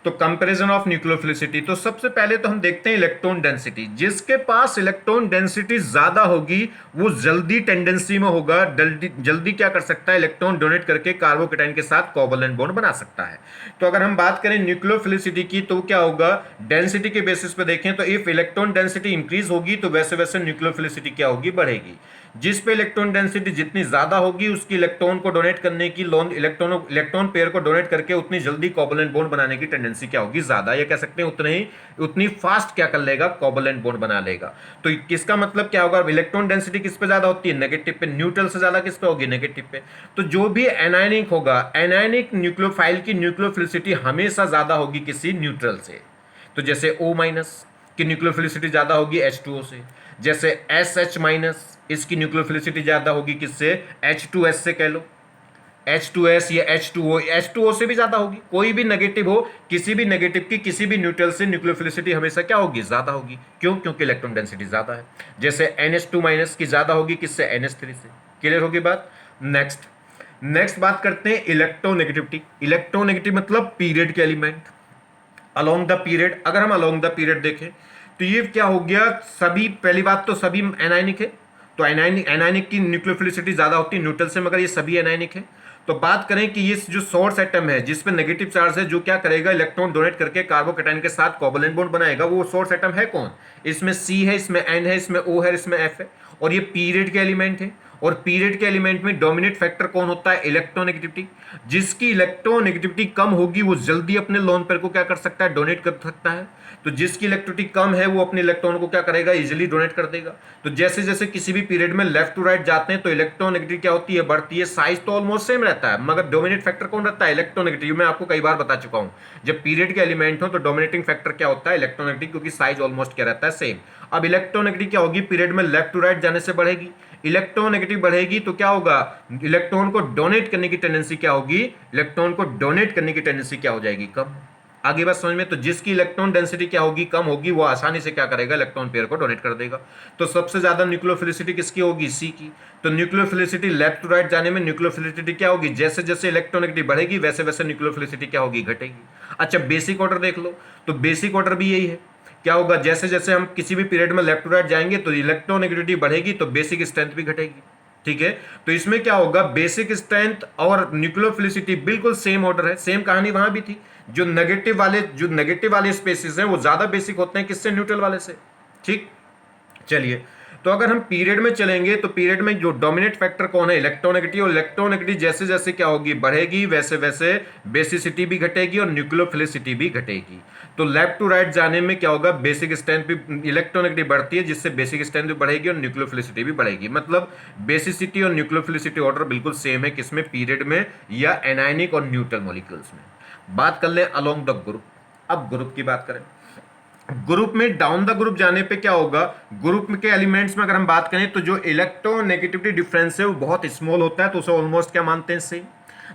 तो कंपैरिजन ऑफ न्यूक्लियोफिलिसिटी, तो सबसे पहले तो हम देखते हैं इलेक्ट्रॉन डेंसिटी। जिसके पास इलेक्ट्रॉन डेंसिटी ज्यादा होगी वो जल्दी टेंडेंसी में होगा, जल्दी क्या कर सकता है, इलेक्ट्रॉन डोनेट करके कार्बोकैटायन के साथ कोवलेंट बॉन्ड बना सकता है। तो अगर हम बात करें न्यूक्लियोफिलिसिटी की तो क्या होगा, डेंसिटी के बेसिस पे देखें तो इफ इलेक्ट्रॉन डेंसिटी इंक्रीज होगी तो वैसे वैसे न्यूक्लियोफिलिसिटी क्या होगी, बढ़ेगी। जिस पे इलेक्ट्रॉन डेंसिटी जितनी ज्यादा होगी उसकी इलेक्ट्रॉन को डोनेट करने की इलेक्ट्रॉन पेयर को डोनेट करके उतनी जल्दी कोवलेंट बॉन्ड बनाने की टेंडेंसी क्या होगी, ज्यादा, या कह सकते हैं उतनी फास्ट क्या कर लेगा, कोवलेंट बॉन्ड बना लेगा। तो किसका मतलब क्या होगा, इलेक्ट्रॉन डेंसिटी किस पे ज्यादा होती है, नेगेटिव पे, न्यूट्रल से ज्यादा किस पे होगी, नेगेटिव पे। तो जो भी एनायनिक होगा, एनायनिक न्यूक्लियोफाइल की न्यूक्लियोफिलिसिटी हमेशा ज्यादा होगी किसी न्यूट्रल से। तो जैसे O माइनस, कि न्यूक्लियोफिलिसिटी ज्यादा होगी H2O से। जैसे SH माइनस, इसकी न्यूक्लियोफिलिसिटी ज्यादा होगी किससे, H2S से कह लो, H2S या H2O, H2O से भी ज्यादा होगी। कोई भी नेगेटिव हो, किसी भी नेगेटिव की किसी भी न्यूट्रल से न्यूक्लियोफिलिसिटी हमेशा क्या होगी, ज्यादा होगी। क्यों, क्योंकि इलेक्ट्रॉन डेंसिटी ज्यादा है। जैसे NH2 माइनस की ज्यादा होगी किससे, NH3 से। क्लियर होगी बात। नेक्स्ट बात करते हैं इलेक्ट्रोनेगेटिविटी। इलेक्ट्रोनेगेटिव मतलब पीरियड के एलिमेंट अलोंग द पीरियड। अगर हम अलोंग द पीरियड देखें तो ये क्या हो गया, सभी, पहली बात तो सभी एनायनिक है, तो एनायनिक की न्यूक्लियोफिलिसिटी ज्यादा होती है न्यूट्रल से, मगर ये सभी एनायनिक है। तो बात करें कि ये जो सोर्स एटम है जिसपे नेगेटिव चार्ज है, जो क्या करेगा, इलेक्ट्रॉन डोनेट करके कार्बोकैटायन के साथ कोवैलेंट बॉन्ड बनाएगा, वो सोर्स एटम है कौन, इसमें C है, इसमें N है, इसमें O है, इसमें F है, और ये पीरियड के एलिमेंट है। और पीरियड के एलिमेंट में डोमिनेट फैक्टर कौन होता है, इलेक्ट्रोनेगेटिविटी। जिसकी इलेक्ट्रोनेगेटिविटी कम होगी वो जल्दी अपने लोन पेयर को क्या कर सकता है, डोनेट कर सकता है। तो जिसकी इलेक्ट्रिसिटी कम है वो अपने इलेक्ट्रॉन को क्या करेगा, इजीली डोनेट कर देगा। तो जैसे जैसे किसी भी पीरियड में लेफ्ट टू राइट जाते हैं तो इलेक्ट्रोनेगेटिविटी क्या होती है, बढ़ती है। साइज तो ऑलमोस्ट सेम रहता है, मगर डोमिनेट फैक्टर कौन रहता है, इलेक्ट्रोनेगेटिव। मैं आपको कई बार बता चुका हूं, जब पीरियड के एलिमेंट हो तो डोमिनेटिंग फैक्टर क्या होता है, इलेक्ट्रोनेगेटिव, क्योंकि साइज ऑलमोस्ट क्या रहता है, सेम। अब इलेक्ट्रोनेगेटिव क्या होगी, पीरियड में लेफ्ट टू राइट जाने से बढ़ेगी। इलेक्ट्रोनेगेटिव बढ़ेगी तो क्या होगा, इलेक्ट्रॉन को डोनेट करने की टेंडेंसी क्या होगी, इलेक्ट्रॉन को डोनेट करने की टेंडेंसी क्या हो जाएगी, कम। आगे बात समझ में। तो जिसकी इलेक्ट्रॉन डेंसिटी क्या होगी, कम होगी, वो आसानी से क्या करेगा, इलेक्ट्रॉन पेयर को डोनेट कर देगा। तो सबसे ज्यादा न्यूक्लियोफिलिसिटी किसकी होगी, C की। तो न्यूक्लियोफिलिसिटी लेफ्ट टू राइट जाने में न्यूक्लियोफिलिसिटी क्या होगी, जैसे जैसे इलेक्ट्रोनेगेटिव बढ़ेगी वैसे वैसे न्यूक्लियोफिलिसिटी क्या होगी, घटेगी। अच्छा, बेसिक ऑर्डर देख लो, तो बेसिक ऑर्डर भी यही है। क्या होगा, जैसे जैसे हम किसी भी पीरियड में लेफ्ट टू राइट जाएंगे तो इलेक्ट्रोनेगेटिविटी बढ़ेगी तो बेसिक स्ट्रेंथ भी घटेगी। ठीक है, तो इसमें क्या होगा, बेसिक स्ट्रेंथ और न्यूक्लियोफिलिसिटी बिल्कुल सेम ऑर्डर है। सेम कहानी वहां भी थी। जो नेगेटिव वाले स्पेसिस हैं वो ज्यादा बेसिक होते हैं किससे, न्यूट्रल वाले से। ठीक, चलिए। तो अगर हम पीरियड में चलेंगे तो पीरियड में जो डोमिनेट फैक्टर कौन है, इलेक्ट्रोनेगेटिव। और इलेक्ट्रोनेगेटिव जैसे जैसे क्या होगी, बढ़ेगी, वैसे वैसे बेसिसिटी भी घटेगी और न्यूक्लियोफिलिसिटी भी घटेगी। तो लेफ्ट टू राइट जाने में क्या होगा, बेसिक स्ट्रेंथ भी, इलेक्ट्रोनेगेटिव बढ़ती है जिससे बेसिक स्ट्रेंथ भी बढ़ेगी और न्यूक्लियोफिलिसिटी भी बढ़ेगी। मतलब बेसिसिटी और न्यूक्लियोफिलिसिटी ऑर्डर बिल्कुल सेम है, किसमें, पीरियड में या एनायनिक और न्यूट्रल मॉलिक्यूल्स में। बात कर लें अलोंग द ग्रुप। अब ग्रुप की बात करें, ग्रुप में डाउन द ग्रुप जाने पे क्या होगा, ग्रुप के एलिमेंट्स में अगर हम बात करें तो जो इलेक्ट्रोनेगेटिविटी डिफरेंस है वो बहुत स्मॉल होता है, तो उसे ऑलमोस्ट क्या मानते हैं, सेम।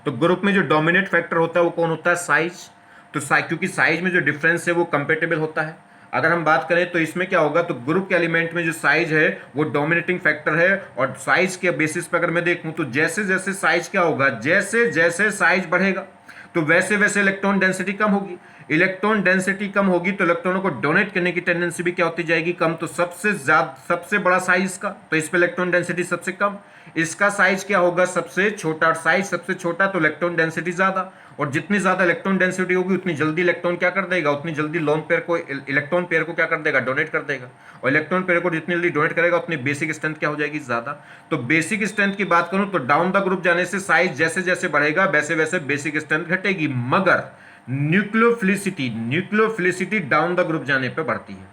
तो ग्रुप में जो डोमिनेट फैक्टर होता है वो कौन होता है, साइज। तो क्योंकि साइज में जो डिफरेंस है वो कंपेटेबल होता है। अगर हम बात करें तो इसमें क्या होगा, तो ग्रुप के एलिमेंट में जो साइज है वो डोमिनेटिंग फैक्टर है। और साइज के बेसिस पर अगर मैं देखूं तो जैसे जैसे साइज क्या होगा, जैसे जैसे साइज बढ़ेगा तो वैसे वैसे इलेक्ट्रॉन डेंसिटी कम होगी। इलेक्ट्रॉन डेंसिटी कम होगी तो इलेक्ट्रॉनों को डोनेट करने की टेंडेंसी भी क्या होती जाएगी, कम। तो सबसे बड़ा साइज का, तो इस पे इलेक्ट्रॉन डेंसिटी सबसे कम। इसका साइज क्या होगा, सबसे छोटा। साइज सबसे छोटा तो इलेक्ट्रॉन डेंसिटी ज्यादा। और जितनी ज्यादा इलेक्ट्रॉन डेंसिटी होगी उतनी जल्दी इलेक्ट्रॉन क्या कर देगा, उतनी जल्दी लोन पेयर को, इलेक्ट्रॉन पेयर को क्या कर देगा, डोनेट कर देगा। और इलेक्ट्रॉन पेयर को जितनी जल्दी डोनेट करेगा उतनी बेसिक स्ट्रेंथ क्या हो जाएगी, ज्यादा। तो बेसिक स्ट्रेंथ की बात करूं तो डाउन द ग्रुप जाने से साइज जैसे जैसे बढ़ेगा वैसे वैसे बेसिक स्ट्रेंथ घटेगी, मगर न्यूक्लियोफिलिसिटी डाउन द ग्रुप जाने पे बढ़ती है।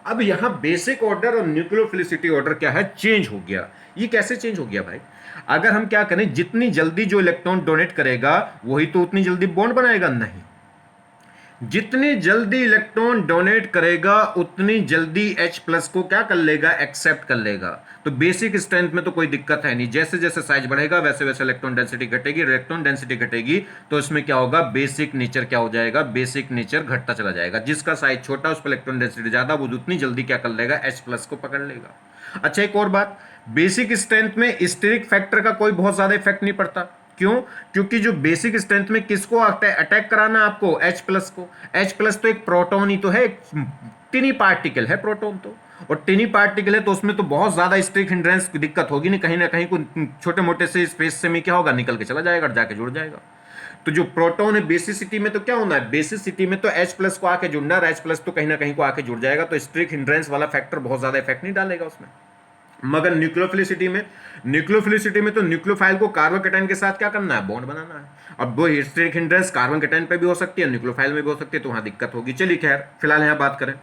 अब यहां बेसिक ऑर्डर और न्यूक्लियोफिलिसिटी ऑर्डर क्या है, चेंज हो गया। ये कैसे चेंज हो गया भाई, अगर हम क्या करें, जितनी जल्दी जो इलेक्ट्रॉन डोनेट करेगा वही तो उतनी जल्दी बॉन्ड बनाएगा, नहीं। जितनी जल्दी इलेक्ट्रॉन डोनेट करेगा उतनी जल्दी H+ को क्या कर लेगा, एक्सेप्ट कर लेगा। तो बेसिक स्ट्रेंथ में तो कोई दिक्कत है नहीं। जैसे जैसे साइज बढ़ेगा वैसे वैसे इलेक्ट्रॉन डेंसिटी घटेगी। इलेक्ट्रॉन डेंसिटी घटेगी तो इसमें क्या होगा, बेसिक नेचर क्या हो जाएगा, बेसिक नेचर घटता चला जाएगा। जिसका साइज छोटा उस पर इलेक्ट्रॉन डेंसिटी ज्यादा, वो उतनी जल्दी क्या कर लेगा, H+ को पकड़ लेगा। अच्छा, एक और बात, बेसिक स्ट्रेंथ में स्टेरिक फैक्टर का कोई बहुत ज्यादा इफेक्ट नहीं पड़ता। क्यों, क्योंकि जो बेसिक स्ट्रेंथ में किसको अटैक कराना है आपको, H+ को। H+ तो एक प्रोटॉन ही तो है, टिनी पार्टिकल है प्रोटॉन तो। और टिनी पार्टिकल है तो उसमें तो बहुत ज्यादा स्टेरिक हिंड्रेंस की दिक्कत होगी नहीं, कहीं ना कहीं को छोटे मोटे से स्पेस से में क्या होगा, निकल के चला जाएगा और जाके जुड़ जाएगा। तो जो प्रोटॉन है बेसिसिटी में तो क्या होना है, बेसिसिटी में तो H+ को आके जुड़ना है, H+ तो कहीं ना कहीं को आके जुड़ जाएगा। तो स्टेरिक हिंड्रेंस वाला फैक्टर बहुत ज्यादा इफेक्ट नहीं डालेगा उसमें। मगर न्यूक्लियोफिलिसिटी में तो न्यूक्लियोफाइल को कार्बोकैटायन के साथ क्या करना है, बॉन्ड बनाना है। अब वो स्टेरिक हिंड्रेंस कार्बोकैटायन पे भी हो सकती है, न्यूक्लियोफाइल में भी हो सकती है, तो वहां दिक्कत होगी। चलिए खैर, फिलहाल यहां बात करें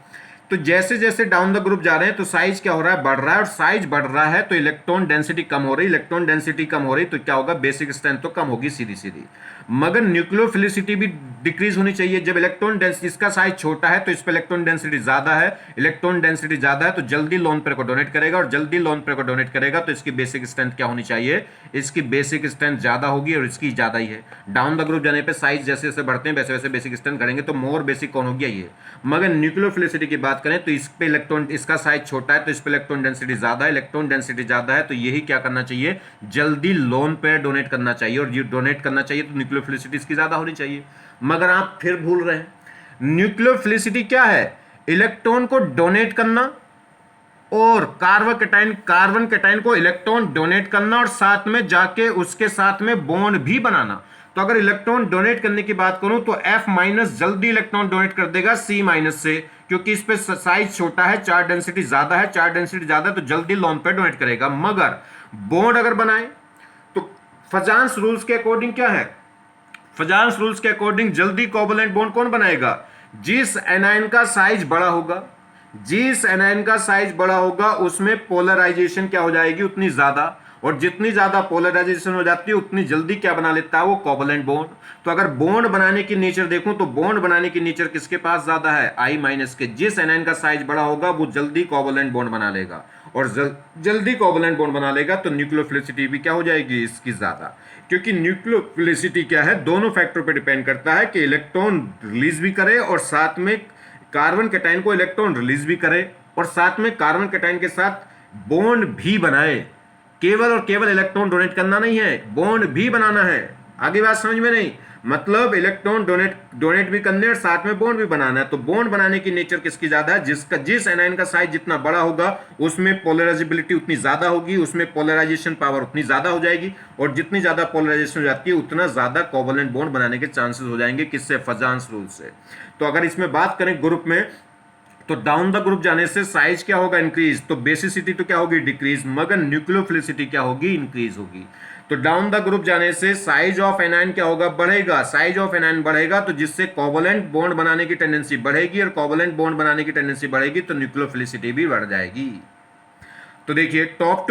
तो जैसे जैसे डाउन द ग्रुप जा रहे हैं तो साइज क्या हो रहा है, बढ़ रहा है, और साइज बढ़ रहा है तो इलेक्ट्रॉन डेंसिटी कम हो रही, इलेक्ट्रॉन डेंसिटी कम हो रही तो क्या होगा, बेसिक स्ट्रेंथ तो कम होगी सीधी सीधी। मगर न्यूक्लियोफिलिसिटी भी डिक्रीज होनी चाहिए। जब इलेक्ट्रॉन डेंसिटी, इसका साइज छोटा है तो इस पर इलेक्ट्रॉन डेंसिटी ज्यादा है, इलेक्ट्रॉन डेंसिटी ज्यादा है तो जल्दी लोन पेयर को डोनेट करेगा, और जल्दी लोन पेयर को डोनेट करेगा तो इसकी बेसिक स्ट्रेंथ क्या होनी चाहिए, इसकी बेसिक स्ट्रेंथ ज्यादा होगी, और इसकी ज्यादा ही है। डाउन द ग्रुप जाने पे साइज जैसे जैसे बढ़ते हैं वैसे वैसे बेसिक स्ट्रेंथ करेंगे तो मोर बेसिक कौन हो गया, ये। मगर न्यूक्लियोफिलिसिटी की बात करें तो इस पे इलेक्ट्रॉन, इसका साइज छोटा है तो इस पे इलेक्ट्रॉन डेंसिटी ज्यादा है, इलेक्ट्रॉन डेंसिटी ज्यादा है तो यही क्या करना चाहिए, जल्दी लोन पेयर डोनेट करना चाहिए, और ये डोनेट करना चाहिए तो न्यूक्लियोफिलिसिटी इसकी ज्यादा होनी चाहिए। मगर आप फिर भूल रहे हैं, न्यूक्लियोफिलिसिटी क्या है, इलेक्ट्रॉन को डोनेट करना और कार्बन कैटायन को इलेक्ट्रॉन डोनेट करना, और साथ में जाके उसके साथ में बॉन्ड भी बनाना। तो अगर इलेक्ट्रॉन डोनेट करने की बात करूं तो F- जल्दी इलेक्ट्रॉन डोनेट कर देगा C- से, क्योंकि इस पे साइज छोटा है, चार्ज डेंसिटी ज्यादा है, चार्ज डेंसिटी ज्यादा है तो जल्दी लोन पे डोनेट करेगा। मगर बॉन्ड अगर बनाए तो फजांस रूल्स के अकॉर्डिंग क्या है, फजांस रूल्स के अकॉर्डिंग जल्दी कोवलेंट बॉन्ड कौन बनाएगा, जिस एनायन का साइज बड़ा होगा, जिस एनायन का साइज बड़ा होगा उसमें पोलराइजेशन क्या हो जाएगी, उतनी ज्यादा, और जितनी ज्यादा पोलराइजेशन हो जाती है उतनी जल्दी क्या बना लेता है वो, कोवलेंट बॉन्ड। तो अगर बॉन्ड बनाने की नेचर देखूं तो बॉन्ड बनाने की नेचर किसके पास ज्यादा है, I- के। जिस एनायन का साइज बड़ा होगा वो जल्दी कोवलेंट बॉन्ड बना लेगा, और जल्दी कोवलेंट बॉन्ड बना लेगा तो न्यूक्लियोफिलिसिटी भी क्या हो जाएगी इसकी ज्यादा। क्योंकि न्यूक्लियोफिलिसिटी क्या है, दोनों फैक्टर पर डिपेंड करता है कि इलेक्ट्रॉन रिलीज भी करे और साथ में कार्बन कैटायन को इलेक्ट्रॉन रिलीज भी करे, और साथ में कार्बन कैटायन के साथ बॉन्ड भी बनाए। केवल और केवल इलेक्ट्रॉन डोनेट करना नहीं है, बॉन्ड भी बनाना है। आगे बात समझ में नहीं, मतलब इलेक्ट्रॉन डोनेट भी करने और साथ में बॉन्ड भी बनाना है। तो बॉन्ड बनाने की नेचर किसकी ज्यादा है, जिस एनायन का साइज जितना बड़ा होगा उसमें पोलराइजेबिलिटी उतनी ज्यादा होगी, उसमें पोलराइजेशन पावर उतनी ज्यादा हो जाएगी, और जितनी ज्यादा पोलराइजेशन हो जाती है उतना ज्यादा कोवलेंट बॉन्ड बनाने के चांसेस हो जाएंगे, किससे, फजांस रूल से। तो अगर इसमें बात करें ग्रुप में, तो डाउन द ग्रुप जाने से साइज क्या होगा, इंक्रीज, तो बेसिसिटी तो क्या होगी, डिक्रीज, मगर न्यूक्लियोफिलिसिटी क्या होगी, इंक्रीज होगी। तो डाउन द ग्रुप जाने से साइज ऑफ एनायन क्या होगा, बढ़ेगा, साइज ऑफ एनायन बढ़ेगा तो जिससे कोवलेंट बॉन्ड बनाने की टेंडेंसी बढ़ेगी, और कोवलेंट बॉन्ड बनाने की टेंडेंसी बढ़ेगी तो न्यूक्लियोफिलिसिटी भी बढ़ जाएगी। तो देखिए टॉप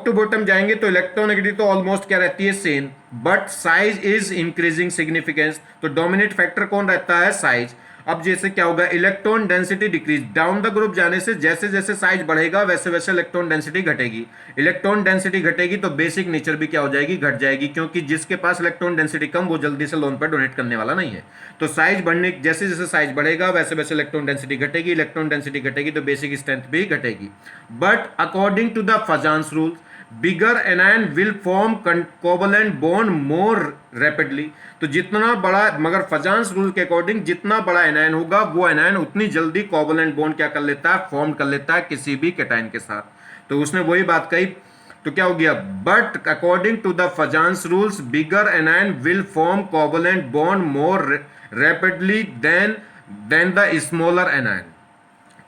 टू बॉटम जाएंगे तो इलेक्ट्रोनेगेटिव तो ऑलमोस्ट क्या रहती है, same, but size is increasing significance. तो डोमिनेट फैक्टर कौन रहता है, साइज। अब जैसे क्या होगा, electron density decrease, down the group जाने से जैसे जैसे साइज बढ़ेगा वैसे वैसे इलेक्ट्रॉन डेंसिटी घटेगी, इलेक्ट्रॉन डेंसिटी घटेगी तो बेसिक नेचर भी क्या हो जाएगी, घट जाएगी, क्योंकि जिसके पास इलेक्ट्रॉन डेंसिटी कम वो जल्दी से लोन पर डोनेट करने वाला नहीं है। तो साइज बढ़ने, जैसे जैसे साइज बढ़ेगा वैसे वैसे इलेक्ट्रॉन डेंसिटी घटेगी, इलेक्ट्रॉन डेंसिटी घटेगी तो बेसिक स्ट्रेंथ भी घटेगी। But according to the Fajans rule, bigger anion will form covalent bond more rapidly. तो जितना बड़ा, मगर फजांस रूल के अकॉर्डिंग जितना बड़ा एनायन होगा वो एनायन उतनी जल्दी कोवलेंट बॉन्ड क्या कर लेता है, फॉर्म कर लेता है किसी भी कैटायन के साथ। तो उसने वही बात कही, तो क्या हो गया, but according to the Fajans rules bigger anion will form covalent bond more rapidly than the smaller anion.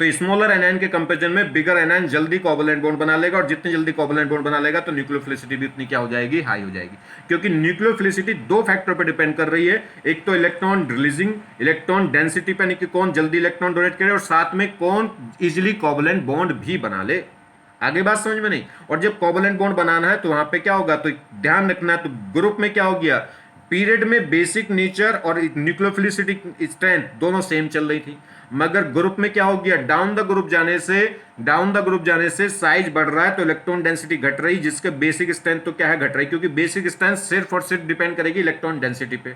तो स्मॉलर एनायन के कंपैरिजन में बिगर एनायन जल्दी कोवलेंट बॉन्ड बना लेगा, और जितनी जल्दी कोवलेंट बॉन्ड बना लेगा तो न्यूक्लियोफिलिसिटी भी उतनी क्या हो जाएगी, हाई हो जाएगी। क्योंकि न्यूक्लियोफिलिसिटी दो फैक्टर पर डिपेंड कर रही है, एक तो इलेक्ट्रॉन रिलीजिंग, इलेक्ट्रॉन डेंसिटी पे, कि कौन जल्दी इलेक्ट्रॉन डोनेट करे, और साथ में कौन इजिली कोवलेंट बॉन्ड भी बना ले। आगे बात समझ में नहीं। और जब कोवलेंट बॉन्ड बनाना है तो वहां पे क्या होगा, तो ध्यान रखना है, तो ग्रुप में क्या हो गया, पीरियड में बेसिक नेचर और न्यूक्लियोफिलिसिटी स्ट्रेंथ दोनों सेम चल रही थी, मगर ग्रुप में क्या हो गया, डाउन द ग्रुप जाने से साइज बढ़ रहा है तो इलेक्ट्रॉन डेंसिटी घट रही, जिसके बेसिक स्ट्रेंथ तो क्या है, घट रही, क्योंकि बेसिक स्ट्रेंथ सिर्फ और सिर्फ डिपेंड करेगी इलेक्ट्रॉन डेंसिटी पे।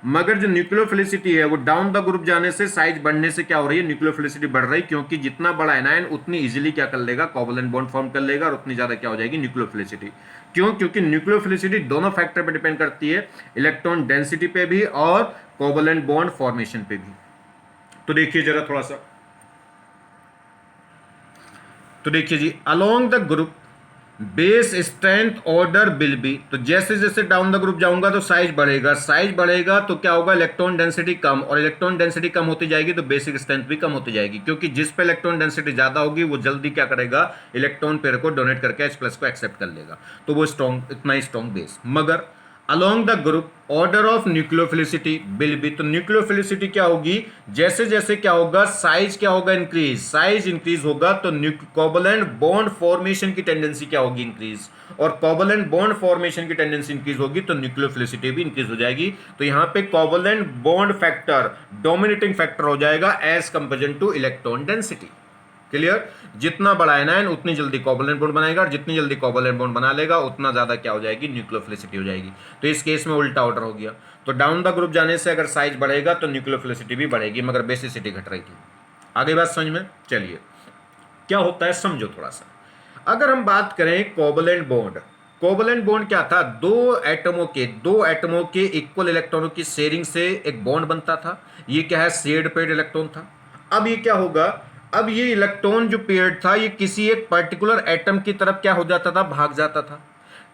मगर जो न्यूक्लियोफिलिसिटी है वो डाउन द ग्रुप जाने से साइज बढ़ने से क्या हो रही है, न्यूक्लियोफिलिसिटी बढ़ रही, क्योंकि जितना बड़ा एनायन उतनी इजीली क्या कर लेगा, कोवलेंट बॉन्ड फॉर्म कर लेगा, और उतनी ज्यादा क्या हो जाएगी, न्यूक्लियोफिलिसिटी। क्यों, क्योंकि न्यूक्लियोफिलिसिटी दोनों फैक्टर पर डिपेंड करती है, इलेक्ट्रॉन डेंसिटी पे भी और कोवलेंट बॉन्ड फॉर्मेशन पे भी। तो देखिए जरा थोड़ा सा, तो देखिए जी, along the group base strength order will be, तो जैसे जैसे डाउन द ग्रुप जाऊंगा तो साइज बढ़ेगा, साइज बढ़ेगा तो क्या होगा, इलेक्ट्रॉन डेंसिटी कम, और इलेक्ट्रॉन डेंसिटी कम होती जाएगी तो बेसिक स्ट्रेंथ भी कम होती जाएगी, क्योंकि जिस पे इलेक्ट्रॉन डेंसिटी ज्यादा होगी वो जल्दी क्या करेगा, इलेक्ट्रॉन पेयर को डोनेट करके H+ को एक्सेप्ट कर लेगा, तो वो स्ट्रॉन्ग, इतना ही स्ट्रॉन्ग बेस। मगर along the group order of nucleophilicity will be, तो न्यूक्लियोफिलिसिटी क्या होगी, जैसे जैसे क्या होगा, साइज क्या होगा, इंक्रीज, साइज इंक्रीज होगा तो कोवलेंट बॉन्ड फॉर्मेशन की टेंडेंसी क्या होगी, इंक्रीज, और कोवलेंट बॉन्ड फॉर्मेशन की टेंडेंसी इंक्रीज होगी तो न्यूक्लियोफिलिसिटी भी इंक्रीज हो जाएगी। तो यहां पे covalent bond factor dominating factor हो जाएगा as comparison to electron density. Clear, जितना बड़ा एनायन उतनी जल्दी कोवलेंट बॉन्ड बनाएगा और जितनी जल्दी कोवलेंट बॉन्ड बना लेगा उतना ज्यादा क्या हो जाएगी, न्यूक्लियोफिलिसिटी हो जाएगी। तो इस केस में उल्टा ऑर्डर हो गया, तो डाउन द ग्रुप जाने से अगर साइज बढ़ेगा तो न्यूक्लियोफिलिसिटी भी बढ़ेगी, मगर बेसिसिटी घट रही थी। आगे बात समझ में, चलिए क्या होता है समझो थोड़ा सा। अगर हम बात करें कोवलेंट बॉन्ड, कोवलेंट बॉन्ड क्या था, दो एटमों के इक्वल इलेक्ट्रॉनों की शेयरिंग से एक बॉन्ड बनता था। ये क्या है, शेयर्ड पेयर्ड इलेक्ट्रॉन था। अब ये क्या होगा, अब ये इलेक्ट्रॉन जो पेयर्ड था ये किसी एक पर्टिकुलर एटम की तरफ क्या हो जाता था, भाग जाता था।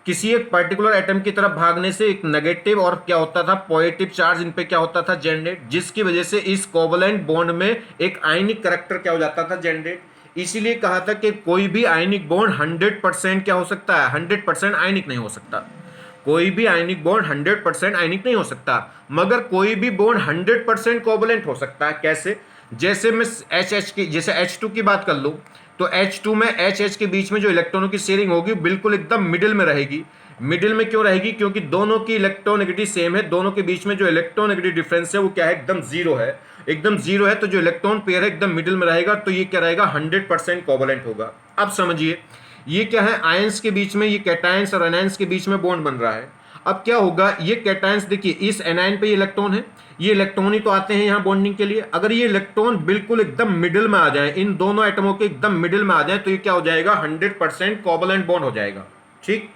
किसी एक पर्टिकुलर एटम की तरफ भागने से एक नेगेटिव और क्या होता था, पॉजिटिव चार्ज इन पे क्या होता था, जनरेट, जिसकी वजह से इस कोवलेंट बॉन्ड में एक आयनिक करैक्टर क्या हो जाता था, जनरेट। इसीलिए कहा था कि कोई भी आयनिक बॉन्ड 100% क्या हो सकता है, 100% आयनिक नहीं हो सकता। कोई भी आयनिक बॉन्ड 100% आयनिक नहीं हो सकता, मगर कोई भी बॉन्ड 100% कोवलेंट हो सकता है। कैसे, जैसे मैं एच की, जैसे H2 की बात कर लूं तो H2 में H के बीच में जो इलेक्ट्रॉनों की शेयरिंग होगी बिल्कुल एकदम मिडिल में रहेगी। मिडिल में क्यों रहेगी, क्योंकि दोनों की इलेक्ट्रोनेगेटिव सेम है, दोनों के बीच में जो इलेक्ट्रोनेगेटिव डिफरेंस है वो क्या है, एकदम जीरो है, एकदम जीरो है। तो जो इलेक्ट्रॉन पेयर है एकदम मिडिल में रहेगा, तो ये क्या रहेगा, 100% कोवलेंट होगा। अब समझिए ये क्या है, आयंस के बीच में, ये कैटायंस और एनायंस के बीच में बॉन्ड बन रहा है। अब क्या होगा, ये कैटायंस देखिए इस एनायन पे ये इलेक्ट्रॉन है, ये इलेक्ट्रॉन ही तो आते हैं यहाँ बॉन्डिंग के लिए। अगर ये इलेक्ट्रॉन बिल्कुल एकदम मिडिल में आ जाए, इन दोनों एटमों के एकदम मिडिल में आ जाए, तो ये क्या हो जाएगा, 100% कोवलेंट बॉन्ड हो जाएगा। ठीक,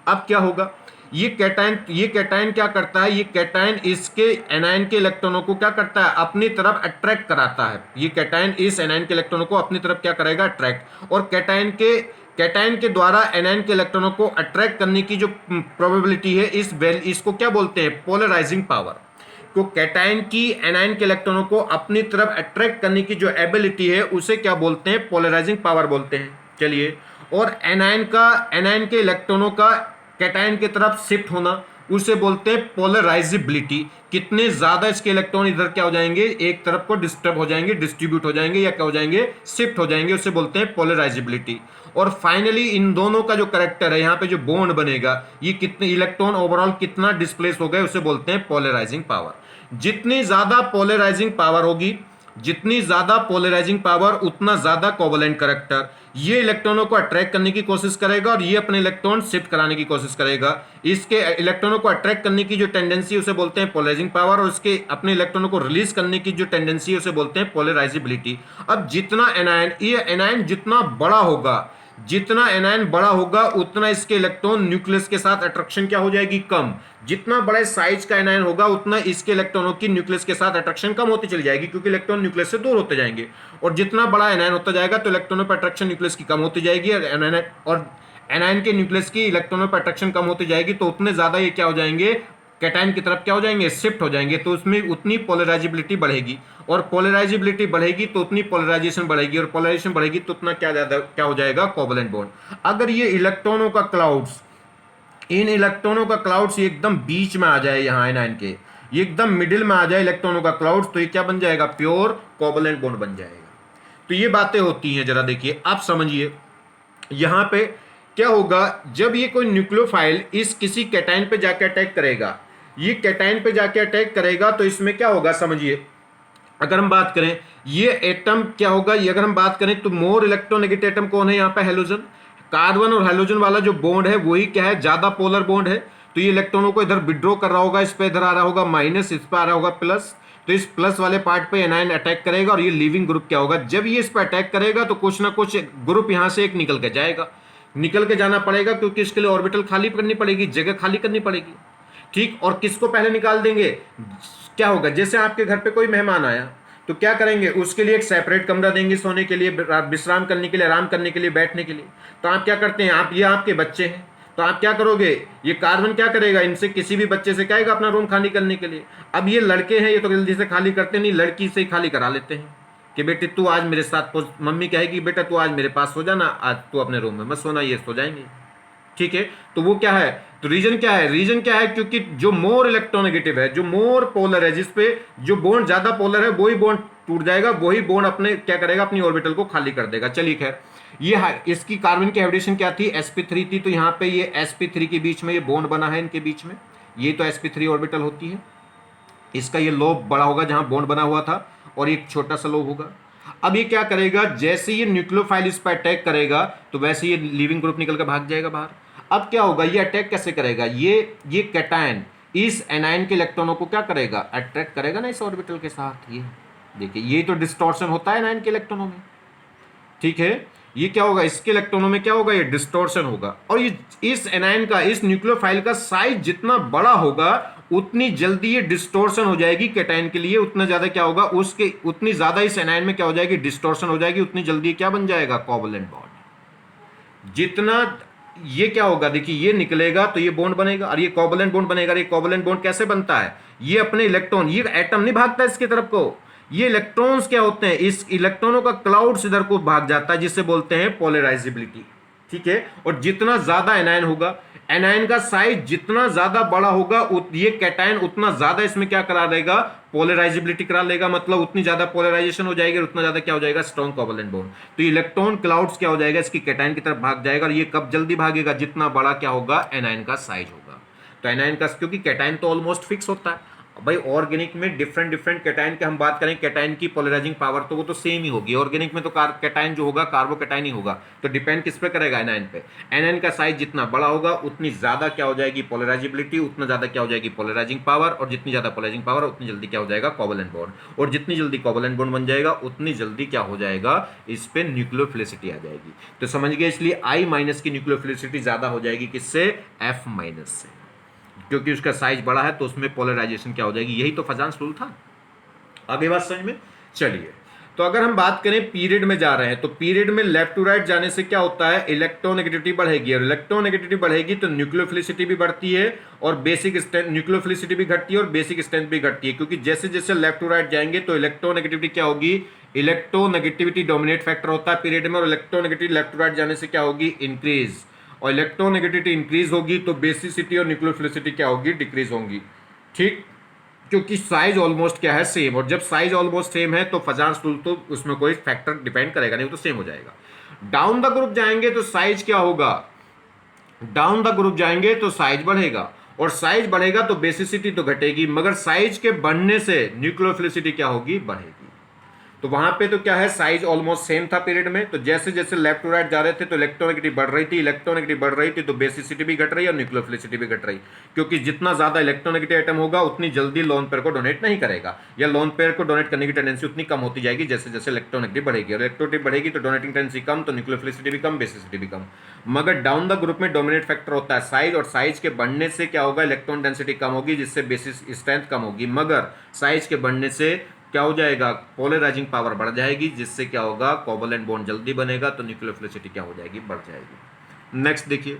अब क्या होगा, ये कैटायन क्या करता है, ये कैटायन इसके एनायन के इलेक्ट्रॉनों को क्या करता है, अपनी तरफ अट्रैक्ट कराता है। ये कैटायन इस एनायन के इलेक्ट्रॉनों को अपनी तरफ क्या करेगा, अट्रैक्ट, और कैटायन के द्वारा एनायन के इलेक्ट्रॉनों को अट्रैक्ट करने की जो प्रोबेबिलिटी है, इसको क्या बोलते हैं, पोलराइजिंग पावर। तो कैटायन की एनायन के इलेक्ट्रॉनों को अपनी तरफ अट्रैक्ट करने की जो एबिलिटी है उसे क्या बोलते हैं, पोलराइजिंग पावर बोलते हैं। चलिए, और एनायन के इलेक्ट्रॉनों का कैटायन की तरफ शिफ्ट होना उसे बोलते हैं पोलराइजिबिलिटी। कितने ज्यादा इसके इलेक्ट्रॉन इधर क्या हो जाएंगे, एक तरफ को डिस्टर्ब हो जाएंगे, डिस्ट्रीब्यूट हो जाएंगे, या क्या हो जाएंगे, शिफ्ट हो जाएंगे, उसे बोलते हैं पोलराइजिबिलिटी। और फाइनली इन दोनों का जो करेक्टर है, यहाँ पे जो बॉन्ड बनेगा, ये कितने इलेक्ट्रॉन ओवरऑल कितना डिस्प्लेस हो गए, उसे बोलते हैं पोलराइजिंग पावर। जितनी ज्यादा पोलराइजिंग पावर होगी, जितनी ज्यादा पोलराइजिंग पावर उतना ज्यादा कोवलेंट करेक्टर। ये इलेक्ट्रॉनों को अट्रैक्ट करने की कोशिश करेगा और ये अपने इलेक्ट्रॉन शिफ्ट कराने की कोशिश करेगा। इसके इलेक्ट्रॉनों को अट्रैक्ट करने की जो टेंडेंसी उसे बोलते हैं पोलराइजिंग पावर, और उसके अपने इलेक्ट्रॉनों को रिलीज करने की जो टेंडेंसी उसे बोलते हैं पोलराइजिबिलिटी। अब जितना एनायन जितना बड़ा होगा, जितना एनायन बड़ा होगा उतना इसके इलेक्ट्रॉन न्यूक्लियस के साथ अट्रैक्शन क्या हो जाएगी, कम। जितना बड़े साइज का एनायन होगा उतना इसके इलेक्ट्रॉनों की न्यूक्लियस के साथ अट्रैक्शन कम होती चली जाएगी, क्योंकि इलेक्ट्रॉन न्यूक्लियस से दूर होते जाएंगे। और जितना बड़ा एनायन होता जाएगा तो इलेक्ट्रॉनों पर अट्रैक्शन न्यूक्लियस की कम होती जाएगी, और एनायन के न्यूक्लियस की इलेक्ट्रॉनों पर अट्रैक्शन कम होती जाएगी, तो उतने ज्यादा ये क्या हो जाएंगे, कैटायन की तरफ क्या हो जाएंगे, शिफ्ट हो जाएंगे। तो उसमें उतनी पोलराइजिबिलिटी बढ़ेगी, और पोलराइजिबिलिटी बढ़ेगी तो उतनी पोलराइजेशन बढ़ेगी, और पोलराइजेशन बढ़ेगी तो उतना क्या हो जाएगा, कोवलेंट बॉन्ड। अगर ये इलेक्ट्रॉनों का क्लाउड्स, इन इलेक्ट्रॉनों का क्लाउड्स ये एकदम बीच में आ जाए, यहाँ एनायन के ये एकदम मिडिल में आ जाए इलेक्ट्रॉनों का क्लाउड्स, तो ये क्या बन जाएगा, प्योर कोवलेंट बॉन्ड बन जाएगा। तो ये बातें होती हैं, जरा देखिए आप समझिए। यहां पे क्या होगा, जब ये कोई न्यूक्लियोफाइल इस किसी कैटायन पे जाके अटैक करेगा, ये कैटायन पे जाके अटैक करेगा, तो इसमें क्या होगा समझिए। अगर हम बात करें ये एटम क्या होगा, ये अगर हम बात करें तो मोर इलेक्ट्रोनेगेटिव एटम कौन है, यहाँ पे हैलोजन। कार्बन और हैलोजन वाला जो बॉन्ड है वही क्या है, ज्यादा पोलर बॉन्ड है। तो ये इलेक्ट्रॉनों को इधर विड्रॉ कर रहा होगा, इस पे इधर आ रहा होगा माइनस, इस पे आ रहा होगा प्लस। तो इस प्लस वाले पार्ट पे एनायन अटैक करेगा, और ये लिविंग ग्रुप क्या होगा, जब ये इस पे अटैक करेगा तो कुछ ना कुछ ग्रुप यहाँ से एक निकल के जाएगा, निकल के जाना पड़ेगा, क्योंकि इसके लिए ऑर्बिटल खाली करनी पड़ेगी, जगह खाली करनी पड़ेगी। ठीक, और किसको पहले निकाल देंगे, क्या होगा, जैसे आपके घर पे कोई मेहमान आया तो क्या करेंगे, उसके लिए एक सेपरेट कमरा देंगे सोने के लिए, विश्राम करने के लिए, आराम करने के लिए, बैठने के लिए। तो आप क्या करते हैं, ये आपके बच्चे हैं, तो आप क्या करोगे, ये कार्बन क्या करेगा, इनसे किसी भी बच्चे से कहेगा अपना रूम खाली करने के लिए। अब ये लड़के हैं, ये तो जल्दी से खाली करते नहीं, लड़की से ही खाली करा लेते हैं कि बेटे तू आज मेरे साथ, मम्मी कहेगी बेटा तू आज मेरे पास सो जाना, आज तू अपने रूम में मत सोना, ये सो जाएंगे। ठीक है, तो वो क्या है, तो रीजन क्या है, रीजन क्या है, क्योंकि जो मोर इलेक्ट्रोनेगेटिव है, जो मोर पोलर है, जिस पे जो बॉन्ड ज्यादा पोलर है, वही बॉन्ड टूट जाएगा, वही बॉन्ड अपने क्या करेगा, अपनी ऑर्बिटल को खाली कर देगा। चलिए खैर, ये इसकी कार्बन की हाइब्रिडेशन क्या थी, sp3 थी, तो यहाँ पे ये sp3 के बीच में ये बॉन्ड बना है, इनके बीच में ये तो sp3 ऑर्बिटल होती है, इसका ये लोब बड़ा होगा जहां बॉन्ड बना हुआ था, और एक छोटा सा लोब होगा। अब ये क्या करेगा, जैसे ये न्यूक्लियोफाइल इस पर अटैक करेगा तो वैसे ये लीविंग ग्रुप निकल कर भाग जाएगा बाहर। अब क्या होगा, ये अटैक कैसे करेगा, ये कैटायन इस एनायन के इलेक्ट्रॉनों को क्या करेगा, अट्रैक्ट करेगा ना इस ऑर्बिटल के साथ। ये देखिए, ये तो डिस्टॉर्शन होता है एनायन के इलेक्ट्रॉनों में, ठीक है, ये क्या होगा, इसके इलेक्ट्रॉनों में क्या होगा, ये डिस्टॉर्शन होगा। और ये इस एनायन का, इस न्यूक्लियोफाइल का साइज जितना बड़ा होगा उतनी जल्दी ये डिस्टॉर्शन हो जाएगी कैटायन के लिए, उतना ज्यादा क्या होगा, उसके उतनी ज्यादा इस एनायन में क्या हो जाएगी, डिस्टॉर्शन हो जाएगी, उतनी जल्दी क्या बन जाएगा, कोवलेंट बॉन्ड। जितना ये क्या होगा, देखिए ये निकलेगा तो ये बॉन्ड बनेगा, और ये कोवलेंट बॉन्ड बनेगा। ये कोवलेंट बॉन्ड कैसे बनता है, ये अपने इलेक्ट्रॉन, ये एटम नहीं भागता इसकी तरफ को, ये इलेक्ट्रॉन्स क्या होते हैं, इस इलेक्ट्रॉनों का क्लाउड्स इधर को भाग जाता है, जिससे बोलते हैं पोलराइजेबिलिटी, ठीक है। और जितना ज्यादा एनायन होगा, एनायन का साइज जितना ज्यादा बड़ा होगा, ये कैटायन उतना ज्यादा इसमें क्या करा देगा, पोलराइजेबिलिटी करा लेगा, मतलब उतनी ज्यादा पोलराइजेशन हो जाएगी, उतना ज्यादा क्या हो जाएगा, स्ट्रॉन्ग कोवलेंट बॉन्ड। तो इलेक्ट्रॉन क्लाउड्स क्या हो जाएगा, इसकी कैटायन की तरफ भाग जाएगा, और ये कब जल्दी भागेगा, जितना बड़ा क्या होगा, एनायन का साइज होगा। तो एनायन का, क्योंकि कैटायन तो ऑलमोस्ट फिक्स होता है भाई, ऑर्गेनिक में डिफरेंट डिफरेंट कैटायन के हम बात करें, कैटायन की पोलराइजिंग पावर तो वो तो सेम ही होगी, ऑर्गेनिक में तो कैटायन जो होगा कार्बो कैटायन ही होगा, तो डिपेंड किस पे करेगा, एनायन पे। एनायन का साइज जितना बड़ा होगा उतनी ज्यादा क्या हो जाएगी, पोलराइजेबिलिटी, उतना ज्यादा क्या हो जाएगी, पोलराइजिंग पावर, और जितनी ज्यादा पोलराइजिंग पावर उतनी जल्दी क्या हो जाएगा, कोवलेंट बॉन्ड, और जितनी जल्दी कोवलेंट बॉन्ड बन जाएगा उतनी जल्दी क्या हो जाएगा, इस पे न्यूक्लियोफिलिसिटी आ जाएगी। तो समझ गए, इसलिए I- की न्यूक्लियोफिलिसिटी ज्यादा हो जाएगी किससे, F- से, क्योंकि उसका साइज बड़ा है तो उसमें पोलराइजेशन क्या हो जाएगी। यही तो फजांस रूल था। आगे बात समझ में। चलिए, तो अगर हम बात करें पीरियड में जा रहे हैं, तो पीरियड में लेफ्ट टू राइट जाने से क्या होता है, इलेक्ट्रोनेगेटिविटी बढ़ेगी, और इलेक्ट्रोनेगेटिविटी बढ़ेगी तो न्यूक्लियोफिलिसिटी भी बढ़ती है, और बेसिक स्ट्रेंथ, न्यूक्लियोफिलिसिटी भी घटती है और बेसिक स्ट्रेंथ भी घटती है, क्योंकि जैसे जैसे लेफ्ट टू राइट जाएंगे तो इलेक्ट्रोनेगेटिविटी क्या होगी, इलेक्ट्रोनेगेटिविटी डोमिनेट फैक्टर होता है पीरियड में, और इलेक्ट्रोनेगेटिविटी लेफ्ट टू राइट जाने से क्या होगी, इंक्रीज, और इलेक्ट्रोनेगेटिविटी इंक्रीज होगी तो बेसिसिटी और न्यूक्लियोफिलिसिटी क्या होगी, डिक्रीज होगी, ठीक, क्योंकि साइज ऑलमोस्ट क्या है, सेम, और जब साइज ऑलमोस्ट सेम है तो फजांस रूल तो उसमें कोई फैक्टर डिपेंड करेगा नहीं, वो तो सेम हो जाएगा। डाउन द ग्रुप जाएंगे तो साइज क्या होगा, डाउन द ग्रुप जाएंगे तो साइज बढ़ेगा, और साइज बढ़ेगा तो बेसिसिटी तो घटेगी, मगर साइज के बढ़ने से न्यूक्लियोफिलिसिटी क्या होगी, बढ़ेगी। तो वहां पे तो क्या है, साइज ऑलमोस्ट सेम था पीरियड में, तो जैसे जैसे लेफ्ट टू राइट जा रहे थे तो इलेक्ट्रोनेगेटिविटी बढ़ रही थी, इलेक्ट्रोनेगेटिविटी बढ़ रही थी तो बेसिसिटी भी घट रही है और न्यूक्लियोफिलिसिटी भी घट रही, क्योंकि जितना ज्यादा इलेक्ट्रोनेगेटिव एटम होगा उतनी जल्दी लोन पेयर को डोनेट नहीं करेगा, या लोन पेयर को डोनेट करने की टेंडेंसी उतनी कम होती जाएगी जैसे जैसे इलेक्ट्रोनेगेटिव बढ़ेगी, और इलेक्ट्रोनेगेटिव बढ़ेगी तो डोनेटिंग टेंडेंसी कम, तो न्यूक्लियोफिलिसिटी भी कम, बेसिसिटी भी कम। मगर डाउन द ग्रुप में डोमिनेट फैक्टर होता है साइज, और साइज के बढ़ने से क्या होगा, इलेक्ट्रॉन डेंसिटी कम होगी, जिससे बेसिस स्ट्रेंथ कम होगी, मगर साइज के बढ़ने से क्या हो जाएगा, पोलराइजिंग पावर बढ़ जाएगी, जिससे क्या होगा, कोवलेंट बॉन्ड जल्दी बनेगा, तो न्यूक्लियोफिलिसिटी क्या हो जाएगी, बढ़ जाएगी। नेक्स्ट देखिए,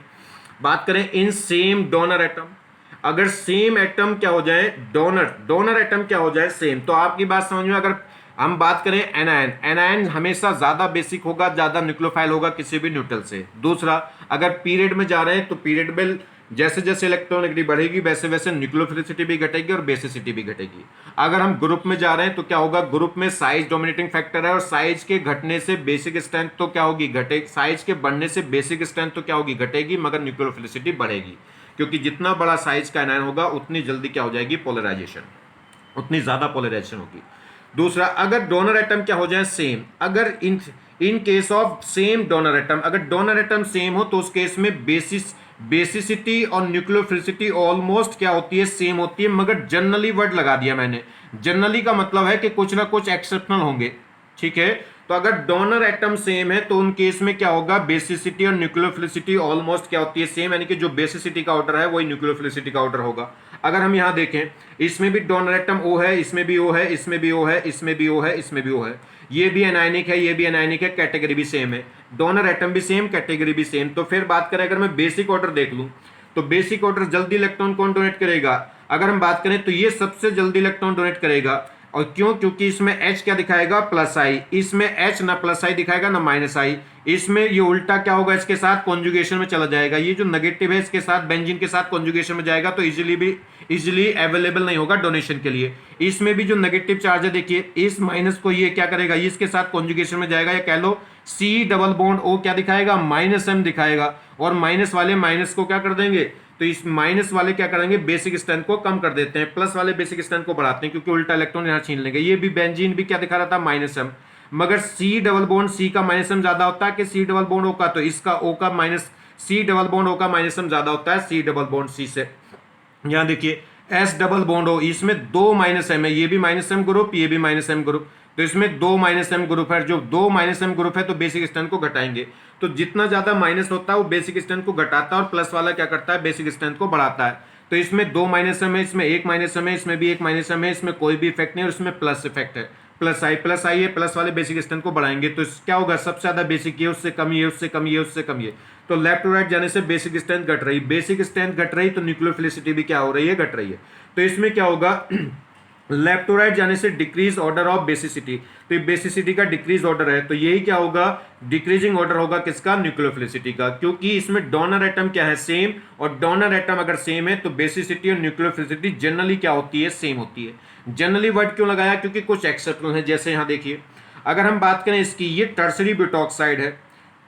बात करें इन सेम डोनर एटम, अगर सेम एटम क्या हो जाए, डोनर एटम क्या हो जाए सेम, तो आपकी बात समझ में। अगर हम बात करें एनायन, एनायन हमेशा ज्यादा बेसिक होगा, ज्यादा न्यूक्लियोफाइल होगा किसी भी न्यूट्रल से। दूसरा, अगर पीरियड में जा रहे हैं तो पीरियड में जैसे जैसे इलेक्ट्रोनेगेटिविटी बढ़ेगी वैसे वैसे न्यूक्लियोफिलिसिटी भी घटेगी और बेसिसिटी भी घटेगी। अगर हम ग्रुप में जा रहे हैं तो क्या होगा, ग्रुप में साइज डोमिनेटिंग फैक्टर है, और साइज के घटने से बेसिक स्ट्रेंथ तो क्या होगी, घटेगी, साइज के बढ़ने से बेसिक स्ट्रेंथ तो क्या होगी, घटेगी, मगर न्यूक्लियोफिलिसिटी बढ़ेगी, क्योंकि जितना बड़ा साइज का एनायन होगा उतनी जल्दी क्या हो जाएगी, पोलराइजेशन, उतनी ज्यादा पोलराइजेशन होगी। दूसरा, अगर डोनर एटम क्या हो जाए सेम, अगर in case of same donor atom, अगर डोनर एटम सेम हो तो उस केस में बेसिसिटी और न्यूक्लियोफिलिसिटी ऑलमोस्ट क्या होती है, सेम होती है, मगर जनरली वर्ड लगा दिया मैंने। जनरली का मतलब है कि कुछ ना कुछ एक्सेप्शनल होंगे, ठीक है। तो अगर डोनर एटम सेम है तो उन केस में क्या होगा, बेसिसिटी और न्यूक्लियोफिलिसिटी ऑलमोस्ट क्या होती है, सेम, यानी कि जो बेसिसिटी का ऑर्डर है वही न्यूक्लियोफिलिसिटी का ऑर्डर होगा। अगर हम यहां देखें, इसमें भी डोनर एटम O है, इसमें भी O है, इसमें भी O है, इसमें भी O है, इसमें भी O है, ये भी एनायनिक है, ये भी एनायनिक है, कैटेगरी भी सेम है, डोनर एटम भी सेम, कैटेगरी भी सेम। तो फिर बात करें, अगर मैं बेसिक ऑर्डर देख लूं तो बेसिक ऑर्डर जल्दी इलेक्ट्रॉन कौन डोनेट करेगा, अगर हम बात करें तो ये सबसे जल्दी इलेक्ट्रॉन डोनेट करेगा। और क्यों, क्योंकि इसमें H क्या दिखाएगा, प्लस आई, इसमें H ना प्लस आई दिखाएगा ना माइनस आई, इसमें ये उल्टा क्या होगा, इसके साथ कॉन्जुगेशन में चला जाएगा, ये जो नेगेटिव है इसके साथ बेंजीन के साथ कॉन्जुगेशन में जाएगा तो इजीली अवेलेबल नहीं होगा डोनेशन के लिए। इसमें भी जो नेगेटिव चार्ज है देखिए, इस माइनस को ये क्या करेगा, ये इसके साथ कॉन्जुगेशन में जाएगा, या कह लो सी डबल बॉन्ड ओ क्या दिखाएगा, -m दिखाएगा, और माइनस वाले माइनस को क्या कर देंगे, तो इस माइनस वाले क्या करेंगे, बेसिक स्ट्रेंथ को कम कर देते हैं, प्लस वाले बेसिक स्ट्रेंथ को बढ़ाते हैं, क्योंकि उल्टा इलेक्ट्रॉन यहां छीन लेंगे। ये भी बेंजीन भी क्या दिखा रहा था, -m, मगर सी डबल बॉन्ड सी का -m ज्यादा होता है कि सी डबल बॉन्ड ओ का, तो इसका ओ का सी डबल बॉन्ड ओ का -m ज्यादा होता है सी डबल बॉन्ड सी से। यहां देखिए एस डबल बॉन्ड ओ, इसमें 2 -m है, ये भी -m ग्रुप, ये भी -m ग्रुप, तो इसमें 2 -m ग्रुप है, जो 2 -m ग्रुप है तो बेसिक स्ट्रेंथ को घटाएंगे, तो जितना ज्यादा माइनस होता है वो बेसिक स्ट्रेंथ को घटाता है, और प्लस वाला क्या करता है, बेसिक स्ट्रेंथ को बढ़ाता है। तो इसमें 2 -m है, इसमें 1 -m है, इसमें भी 1 -m है, इसमें कोई भी इफेक्ट नहीं है, और इसमें प्लस इफेक्ट है, प्लस आई है, प्लस वाले बेसिक स्ट्रेंथ को बढ़ाएंगे तो क्या होगा, सबसे ज्यादा बेसिक ये, उससे कम ये, उससे कम ये, उससे कम ये, तो लेफ्ट टू राइट जाने से बेसिक स्ट्रेंथ घट रही, बेसिक स्ट्रेंथ घट रही तो न्यूक्लियोफिलिसिटी भी क्या हो रही है, घट रही है। तो इसमें क्या होगा, लेफ्ट टू राइट जाने से डिक्रीज ऑर्डर ऑफ बेसिसिटी, तो ये बेसिसिटी का डिक्रीज ऑर्डर है, तो यही क्या होगा, डिक्रीजिंग ऑर्डर होगा किसका, न्यूक्लियोफिलिसिटी का, क्योंकि इसमें डोनर एटम क्या है, सेम, और डोनर एटम अगर सेम है तो बेसिसिटी और न्यूक्लियोफिलिसिटी जनरली क्या होती है, सेम होती है। जनरली वर्ड क्यों लगाया, क्योंकि कुछ एक्सेप्शन है, जैसे यहां देखिए अगर हम बात करें इसकी, ये टर्सरी ब्यूटॉक्साइड है,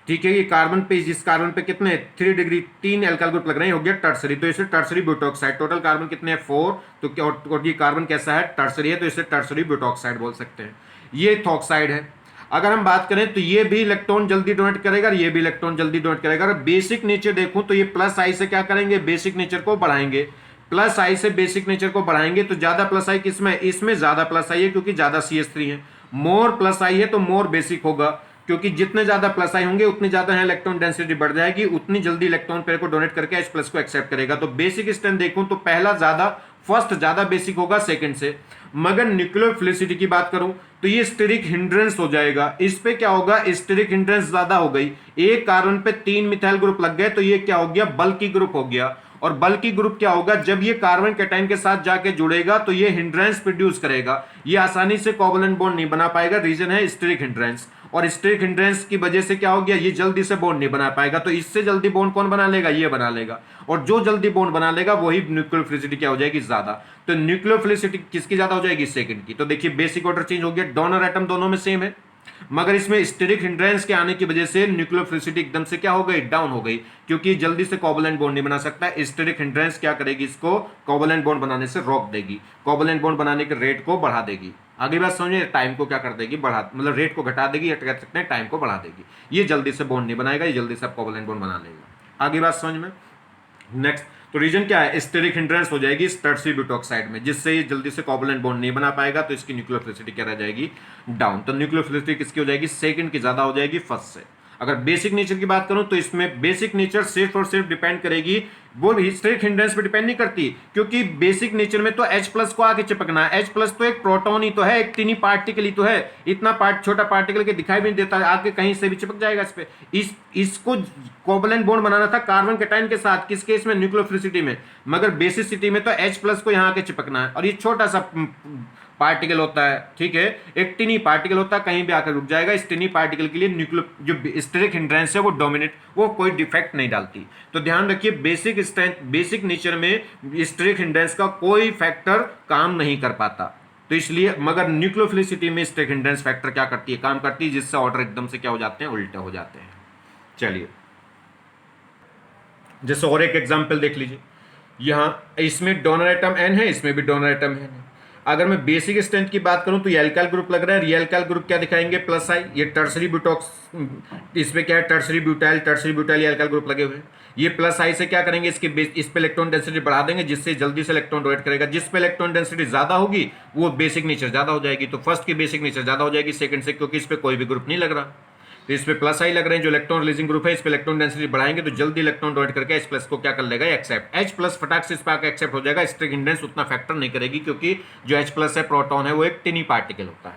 ठीक है, ये कार्बन पे, जिस कार्बन पे कितने 3 डिग्री 3 एल्काइल ग्रुप लग रहे हैं, हो गया टर्सरी, तो इसे टर्सरी ब्यूटॉक्साइड, टोटल कार्बन कितने हैं 4, तो क्या, और ये कार्बन कैसा है, टर्सरी है, तो इसे टर्सरी ब्यूटॉक्साइड बोल सकते हैं। ये थॉक्साइड है, अगर हम बात करें तो ये भी इलेक्ट्रॉन जल्दी डोनेट करेगा, ये भी इलेक्ट्रॉन जल्दी डोनेट करेगा। अगर बेसिक नेचर देखूं तो ये प्लस आई से क्या करेंगे, बेसिक नेचर को बढ़ाएंगे, प्लस आई से बेसिक नेचर को बढ़ाएंगे, तो ज्यादा प्लस आई किसमें, इसमें ज्यादा प्लस आई है, क्योंकि ज्यादा CH3 है, मोर प्लस आई है तो मोर बेसिक होगा, क्योंकि जितने ज्यादा प्लस आई होंगे उतनी ज्यादा है इलेक्ट्रॉन डेंसिटी बढ़ जाएगी, उतनी जल्दी इलेक्ट्रॉन पेयर को डोनेट करके H प्लस को एक्सेप्ट करेगा। तो बेसिक स्ट्रेंथ देखूं तो पहला ज्यादा, फर्स्ट ज्यादा बेसिक होगा सेकंड से। मगर न्यूक्लियोफिलिसिटी की बात करूं तो ये स्टेरिक हिंड्रेंस हो जाएगा, इस पे क्या होगा, स्टेरिक हिंड्रेंस ज्यादा हो गई, एक कार्बन पे 3 मिथाइल ग्रुप लग गए तो ये क्या हो गया, बल्की ग्रुप हो गया। और बल्की ग्रुप क्या होगा, जब ये कार्बन कैटायन के साथ जाके जुड़ेगा तो ये हिंड्रेंस प्रोड्यूस करेगा, ये आसानी से कोवलेंट बॉन्ड नहीं बना पाएगा, रीजन है स्टेरिक हिंड्रेंस, और स्टेरिक हिंड्रेंस की वजह से क्या हो गया, ये जल्दी से बॉन्ड नहीं बना पाएगा, तो इससे जल्दी बॉन्ड कौन बना लेगा, ये बना लेगा, और जो जल्दी बॉन्ड बना लेगा वही न्यूक्लियोफिलिसिटी क्या हो जाएगी, ज्यादा। तो न्यूक्लियोफिलिसिटी किसकी ज्यादा हो जाएगी, सेकंड की। तो देखिए बेसिक ऑर्डर चेंज हो गया, डोनर एटम दोनों में सेम है, मगर इसमें स्टेरिक हिंड्रेंस के आने की वजह से न्यूक्लियोफिलिसिटी एकदम से क्या हो गई, डाउन हो गई, क्योंकि जल्दी से कोवलेंट बॉन्ड नहीं बना सकता। स्टेरिक हिंड्रेंस क्या करेगी, इसको कोवलेंट बॉन्ड बनाने से रोक देगी, कोवलेंट बॉन्ड बनाने के रेट को बढ़ा देगी। आगे बात समझिए, टाइम को क्या कर देगी, बढ़ा, मतलब रेट को घटा देगी, या कह सकते हैं टाइम को बढ़ा देगी। ये जल्दी से बॉन्ड नहीं बनाएगा, ये जल्दी से कोवलेंट बॉन्ड बना लेगा। आगे बात समझ में। नेक्स्ट, तो रीजन क्या है, स्टेरिक हिंड्रेंस हो जाएगी इस टर्सरी ब्यूटॉक्साइड में, जिससे ये जल्दी से कोवलेंट बॉन्ड नहीं बना पाएगा, तो इसकी न्यूक्लियोफिलिसिटी क्या रह जाएगी, डाउन। तो न्यूक्लियोफिलिसिटी किसकी हो जाएगी, सेकंड की ज्यादा हो जाएगी फर्स्ट से। अगर बेसिक नेचर की बात करूं तो इसमें बेसिक नेचर सिर्फ और सिर्फ डिपेंड करेगी, वो स्टेरिक हिंड्रेंस पे डिपेंड नहीं करती, क्योंकि बेसिक नेचर में तो H प्लस को आके चिपकना है। H प्लस तो एक प्रोटॉन ही तो है, एक टिनी पार्टिकल ही तो है, इतना छोटा पार्टिकल के दिखाई भी नहीं देता, आके कहीं से भी चिपक जाएगा इस पे। इसको कोवलेंट बॉन्ड बनाना था कार्बन कैटायन के साथ, किस केस में, न्यूक्लियोफिलिसिटी में, मगर बेसिसिटी में तो H प्लस को यहाँ आके चिपकना है, और ये छोटा सा पार्टिकल होता है, ठीक है, एक टिनी पार्टिकल होता है, कहीं भी आकर रुक जाएगा। इस टिनी पार्टिकल के लिए न्यूक्लियो जो स्टेरिक हिंड्रेंस है वो डोमिनेट, वो कोई डिफेक्ट नहीं डालती। तो ध्यान रखिए, बेसिक स्ट्रेंथ, बेसिक नेचर में स्टेरिक हिंड्रेंस का कोई फैक्टर काम नहीं कर पाता, तो इसलिए, मगर न्यूक्लियोफिलिसिटी में स्टेरिक हिंड्रेंस फैक्टर क्या करती है, काम करती है, जिससे ऑर्डर एकदम से क्या हो जाते हैं, उल्टे हो जाते हैं। चलिए, जैसे और एक एग्जाम्पल देख लीजिए, यहां इसमें डोनर एटम N है, इसमें भी डोनर एटम है। अगर मैं बेसिक स्ट्रेंथ की बात करूं तो ये एल्काइल ग्रुप लग रहा है, ये एल्काइल ग्रुप क्या दिखाएंगे, प्लस आई, ये टर्सरी ब्यूटॉक्स, इसमें क्या है, टर्सरी ब्यूटाइल ये एल्काइल ग्रुप लगे हुए हैं। ये प्लस आई से क्या करेंगे, इसके इस पे इलेक्ट्रॉन डेंसिटी बढ़ा देंगे, जिससे जल्दी से इलेक्ट्रॉन डोनेट करेगा। जिस पे इलेक्ट्रॉन डेंसिटी ज्यादा होगी वो बेसिक नेचर ज्यादा हो जाएगी, तो फर्स्ट की बेसिक नेचर ज्यादा हो जाएगी सेकंड से, क्योंकि इस पे कोई भी ग्रुप नहीं लग रहा, तो इस पे प्लस आई लग रहे हैं, जो इलेक्ट्रॉन रिलीजिंग ग्रुप है, इस पे इलेक्ट्रॉन डेंसिटी बढ़ाएंगे तो जल्दी इलेक्ट्रॉन डोनेट करके H प्लस को क्या कर लेगा, एक्सेप्ट। H प्लस फटाक से इस पे आकर एक्सेप्ट हो जाएगा, स्टेरिक हिंड्रेंस उतना फैक्टर नहीं करेगी, क्योंकि जो H प्लस है, प्रोटॉन है, वो एक टिनी पार्टिकल होता है।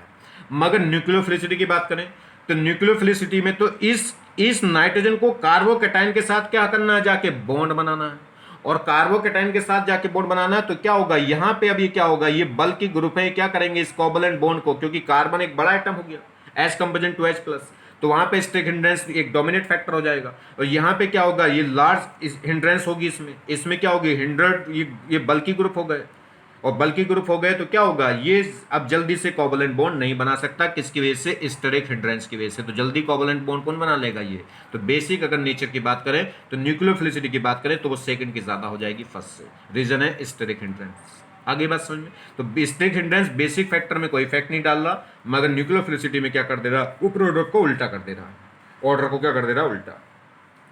मगर न्यूक्लियोफिलिसिटी की बात करें तो न्यूक्लियोफिलिसिटी में तो इस नाइट्रोजन को कार्बोकैटायन के साथ क्या करना है, जाके बॉन्ड बनाना है, और कार्बोकैटायन के साथ जाके बॉन्ड बनाना है, तो क्या होगा, यहां पे अभी क्या होगा, ये बल्की ग्रुप है, क्या करेंगे, इस कोवलेंट बॉन्ड को, क्योंकि कार्बन एक बड़ा एटम हो गया as comparison to H plus, तो वहां पे स्टिक हिंड्रेंस एक डोमिनेट फैक्टर हो जाएगा। और यहाँ पे क्या होगा, ये लार्ज हिंड्रेंस होगी, इसमें क्या होगी, हिंड्रेड, ये बल्कि ग्रुप हो गए, और बल्कि ग्रुप हो गए तो क्या होगा, ये अब जल्दी से कोवलेंट बॉन्ड नहीं बना सकता, किसकी वजह से, स्टेरिक हिंड्रेंस की वजह से। तो जल्दी कोवलेंट बॉन्ड कौन बना लेगा, ये। तो बेसिक अगर नेचर की बात करें, तो न्यूक्लियोफिलिसिटी की बात करें तो वो सेकंड की ज्यादा हो जाएगी फर्स्ट से। रीजन है स्टेरिक हिंड्रेंस। आगे बात समझ में। तो स्टेरिक हिंड्रेंस बेसिक फैक्टर में कोई इफेक्ट नहीं डाल रहा, मगर न्यूक्लियोफिलिसिटी में क्या कर दे रहा, वो प्रोडक्ट को उल्टा कर दे रहा है, ऑर्डर को क्या कर दे रहा है, उल्टा।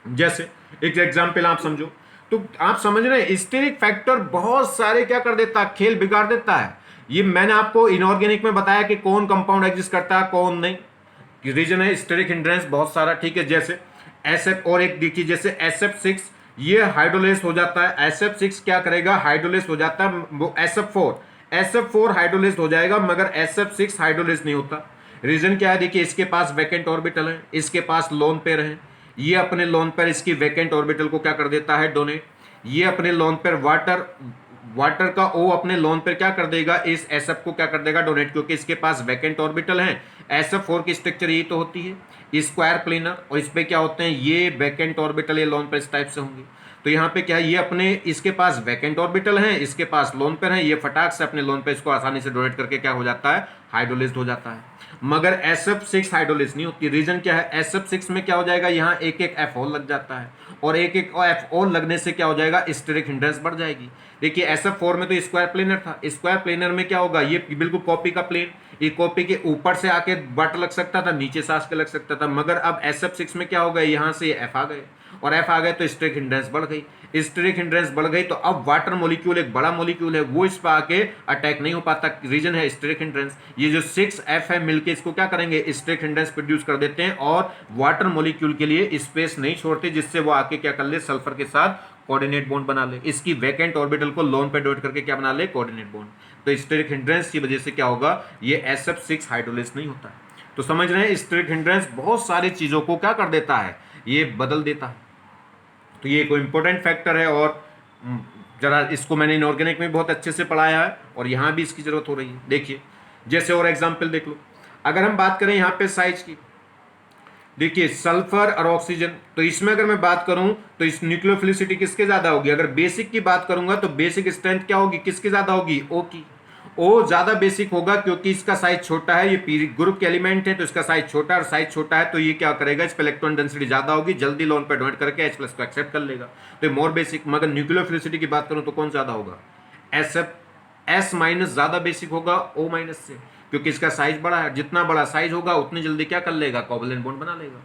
जैसे एक एग्जाम्पल आप समझो, तो आप समझ रहे हैं स्टेरिक फैक्टर बहुत सारे क्या कर देता है, खेल बिगाड़ देता है। ये मैंने आपको इनऑर्गेनिक में बताया कि कौन कंपाउंड एग्जिस्ट करता है कौन नहीं, रीजन है स्टेरिक हिंड्रेंस बहुत सारा, ठीक है। जैसे SF, और एक देखिए जैसे SF6, ये हाइड्रोलेस हो जाता है, SF6 क्या करेगा, हाइड्रोलेस हो जाता है, वो SF4 हाइड्रोलेस हो जाएगा, मगर SF6 हाइड्रोलेस नहीं होता। रीजन क्या है, देखिए इसके पास वैकेंट ऑर्बिटल है, इसके पास लोन पेयर है, ये अपने लोन पर इसकी वैकेंट ऑर्बिटल को क्या कर देता है, डोनेट। ये अपने लोन पर वाटर का O अपने लोन पर क्या कर देगा, इस SF को क्या कर देगा, डोनेट, क्योंकि इसके पास वैकेंट ऑर्बिटल है। SF4 की स्ट्रक्चर यही तो होती है, स्क्वायर प्लेनर, और इस पे क्या होते हैं, ये वैकेंट ऑर्बिटल, ये लोन पर इस टाइप से होंगे। तो यहाँ पे क्या है, ये अपने, इसके पास वैकेंट ऑर्बिटल है, इसके पास लोन पेयर है, ये फटाक से अपने लोन पे इसको आसानी से डोनेट करके क्या हो जाता है, हाइड्रोलिस्ड हो जाता है। मगर SF6 हाइड्रोलिस नहीं होती। रीजन क्या है, SF6 में क्या हो जाएगा, यहाँ एक एक F और लग जाता है, और एक एक F और लगने से क्या हो जाएगा, स्टेरिक हिंड्रेंस बढ़ जाएगी। देखिए SF4 में तो स्क्वायर प्लेनर था, स्क्वायर प्लेनर में क्या होगा, ये बिल्कुल कॉपी का प्लेन, ये कॉपी के ऊपर से आके बट लग सकता था, नीचे से आके लग सकता था, मगर अब SF6 में क्या हो गया, यहाँ से F आ गए, और F आ गए तो स्टेरिक हिंड्रेंस बढ़ गई। स्टेरिक हिंड्रेंस बढ़ गई तो अब वाटर मॉलिक्यूल, एक बड़ा मॉलिक्यूल है, वो इस पर आके अटैक नहीं हो पाता। रीजन है स्टेरिक हिंड्रेंस। ये जो 6F है मिलके इसको क्या करेंगे, स्टेरिक हिंड्रेंस प्रोड्यूस कर देते हैं, और वाटर मॉलिक्यूल के लिए स्पेस नहीं छोड़ते, जिससे वो आके क्या कर ले, सल्फर के साथ कोऑर्डिनेट बॉन्ड बना ले, इसकी वैकेंट ऑर्बिटल को लोन पे डोनेट करके क्या बना ले, कोऑर्डिनेट बॉन्ड। तो स्टेरिक हिंड्रेंस की वजह से क्या होगा, ये SF6 हाइड्रोलिस नहीं होता। तो समझ रहे हैं, स्टेरिक हिंड्रेंस बहुत सारी चीजों को क्या कर देता है, ये बदल देता है। तो ये कोई इंपॉर्टेंट फैक्टर है, और जरा इसको मैंने इनऑर्गेनिक में बहुत अच्छे से पढ़ाया है, और यहाँ भी इसकी जरूरत हो रही है। देखिए जैसे और एग्जाम्पल देख लो, अगर हम बात करें यहाँ पे साइज की, देखिए सल्फर और ऑक्सीजन, तो इसमें अगर मैं बात करूं तो इस न्यूक्लियोफिलिसिटी किसके ज्यादा होगी, अगर बेसिक की बात करूंगा तो बेसिक स्ट्रेंथ क्या होगी, किसकी ज्यादा होगी, O की। O ज्यादा बेसिक होगा क्योंकि इसका साइज छोटा है, ये पी ग्रुप के एलिमेंट है, तो इसका साइज छोटा है, और साइज छोटा है तो ये क्या करेगा, इस पर इलेक्ट्रॉन डेंसिटी ज्यादा होगी, जल्दी लोन पर डोनेट करके H+ को एक्सेप्ट कर लेगा, तो मोर बेसिक। मगर न्यूक्लियोफिलिसिटी की बात करूं तो कौन ज्यादा होगा, S- ज्यादा बेसिक होगा O- से, क्योंकि इसका साइज बड़ा है, जितना बड़ा साइज होगा उतनी जल्दी क्या कर लेगा, कोवलेंट बॉन्ड बना लेगा।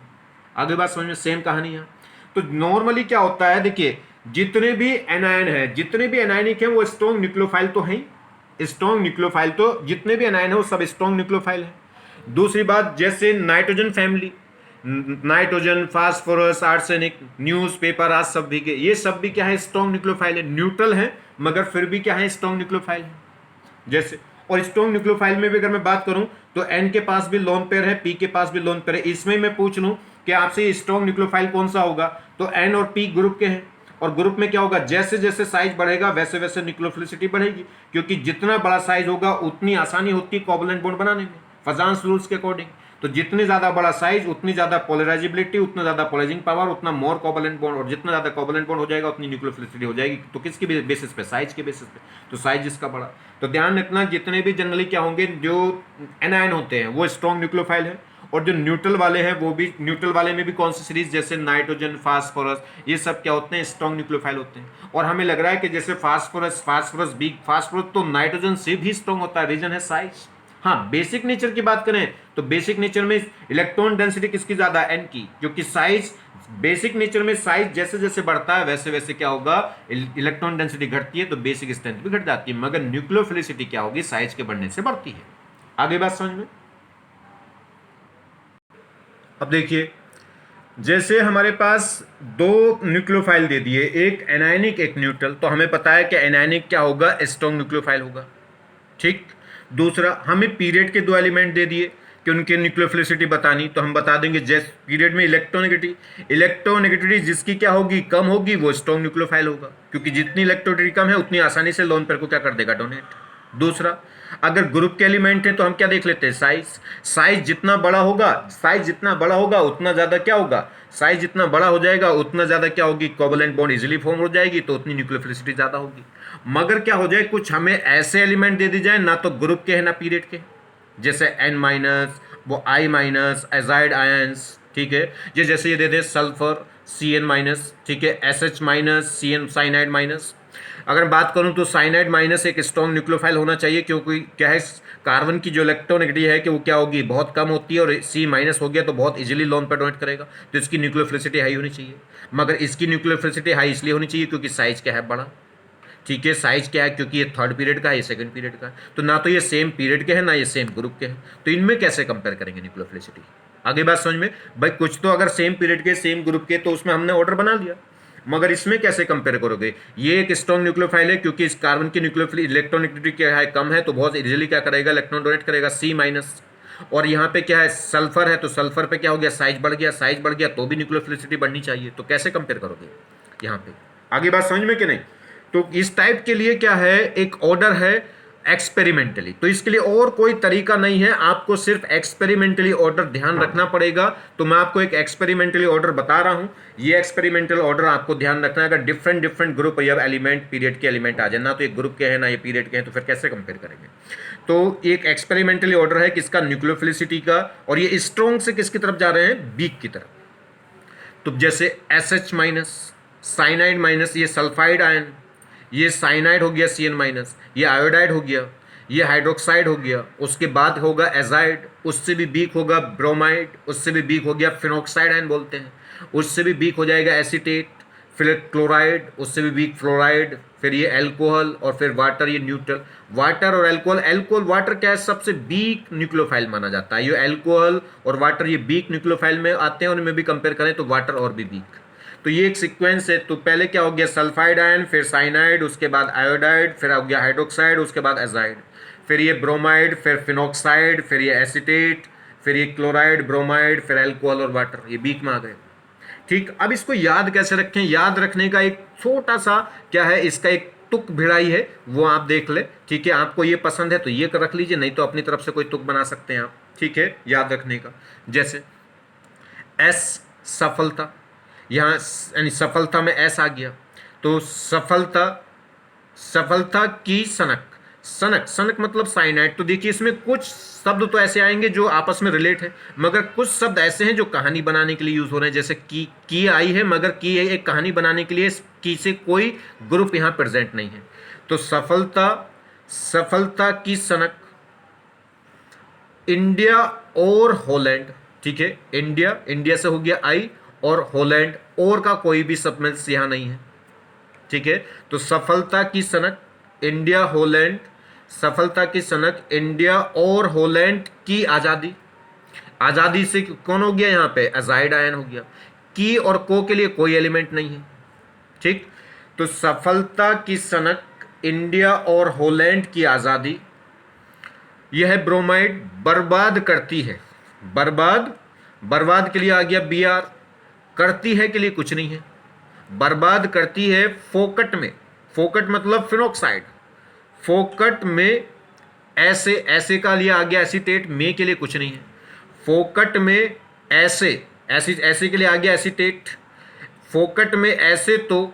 आगे बात समझ में, सेम कहानी है। तो नॉर्मली क्या होता है, देखिए जितने भी एनायन है, जितने भी एनायनिक है, वो स्ट्रॉन्ग न्यूक्लियोफाइल तो है, स्ट्रॉन्ग न्यूक्लियोफाइल, तो जितने भी एनायन है वो सब स्ट्रॉन्ग न्यूक्लियोफाइल है। दूसरी बात, जैसे nitrogen family, nitrogen, phosphorus, arsenic, newspaper, आज सब भी के, ये सब भी क्या है, स्ट्रॉन्ग न्यूक्लियोफाइल है, न्यूट्रल है मगर फिर भी क्या है, स्ट्रॉन्ग न्यूक्लियोफाइल है। जैसे, और स्ट्रॉन्ग न्यूक्लियोफाइल में भी अगर मैं बात करूं तो N के पास भी लोन पेयर है, P के पास भी लोन पेयर है। इसमें मैं पूछ लूं कि आपसे स्ट्रॉन्ग न्यूक्लियोफाइल कौन सा होगा, तो N और P ग्रुप के हैं, और ग्रुप में क्या होगा, जैसे जैसे साइज बढ़ेगा वैसे वैसे न्यूक्लियोफिलिसिटी बढ़ेगी, क्योंकि जितना बड़ा साइज होगा उतनी आसानी होती है कोवलेंट बॉन्ड बनाने में, फजांस रूल्स के अकॉर्डिंग। तो जितने ज्यादा बड़ा साइज उतनी ज्यादा पोलराइजेबिलिटी, उतना ज्यादा पोलराइजिंग पावर, उतना मोर कोवलेंट बॉन्ड, और जितना ज्यादा कोवलेंट बॉन्ड हो जाएगा उतनी न्यूक्लियोफिलिसिटी हो जाएगी। तो किसके बेसिस पे, साइज के बेसिस पे। तो साइज जिसका बड़ा, तो ध्यान रखना जितने भी जनरली क्या होंगे, जो एनायन होते हैं वो स्ट्रॉन्ग न्यूक्लियोफाइल है, और जो न्यूट्रल वाले हैं वो भी, न्यूट्रल वाले में भी कौन सी सीरीज, जैसे नाइट्रोजन, फास्फोरस, ये सब क्या होते हैं, स्ट्रॉन्ग न्यूक्लियोफाइल होते हैं। और हमें लग रहा है कि जैसे फास्फोरस तो नाइट्रोजन से भी स्ट्रॉन्ग होता है, रीजन है साइज। हाँ, बेसिक नेचर की बात करें तो बेसिक नेचर में इलेक्ट्रॉन डेंसिटी किसकी ज्यादा, N की, क्योंकि साइज, बेसिक नेचर में साइज जैसे जैसे बढ़ता है वैसे वैसे क्या होगा, इलेक्ट्रॉन डेंसिटी घटती है, तो बेसिक स्ट्रेंथ भी घट जाती है। मगर न्यूक्लियोफिलिसिटी क्या होगी, साइज के बढ़ने से बढ़ती है। आगे बात समझ में। अब देखिए, जैसे हमारे पास दो न्यूक्लियोफाइल दे दिए, एक एनायनिक एक न्यूट्रल, तो हमें पता है कि एनायनिक क्या होगा, स्ट्रॉन्ग न्यूक्लियोफाइल होगा, ठीक। दूसरा, हमें पीरियड के दो एलिमेंट दे दिए कि उनके न्यूक्लियोफिलिसिटी बतानी, तो हम बता देंगे जैसे पीरियड में इलेक्ट्रोनेगेटिविटी जिसकी क्या होगी, कम होगी, वो स्ट्रॉन्ग न्यूक्लियोफाइल होगा, क्योंकि जितनी इलेक्ट्रोनेगेटिविटी कम है उतनी आसानी से लोन पेयर को क्या कर देगा, डोनेट। दूसरा, अगर ग्रुप के एलिमेंट है तो हम क्या देख लेते हैं, साइज। साइज जितना बड़ा होगा, साइज जितना बड़ा होगा उतना ज्यादा क्या होगा, साइज जितना बड़ा हो जाएगा उतना ज्यादा क्या होगी, कोवलेंट बॉन्ड इजीली फॉर्म हो जाएगी, तो उतनी न्यूक्लियोफिलिसिटी ज्यादा होगी। मगर क्या हो जाए, कुछ हमें ऐसे एलिमेंट दे दी जाए ना तो ग्रुप के है ना पीरियड के, जैसे N माइनस, वो I माइनस, एजाइड आयंस, ठीक है, ये जैसे ये दे दे सल्फर Cn माइनस, ठीक है, SH minus, Cn cyanide minus. अगर बात करूं तो साइनाइड माइनस एक स्ट्रॉन्ग न्यूक्लियोफाइल होना चाहिए, क्योंकि क्या है, कार्बन की जो इलेक्ट्रोनेगेटिविटी है कि वो क्या होगी, बहुत कम होती है, और C माइनस हो गया तो बहुत इजीली लोन पर डोनेट करेगा, तो इसकी न्यूक्लियोफिलिसिटी हाई होनी चाहिए। मगर इसकी न्यूक्लियोफिलिसिटी हाई इसलिए होनी चाहिए क्योंकि साइज क्या है, बड़ा, ठीक है, साइज क्या है, क्योंकि ये थर्ड पीरियड का है, ये सेकंड पीरियड का है, तो ना तो ये सेम पीरियड के हैं ना ये सेम ग्रुप के हैं, तो इनमें कैसे कंपेयर करेंगे न्यूक्लियोफिलिसिटी। आगे बात समझ में भाई, कुछ तो अगर सेम पीरियड के सेम ग्रुप के तो उसमें हमने ऑर्डर बना लिया, मगर इसमें कैसे कंपेयर करोगे। ये एक स्ट्रॉन्ग न्यूक्लियोफाइल है क्योंकि इस कार्बन की न्यूक्लियोफिलिसिटी इलेक्ट्रॉनिक क्या है, कम है, तो बहुत इजीली क्या करेगा, इलेक्ट्रॉन डोनेट करेगा, C माइनस। और यहाँ पे क्या है, सल्फर है, तो सल्फर पे क्या हो गया, साइज बढ़ गया, साइज बढ़ गया तो भी न्यूक्लियोफिलिसिटी बढ़नी चाहिए, तो कैसे कंपेयर करोगे यहाँ पे। आगे बात समझ में कि नहीं। तो इस टाइप के लिए क्या है, एक ऑर्डर है एक्सपेरिमेंटली, तो इसके लिए और कोई तरीका नहीं है, आपको सिर्फ एक्सपेरिमेंटली ऑर्डर ध्यान रखना पड़ेगा। तो मैं आपको एक एक्सपेरिमेंटली ऑर्डर बता रहा हूं, ये एक्सपेरिमेंटल ऑर्डर आपको ध्यान रखना है। अगर डिफरेंट डिफरेंट ग्रुप या एलिमेंट पीरियड के एलिमेंट आ जाए, ना तो एक ग्रुप के हैं ना ये पीरियड के हैं, तो फिर कैसे कंपेयर करेंगे। तो एक एक्सपेरिमेंटली ऑर्डर है किसका, न्यूक्लियोफिलिसिटी का, और ये स्ट्रॉन्ग से किसकी तरफ जा रहे हैं, वीक की तरफ। तो जैसे SH माइनस, साइनाइड माइनस, ये सल्फाइड आयन, ये साइनाइड हो गया Cn माइनस, ये आयोडाइड हो गया, ये हाइड्रोक्साइड हो गया, उसके बाद होगा एजाइड, उससे भी वीक होगा ब्रोमाइड, उससे भी वीक हो गया फिनॉक्साइड आयन बोलते हैं, उससे भी वीक हो जाएगा एसीटेट, फिर क्लोराइड, उससे भी वीक फ्लोराइड, फिर ये एल्कोहल, और फिर वाटर, ये न्यूट्रल। वाटर और एल्कोहल, एल्कोहल वाटर क्या है, सबसे वीक न्यूक्लियोफाइल माना जाता है। ये एल्कोहल और वाटर ये वीक न्यूक्लियोफाइल में आते हैं, उनमें भी कंपेयर करें तो वाटर और भी वीक। तो ये एक सीक्वेंस है। तो पहले क्या हो गया, सल्फाइड आयन, फिर साइनाइड, उसके बाद आयोडाइड, फिर हो गया हाइड्रोक्साइड, उसके बाद एजाइड, फिर ये ब्रोमाइड, फिर फिनॉक्साइड, फिर ये एसीटेट, फिर ये क्लोराइड, ब्रोमाइड, फिर एल्कोहल और वाटर, ये बीक में आ गए। ठीक, अब इसको याद कैसे रखें, याद रखने का एक छोटा सा क्या है, इसका एक तुक भिड़ाई है, वो आप देख ले, ठीक है। आपको ये पसंद है तो ये रख लीजिए, नहीं तो अपनी तरफ से कोई तुक बना सकते हैं आप, ठीक है, याद रखने का। जैसे S सफलता, यहाँ यानी सफलता में S आ गया, तो सफलता, सफलता की सनक, सनक, सनक मतलब साइनाइड। तो देखिए इसमें कुछ शब्द तो ऐसे आएंगे जो आपस में रिलेट है, मगर कुछ शब्द ऐसे हैं जो कहानी बनाने के लिए यूज हो रहे हैं। जैसे की आई है, मगर की एक कहानी बनाने के लिए की से कोई ग्रुप यहाँ प्रेजेंट नहीं है। तो सफलता, सफलता की सनक, इंडिया और हॉलैंड, ठीक है, इंडिया, इंडिया से हो गया आई, और हॉलैंड, और का कोई भी सबमिल्स यहां नहीं है, ठीक है। तो सफलता की सनक, इंडिया हॉलैंड, सफलता की सनक, इंडिया और हॉलैंड की आजादी। आजादी से कौन हो गया, यहां पे एजाइड आयन हो गया। की और को के लिए कोई एलिमेंट नहीं है, ठीक। तो सफलता की सनक, इंडिया और हॉलैंड की आजादी, यह ब्रोमाइड बर्बाद करती है, बर्बाद, बर्बाद के लिए आ गया Br, करती है के लिए कुछ नहीं है, बर्बाद करती है फोकट में, फोकट मतलब फिनॉक्साइड, फोकट में ऐसे, ऐसे का लिए आ गया एसीटेट, में के लिए कुछ नहीं है, फोकट में ऐसे, ऐसे, ऐसे के लिए आ गया एसीटेट, फोकट में ऐसे, तो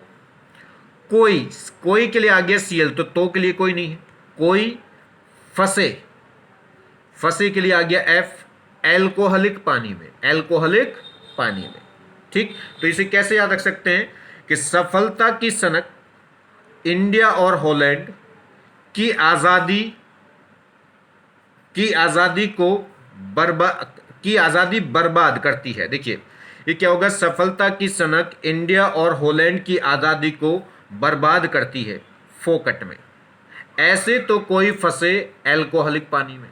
कोई, कोई के लिए आ गया Cl, तो के लिए कोई नहीं है, कोई, फंसे, फंसे के लिए आ गया F, एल्कोहलिक पानी में, एल्कोहलिक पानी में, ठीक। तो इसे कैसे याद रख सकते हैं कि सफलता की सनक, इंडिया और हॉलैंड की आजादी, की आजादी को बर्बाद, की आजादी बर्बाद करती है। देखिए ये क्या होगा, सफलता की सनक, इंडिया और हॉलैंड की आजादी को बर्बाद करती है फोकट में, ऐसे तो कोई फंसे एल्कोहलिक पानी में।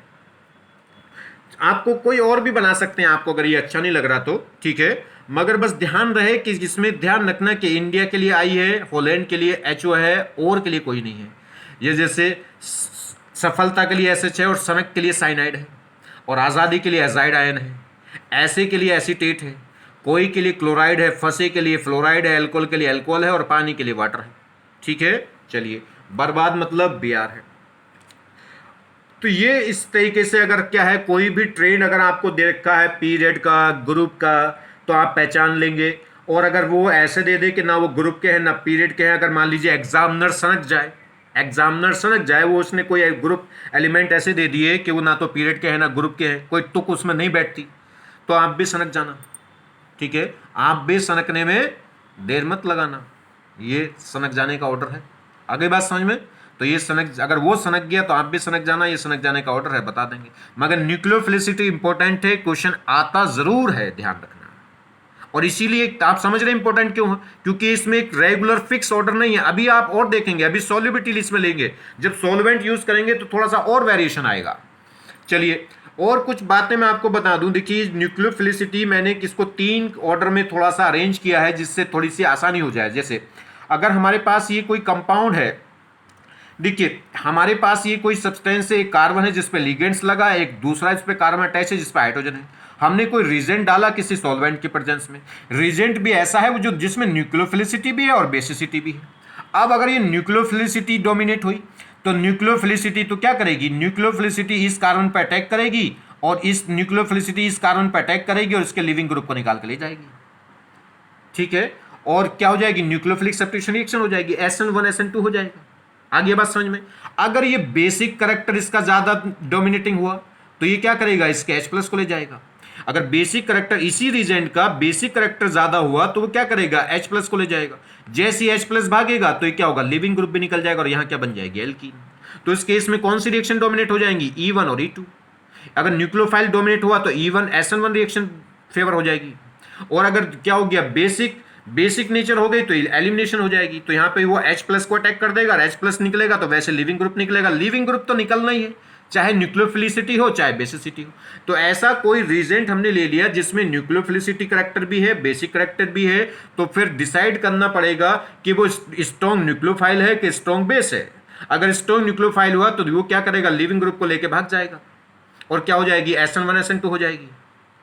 आपको कोई और भी बना सकते हैं, आपको अगर ये अच्छा नहीं लग रहा तो, ठीक है, मगर बस ध्यान रहे कि इसमें ध्यान रखना कि इंडिया के लिए आई है, हॉलैंड के लिए HO है, और के लिए कोई नहीं है। ये जैसे सफलता के लिए SH है, और सनक के लिए साइनाइड है, और आज़ादी के लिए एजाइड आयन है, ऐसे के लिए एसीटेट है, कोई के लिए क्लोराइड है, फंसे के लिए फ्लोराइड है, एल्कोहल के लिए एल्कोहल है, और पानी के लिए वाटर है, ठीक है। चलिए, बर्बाद मतलब Br है। तो ये इस तरीके से अगर क्या है, कोई भी ट्रेंड अगर आपको दे रखा है पीरियड का, ग्रुप का, तो आप पहचान लेंगे। और अगर वो ऐसे दे दे कि ना वो ग्रुप के हैं ना पीरियड के हैं, अगर मान लीजिए एग्जामिनर सनक जाए, वो उसने कोई ग्रुप एलिमेंट ऐसे दे दिए कि वो ना तो पीरियड के हैं ना ग्रुप के हैं, कोई तुक उसमें नहीं बैठती, तो आप भी सनक जाना। ठीक है, आप भी सनकने में देर मत लगाना, ये सनक जाने का ऑर्डर है। आगे बात समझ में? तो ये सनक, अगर वो सनक गया तो आप भी सनक जाना, ये सनक जाने का ऑर्डर है, बता देंगे। मगर न्यूक्लियोफिलिसिटी इंपॉर्टेंट है, क्वेश्चन आता जरूर है, ध्यान रखना। और इसीलिए आप समझ रहे इंपॉर्टेंट क्यों है, क्योंकि इसमें एक रेगुलर फिक्स ऑर्डर नहीं है। अभी आप और देखेंगे, अभी सॉल्युबिलिटी लिस्ट में लेंगे, जब सॉल्वेंट यूज करेंगे तो थोड़ा सा और वेरिएशन आएगा। चलिए और कुछ बातें मैं आपको बता दूं। देखिए न्यूक्लियोफिलिसिटी मैंने किसको 3 ऑर्डर में थोड़ा सा अरेंज किया है, जिससे थोड़ी सी आसानी हो जाए। जैसे अगर हमारे पास ये कोई कंपाउंड है, देखिए हमारे पास ये कोई सब्सटेंस है, एक कार्बन है जिस पे लिगेंड्स लगा है, एक दूसरा इस पे कार्बन अटैच है जिस पे हाइड्रोजन है। हमने कोई रीजेंट डाला किसी सॉल्वेंट के प्रेजेंस में, रीजेंट भी ऐसा है वो जो जिसमें न्यूक्लियोफिलिसिटी भी है और बेसिसिटी भी है। अब अगर ये न्यूक्लियोफिलिसिटी डोमिनेट हुई तो न्यूक्लियोफिलिसिटी तो क्या करेगी, न्यूक्लियोफिलिसिटी इस कार्बन पर अटैक करेगी और इस न्यूक्लियोफिलिसिटी इस कार्बन पर अटैक करेगी और इसके लिविंग ग्रुप को निकाल के ले जाएगी। ठीक है, और क्या हो जाएगी, न्यूक्लियोफिलिक सब्स्टिट्यूशन रिएक्शन हो जाएगी, SN1 SN2 हो जाएगा। आगे बात समझ में? अगर ये बेसिक करैक्टर इसका ज्यादा डोमिनेटिंग हुआ तो ये क्या करेगा, इसके H+ को ले जाएगा। अगर बेसिक करैक्टर इसी रीजेंट का बेसिक करैक्टर ज्यादा हुआ तो वो क्या करेगा, H+ को ले जाएगा। जैसे H+ भागेगा तो ये क्या होगा, लिविंग ग्रुप भी निकल जाएगा और यहां क्या बन जाएगी, एल्कीन। तो इस केस में कौन सी रिएक्शन डोमिनेट हो जाएंगी, E1 और E2। अगर न्यूक्लियोफाइल डोमिनेट हुआ तो E1 SN1 रिएक्शन फेवर हो जाएगी। और अगर क्या हो गया, बेसिक नेचर हो गई तो एलिमिनेशन हो जाएगी। तो यहां पे वो H+ को अटैक कर देगा, H+ निकलेगा तो वैसे लिविंग ग्रुप निकलेगा। लिविंग ग्रुप तो निकलना ही है, चाहे न्यूक्लियोफिलिसिटी हो चाहे बेसिसिटी हो। तो ऐसा कोई रीजेंट हमने ले लिया जिसमें न्यूक्लियोफिलिसिटी करैक्टर भी है, बेसिक करैक्टर भी है, तो फिर डिसाइड करना पड़ेगा कि वो स्ट्रॉन्ग न्यूक्लियोफाइल है कि स्ट्रॉन्ग बेस है। अगर स्ट्रॉन्ग न्यूक्लियोफाइल हुआ तो वो क्या करेगा, लिविंग ग्रुप को लेकर भाग जाएगा और क्या हो जाएगी, SN1 SN2 हो जाएगी,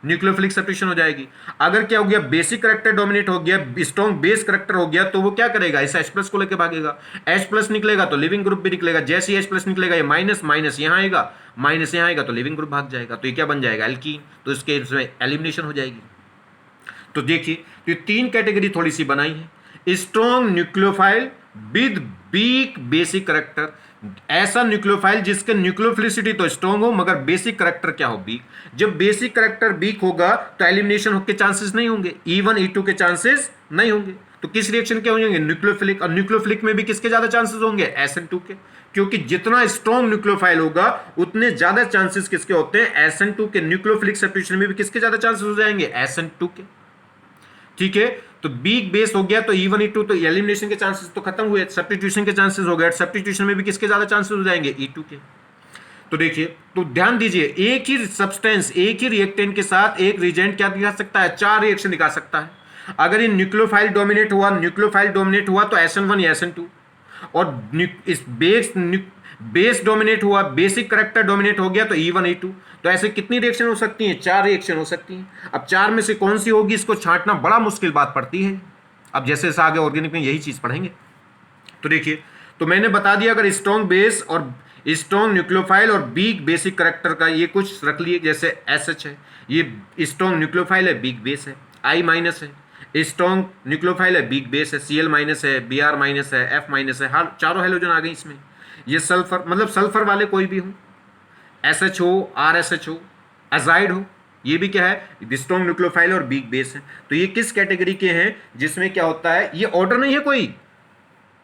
न्यूक्लियोफिलिक सब्स्टिट्यूशन हो जाएगी। अगर क्या हो गया, बेसिक करैक्टर डोमिनेट हो गया, स्ट्रॉन्ग बेस करैक्टर हो गया, तो वो क्या करेगा, इस H+ को लेकर भागेगा। H+ निकलेगा तो लिविंग ग्रुप भी निकलेगा। जैसे ही H+ निकलेगा ये माइनस माइनस यहां आएगा, माइनस यहां आएगा तो लिविंग ग्रुप भाग जाएगा। तो ये क्या बन जाएगा, एल्कीन। तो इसके इसमें एलिमिनेशन हो जाएगी। तो देखिए तो ये 3 कैटेगरी थोड़ी सी बनाई है, strong nucleophile with weak basic character. ऐसा न्यूक्लियोफाइल जिसके न्यूक्लियोफिलिसिटी तो स्ट्रॉन्ग हो मगर बेसिक करैक्टर क्या हो, वीक। जब बेसिक करैक्टर वीक होगा तो एलिमिनेशन के चांसेस नहीं होंगे, E1 E2 के चांसेस नहीं होंगे। तो किस रिएक्शन के होंगे, न्यूक्लियोफिलिक। और न्यूक्लियोफिलिक में भी किसके ज्यादा चांसेस होंगे, SN2 के। क्योंकि जितना स्ट्रॉन्ग न्यूक्लियोफाइल होगा उतने ज्यादा चांसेस किसके होते हैं, SN2 के। न्यूक्लियोफिलिक सब्स्टिट्यूशन में भी किसके ज्यादा चांसेस हो जाएंगे, SN2 के। ठीक है, तो बीक बेस हो गया तो E1 E2 तो एलिमिनेशन के चांसेस तो खत्म हुए, सब्स्टिट्यूशन के चांसेस हो गए। सब्स्टिट्यूशन में भी किसके ज्यादा चांसेस हो जाएंगे, E2 के। तो देखिए, तो ध्यान दीजिए, एक ही सब्सटेंस एक ही रिएक्टेंट के साथ एक रिएजेंट क्या दिखा सकता है, 4 रिएक्शन दिखा सकता है। अगर ये न्यूक्लियोफाइल डोमिनेट हुआ तो SN1 या SN2। और इस बेस डोमिनेट हुआ, बेसिक करैक्टर डोमिनेट हो गया तो E1 E2। तो ऐसे कितनी रिएक्शन हो सकती हैं, 4 रिएक्शन हो सकती हैं। अब 4 में से कौन सी होगी, इसको छांटना बड़ा मुश्किल बात पड़ती है। अब जैसे जैसे आगे ऑर्गेनिक में यही चीज पढ़ेंगे। तो देखिए, तो मैंने बता दिया, अगर स्ट्रॉन्ग बेस और स्ट्रॉन्ग न्यूक्लियोफाइल और वीक बेसिक करैक्टर का ये कुछ रख लिए, जैसे SH है, ये स्ट्रॉन्ग न्यूक्लियोफाइल है, वीक बेस है। I- है, स्ट्रॉन्ग न्यूक्लियोफाइल है, वीक बेस है। Cl- है, Br- है, F- है, हर चारों हेलोजन आ गई इसमें। ये सल्फर, मतलब सल्फर वाले कोई भी हो, SH हो, RSH हो, एजाइड हो, ये भी क्या है, स्ट्रॉन्ग न्यूक्लियोफाइल और वीक बेस है। तो ये किस कैटेगरी के हैं, जिसमें क्या होता है, ये ऑर्डर नहीं है कोई।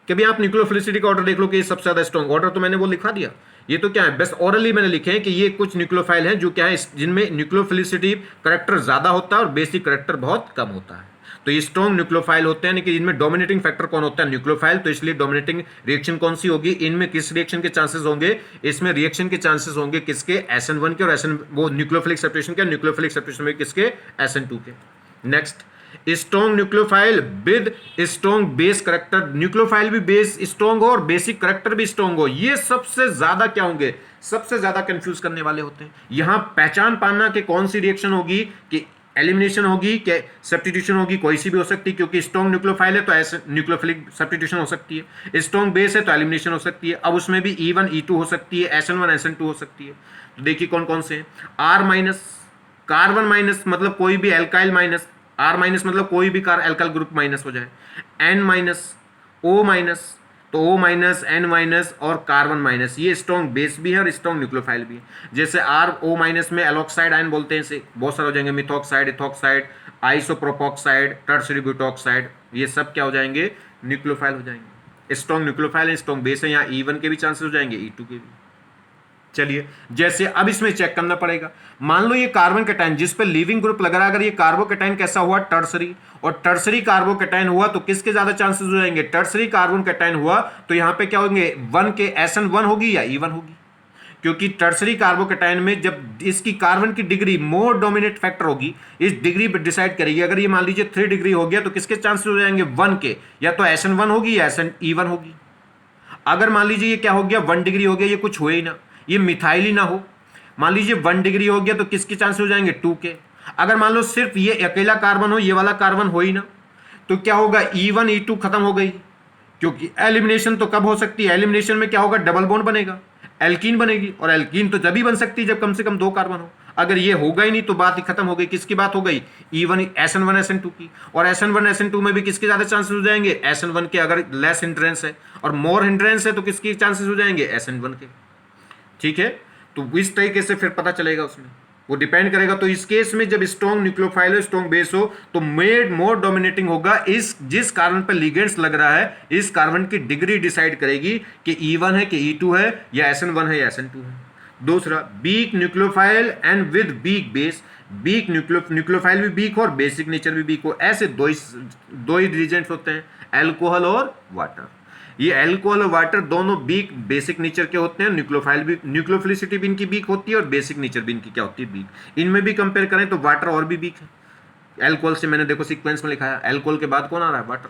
कभी आप न्यूक्लियोफिलिसिटी का ऑर्डर देख लो कि ये सबसे ज्यादा स्ट्रॉन्ग, ऑर्डर तो मैंने वो लिखा दिया। ये तो क्या है, बस ऑरली मैंने लिखे हैं कि ये कुछ न्यूक्लियोफाइल हैं जो क्या है, जिनमें न्यूक्लियोफिलिसिटी करैक्टर ज्यादा होता है और बेसिक करैक्टर बहुत कम होता है। तो ये स्ट्रॉन्ग न्यूक्लियोफाइल होते हैं, यानी कि इनमें डोमिनेटिंग फैक्टर कौन होता है, न्यूक्लियोफाइल। तो इसलिए डोमिनेटिंग रिएक्शन कौन सी होगी, इनमें किस रिएक्शन के चांसेस होंगे, इसमें रिएक्शन के चांसेस होंगे किसके, SN1 के और वो न्यूक्लियोफिलिक सेपरेशन के, न्यूक्लियोफिलिक सेपरेशन में किसके, SN2 के। Next, strong nucleophile with strong base character. Nucleophile भी बेस स्ट्रॉन्ग हो और बेसिक करैक्टर भी स्ट्रॉन्ग हो, ये सबसे ज्यादा क्या होंगे, सबसे ज्यादा कंफ्यूज करने वाले होते हैं। यहां पहचान पाना कि कौन सी रिएक्शन होगी कि एलिमिनेशन होगी क्या, सब्स्टिट्यूशन होगी, कोई सी भी हो सकती है, क्योंकि स्ट्रॉन्ग न्यूक्लियोफाइल है तो ऐसे न्यूक्लियोफिलिक सब्स्टिट्यूशन हो सकती है, स्ट्रॉन्ग बेस है तो एलिमिनेशन हो सकती है। अब उसमें भी E1 E2 हो सकती है, SN1 SN2 हो सकती है। तो देखिए कौन कौन से हैं। R माइनस, कार्बन माइनस मतलब कोई भी एल्काइल माइनस, R माइनस मतलब कोई भी एल्काइल ग्रुप माइनस हो जाए, N माइनस, O माइनस, तो O माइनस, N माइनस और कार्बन माइनस, ये स्ट्रॉन्ग बेस भी है और स्ट्रॉन्ग न्यूक्लियोफाइल भी है। जैसे R O माइनस में एलॉक्साइड आयन बोलते हैं इसे, बहुत सारे हो जाएंगे, मिथॉक्साइड, इथॉक्साइड, आइसोप्रोपॉक्साइड, टर्शरी ब्यूटॉक्साइड, ये सब क्या हो जाएंगे, न्यूक्लियोफाइल हो जाएंगे। स्ट्रॉन्ग न्यूक्लियोफाइल है, स्ट्रॉन्ग बेस है, यहाँ E1 के भी चांसेस हो जाएंगे, E2 के भी। चलिए जैसे अब इसमें चेक करना पड़ेगा, मान लो ये कार्बन कैटायन जिस पे लिविंग ग्रुप लग रहा है, अगर ये कार्बोकैटायन कैसा हुआ, टर्सरी, और टर्सरी कार्बोकैटायन हुआ तो किसके ज्यादा चांसेस हो जाएंगे, टर्सरी कार्बन कैटायन हुआ तो यहां पे क्या होंगे, 1 के SN1 होगी या E1 होगी, क्योंकि टर्सरी कार्बोकैटायन में जब इसकी कार्बन की डिग्री मोर डोमिनेट फैक्टर होगी, इस डिग्री पे डिसाइड करेगी। अगर ये मान लीजिए 3 डिग्री हो गया तो किसके चांसेस हो जाएंगे, 1 के, या तो SN1 होगी या E1 होगी। अगर मान लीजिए ये क्या हो गया, 1 डिग्री हो गया, ये कुछ हुए ही ना, ये मिथाइल ही ना हो, मान लीजिए 1 डिग्री हो गया तो किसके चांसेस हो जाएंगे, 2 के। अगर मान लो सिर्फ ये अकेला कार्बन हो, ये वाला कार्बन हो ही ना, तो क्या होगा, E1 E2 खत्म हो गई, क्योंकि एलिमिनेशन तो कब हो सकती है, एलिमिनेशन में क्या होगा, डबल बॉन्ड बनेगा, एल्कीन बनेगी, और एल्कीन तो तभी बन सकती है जब कम से कम 2 कार्बन हो। अगर ये होगा ही नहीं तो बात ही खत्म हो गई। किसकी बात हो गई, E1 SN1 SN2 की, और SN1 SN2 में भी किसके ज्यादा चांसेस हो जाएंगे, SN1 के। अगर लेस हिंड्रेंस है और मोर हिंड्रेंस है तो किसके चांसेस हो जाएंगे, SN1 के। ठीक है, तो इस तरीके से फिर पता चलेगा, उसमें वो डिपेंड करेगा। तो इस केस में जब स्ट्रॉन्ग न्यूक्लियोफाइल हो, स्ट्रॉन्ग बेस हो, तो मेड मोर डोमिनेटिंग होगा, इस जिस कार्बन पर लिगेंड्स लग रहा है, इस कार्बन की डिग्री डिसाइड करेगी कि E1 है कि E2 है, या SN1 है या SN2 है। दूसरा, weak nucleophile and with weak base, weak nucleophile भी वीक हो और बेसिक नेचर भी वीक हो। ऐसे दो ही रिएजेंट्स होते हैं, अल्कोहल और वाटर। ये अल्कोहल और वाटर दोनों वीक बेसिक नेचर के होते हैं, न्यूक्लियोफाइल भी, न्यूक्लियोफिलिसिटी भी इनकी वीक होती है और बेसिक नेचर भी इनकी क्या होती है, वीक। इनमें भी कंपेयर करें तो वाटर और भी वीक है। अल्कोहल से मैंने देखो सीक्वेंस में लिखा है, अल्कोहल के बाद कौन आ रहा है, वाटर।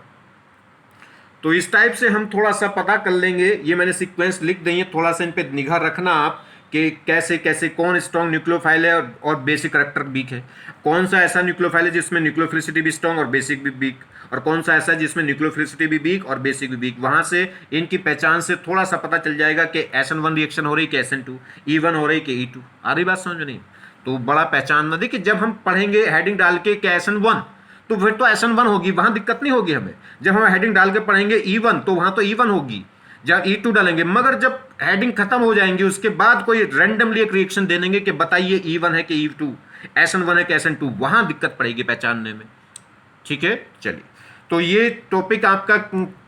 तो इस टाइप से हम थोड़ा सा पता कर लेंगे, ये मैंने सीक्वेंस लिख दी है, थोड़ा सा इन पे निगाह रखना आप कि कैसे कैसे कौन स्ट्रॉन्ग न्यूक्लियोफाइल है और बेसिक करैक्टर वीक है, कौन सा ऐसा न्यूक्लियोफाइल है जिसमें न्यूक्लियोफिलिसिटी भी स्ट्रॉन्ग और बेसिक भी वीक, और कौन सा ऐसा है जिसमें न्यूक्लियोफिलिसिटी भी वीक और बेसिक भी वीक। वहां से इनकी पहचान से थोड़ा सा पता चल जाएगा कि SN1 रिएक्शन हो रही कि SN2, E1 हो रही कि E2। आ रही बात समझ में नहीं, तो बड़ा पहचान ना देखिए, जब हम पढ़ेंगे हेडिंग डाल के कि SN1 तो फिर तो SN1 होगी, वहां दिक्कत नहीं होगी हमें। जब हम हेडिंग डाल के पढ़ेंगे E1 तो वहां तो E1 होगी, जब E2 डालेंगे। मगर जब हेडिंग खत्म हो जाएंगी उसके बाद कोई रैंडमली एक रिएक्शन दे देंगे कि बताइए E1 है कि E2, SN1 है कि SN2, वहां दिक्कत पड़ेगी पहचानने में। ठीक है, चलिए, तो ये टॉपिक आपका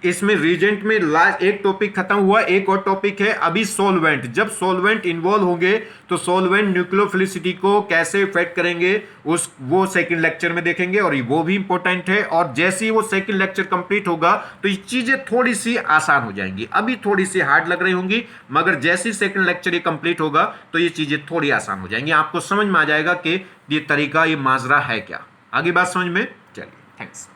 इसमें रीजेंट में लास्ट एक टॉपिक खत्म हुआ। एक और टॉपिक है अभी सॉल्वेंट। जब सॉल्वेंट इन्वॉल्व होंगे तो सॉल्वेंट न्यूक्लियोफिलिसिटी को कैसे इफेक्ट करेंगे वो सेकंड लेक्चर में देखेंगे, और वो भी इंपॉर्टेंट है। और जैसे ही वो सेकंड लेक्चर कंप्लीट होगा तो ये चीजें थोड़ी सी आसान हो जाएंगी, अभी थोड़ी सी हार्ड लग रही होंगी, मगर जैसे ही सेकंड लेक्चर ये कंप्लीट होगा तो ये चीजें थोड़ी आसान हो जाएंगी, आपको समझ में आ जाएगा कि ये तरीका, ये माजरा है क्या। आगे बात समझ में, चलिए, थैंक्स।